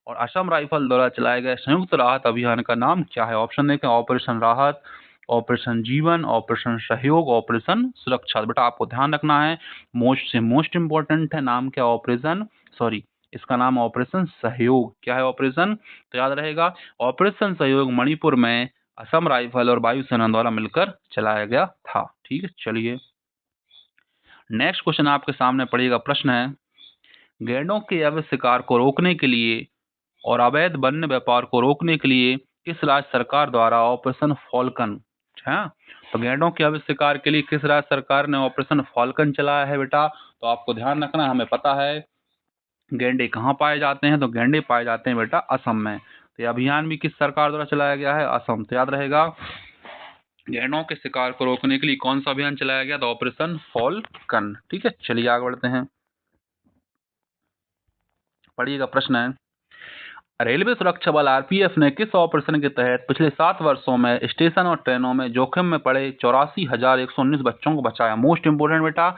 और असम राइफल द्वारा चलाए गए संयुक्त राहत अभियान का नाम क्या है? ऑप्शन देखें, ऑपरेशन राहत, ऑपरेशन जीवन, ऑपरेशन सहयोग, ऑपरेशन सुरक्षा। बेटा आपको ध्यान रखना है, मोस्ट इंपोर्टेंट है नाम क्या? ऑपरेशन, सॉरी इसका नाम ऑपरेशन सहयोग। क्या है ऑपरेशन? तो याद रहेगा, ऑपरेशन सहयोग मणिपुर में असम राइफल और वायुसेना द्वारा मिलकर चलाया गया था। ठीक है, चलिए नेक्स्ट क्वेश्चन आपके सामने पड़ेगा। प्रश्न है, गैंडों के अवैध शिकार को रोकने के लिए और अवैध वन्य व्यापार को रोकने के लिए किस राज्य सरकार द्वारा ऑपरेशन फॉल्कन, हाँ, तो गैंडों के अवैध शिकार के लिए किस राज्य सरकार ने ऑपरेशन फॉल्कन चलाया है बेटा? तो आपको ध्यान रखना, हमें पता है गैंडे कहाँ पाए जाते हैं, तो गैंडे पाए जाते हैं बेटा असम में। तो ये अभियान भी किस सरकार द्वारा चलाया गया है? असम। तो याद रहेगा, गैंडों के शिकार को रोकने के लिए कौन सा अभियान चलाया गया? तो ऑपरेशन फॉल्कन। ठीक है, चलिए आगे बढ़ते हैं, पढ़िएगा। प्रश्न है, रेलवे सुरक्षा बल आरपीएफ ने किस ऑपरेशन के तहत पिछले 7 वर्षों में स्टेशन और ट्रेनों में जोखिम में पड़े 84,119 बच्चों को बचाया? मोस्ट इंपोर्टेंट बेटा,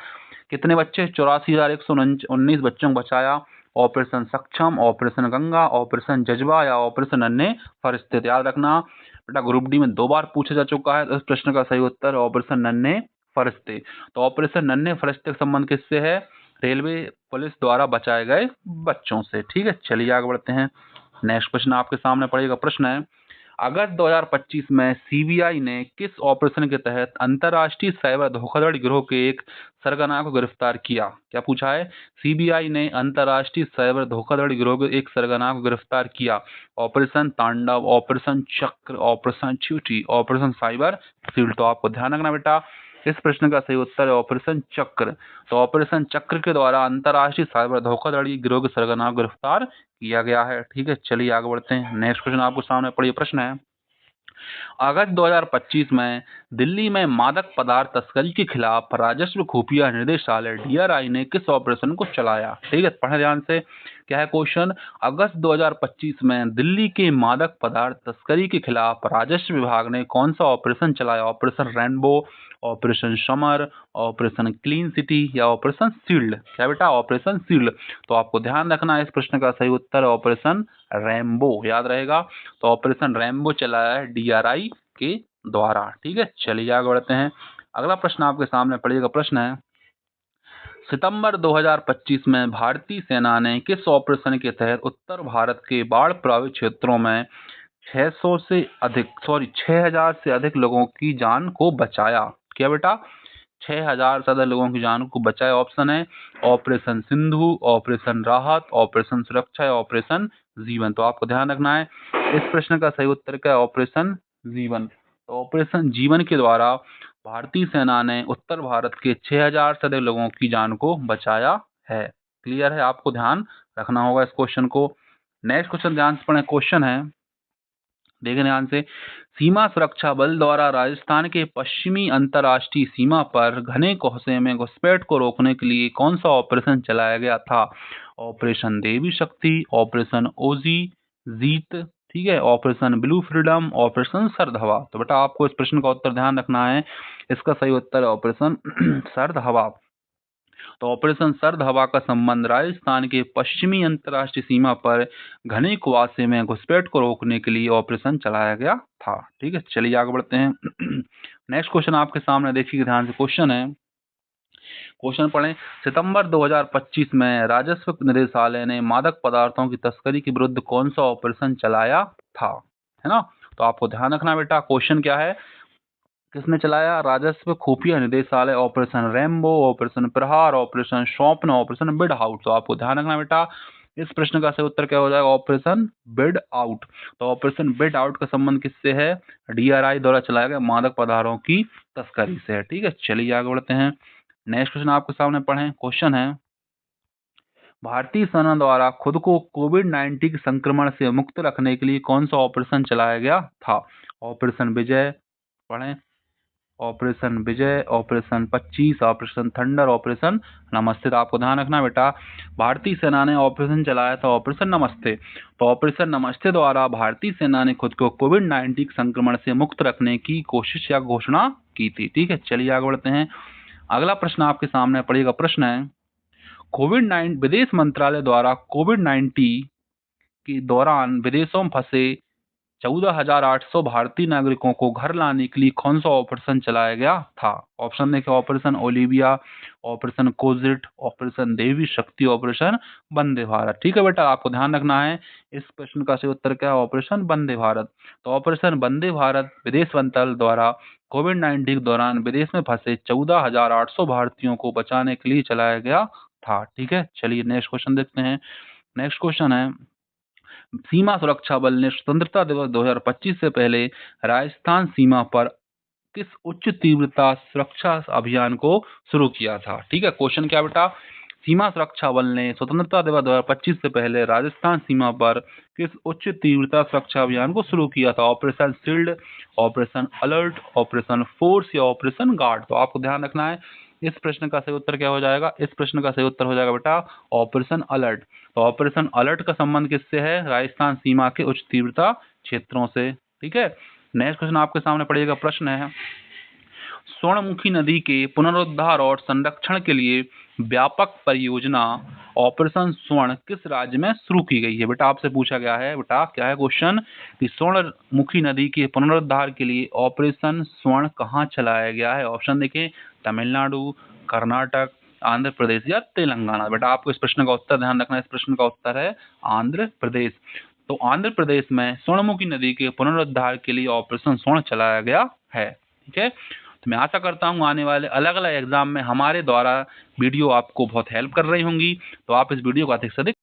कितने बच्चे? 84,119 बच्चों को बचाया। ऑपरेशन सक्षम, ऑपरेशन गंगा, ऑपरेशन जज्बा या ऑपरेशन अन्य फरिश्ते। याद रखना बेटा, ग्रुप डी में 2 बार पूछा जा चुका है, तो इस प्रश्न का सही उत्तर ऑपरेशन नन्हे फरिश्ते। तो ऑपरेशन नन्हे फरिश्ते का संबंध किससे है? रेलवे पुलिस द्वारा बचाए गए बच्चों से। ठीक है, चलिए आगे बढ़ते हैं। नेक्स्ट क्वेश्चन आपके सामने पड़ेगा। प्रश्न है, अगस्त 2025 में सीबीआई ने किस ऑपरेशन के तहत अंतर्राष्ट्रीय साइबर धोखाधड़ी गिरोह के एक सरगना को गिरफ्तार किया? क्या पूछा है? सीबीआई ने अंतर्राष्ट्रीय साइबर धोखाधड़ी गिरोह के एक सरगना को गिरफ्तार किया। ऑपरेशन तांडव, ऑपरेशन चक्र, ऑपरेशन च्यूटी, ऑपरेशन साइबर सील। तो आपको ध्यान रखना बेटा, इस प्रश्न का सही उत्तर है ऑपरेशन चक्र। तो ऑपरेशन चक्र के द्वारा अंतर्राष्ट्रीय साइबर धोखाधड़ी गिरोह के सरगना को गिरफ्तार किया गया है। ठीक है, चलिए आगे बढ़ते हैं। नेक्स्ट क्वेश्चन आपको सामने पड़ी प्रश्न है, अगस्त 2025 में दिल्ली में मादक पदार्थ तस्करी के खिलाफ राजस्व खुफिया निदेशालय डीआरआई ने किस ऑपरेशन को चलाया? ठीक है, पढ़े ध्यान से। क्या है क्वेश्चन? अगस्त 2025 में दिल्ली के मादक पदार्थ तस्करी के खिलाफ राजस्व विभाग ने कौन सा ऑपरेशन चलाया? Operation rainbow, operation summer, operation clean city या ऑपरेशन शील्ड? क्या बेटा? Operation shield. तो आपको ध्यान रखना है, इस प्रश्न का सही उत्तर है ऑपरेशन रेनबो। याद रहेगा, तो ऑपरेशन रेनबो चलाया है डीआरआई के द्वारा। ठीक है, चलिए आगे बढ़ते हैं। अगला प्रश्न आपके सामने पड़ेगा। प्रश्न है, सितंबर 2025 में भारतीय सेना ने किस ऑपरेशन के तहत उत्तर भारत के बाढ़ प्रभावित क्षेत्रों में 6,000 से अधिक लोगों की जान को बचाया? क्या बेटा? 6,000 से अधिक लोगों की जान को बचाया। ऑप्शन है ऑपरेशन सिंधु, ऑपरेशन राहत, ऑपरेशन सुरक्षा या ऑपरेशन जीवन। तो आपको ध्यान रखना है, इस प्रश्न का सही उत्तर क्या है? ऑपरेशन जीवन। तो ऑपरेशन जीवन के द्वारा भारतीय सेना ने उत्तर भारत के 6,000 से अधिक लोगों की जान को बचाया है। क्लियर है? आपको ध्यान रखना होगा इस क्वेश्चन को। नेक्स्ट क्वेश्चन ध्यान से पढ़ें। क्वेश्चन है, देखें ध्यान से, सीमा सुरक्षा बल द्वारा राजस्थान के पश्चिमी अंतर्राष्ट्रीय सीमा पर घने कोहरे में घुसपैठ को रोकने के लिए कौन सा ऑपरेशन चलाया गया था? ऑपरेशन देवी शक्ति, ऑपरेशन ओजी जीत, ठीक है, ऑपरेशन ब्लू फ्रीडम, ऑपरेशन सर्द हवा। तो बेटा आपको इस प्रश्न का उत्तर ध्यान रखना है, इसका सही उत्तर है ऑपरेशन सर्द हवा। तो ऑपरेशन सर्द हवा का संबंध राजस्थान के पश्चिमी अंतर्राष्ट्रीय सीमा पर घने कुआसे में घुसपैठ को रोकने के लिए ऑपरेशन चलाया गया था। ठीक है, चलिए आगे बढ़ते हैं। नेक्स्ट क्वेश्चन आपके सामने देखिए ध्यान से। क्वेश्चन है, क्वेश्चन पढ़ें, सितंबर 2025 में राजस्व निदेशालय ने मादक पदार्थों की तस्करी के विरुद्ध कौन सा ऑपरेशन चलाया था? है ना, तो आपको ध्यान रखना बेटा, क्वेश्चन क्या है, किसने चलाया? राजस्व खुफिया निदेशालय। ऑपरेशन रेनबो, ऑपरेशन प्रहार, ऑपरेशन स्वप्न, ऑपरेशन बिड आउट। तो आपको ध्यान रखना बेटा, इस प्रश्न का सही उत्तर क्या हो जाएगा? Operation bid out. तो ऑपरेशन बिड आउट का संबंध किससे है? डीआरआई द्वारा चलाया गया मादक पदार्थों की तस्करी से है। ठीक है, चलिए आगे बढ़ते हैं। नेक्स्ट क्वेश्चन आपके सामने पढ़ें। क्वेश्चन है, भारतीय सेना द्वारा खुद को कोविड-19 के संक्रमण से मुक्त रखने के लिए कौन सा ऑपरेशन चलाया गया था? ऑपरेशन विजय, पढ़ें, ऑपरेशन विजय, ऑपरेशन 25, ऑपरेशन थंडर, ऑपरेशन नमस्ते। तो आपको ध्यान रखना बेटा, भारतीय सेना ने ऑपरेशन चलाया था ऑपरेशन नमस्ते। तो ऑपरेशन नमस्ते द्वारा भारतीय सेना ने खुद को कोविड-19 संक्रमण से मुक्त रखने की कोशिश या घोषणा की थी। ठीक है, चलिए आगे बढ़ते हैं। अगला प्रश्न आपके सामने पड़ेगा। प्रश्न है, कोविड-19 विदेश मंत्रालय द्वारा कोविड-19 के दौरान विदेशों में फंसे 14,800 भारतीय नागरिकों को घर लाने के लिए कौन सा ऑपरेशन चलाया गया था? ऑप्शन देखें, operation Olivia, operation कोजिट, operation Devi Shakti, operation Vande Bharat. ठीक है बेटा, आपको ध्यान रखना है इस प्रश्न का सही उत्तर क्या है? ऑपरेशन वंदे भारत। तो ऑपरेशन वंदे भारत विदेश मंत्रालय द्वारा कोविड-19 के दौरान विदेश में फंसे 14,800 भारतीयों को बचाने के लिए चलाया गया था। ठीक है, चलिए नेक्स्ट क्वेश्चन देखते हैं। नेक्स्ट क्वेश्चन है, सीमा सुरक्षा बल ने स्वतंत्रता दिवस 2025 से पहले राजस्थान सीमा पर किस उच्च तीव्रता सुरक्षा अभियान को शुरू किया था? ठीक है, क्वेश्चन क्या बेटा? सीमा सुरक्षा बल ने स्वतंत्रता दिवस 2025 से पहले राजस्थान सीमा पर किस उच्च तीव्रता सुरक्षा अभियान को शुरू किया था? Operation shield, operation alert, operation force या ऑपरेशन गार्ड? तो आपको ध्यान रखना है इस प्रश्न का सही उत्तर क्या हो जाएगा? इस प्रश्न का सही उत्तर हो जाएगा बेटा ऑपरेशन अलर्ट। तो ऑपरेशन अलर्ट का संबंध किससे है? राजस्थान सीमा के उच्च तीव्रता क्षेत्रों से। ठीक है, नेक्स्ट क्वेश्चन आपके सामने पड़ेगा। प्रश्न है, स्वर्णमुखी नदी के पुनरुद्धार और संरक्षण के लिए व्यापक परियोजना ऑपरेशन स्वर्ण किस राज्य में शुरू की गई है? बेटा आपसे पूछा गया है, बेटा क्या है क्वेश्चन कि स्वर्णमुखी नदी के पुनरुद्धार के लिए ऑपरेशन स्वर्ण कहाँ चलाया गया है? ऑप्शन देखें, तमिलनाडु, कर्नाटक, आंध्र प्रदेश या तेलंगाना। बेटा आपको इस प्रश्न का उत्तर ध्यान रखना है, इस प्रश्न का उत्तर है आंध्र प्रदेश। तो आंध्र प्रदेश में स्वर्णमुखी नदी के पुनरुद्धार के लिए ऑपरेशन स्वर्ण चलाया गया है। ठीक है, तो मैं आशा करता हूँ आने वाले अलग अलग एग्जाम में हमारे द्वारा वीडियो आपको बहुत हेल्प कर रही होंगी। तो आप इस वीडियो को अधिक से अधिक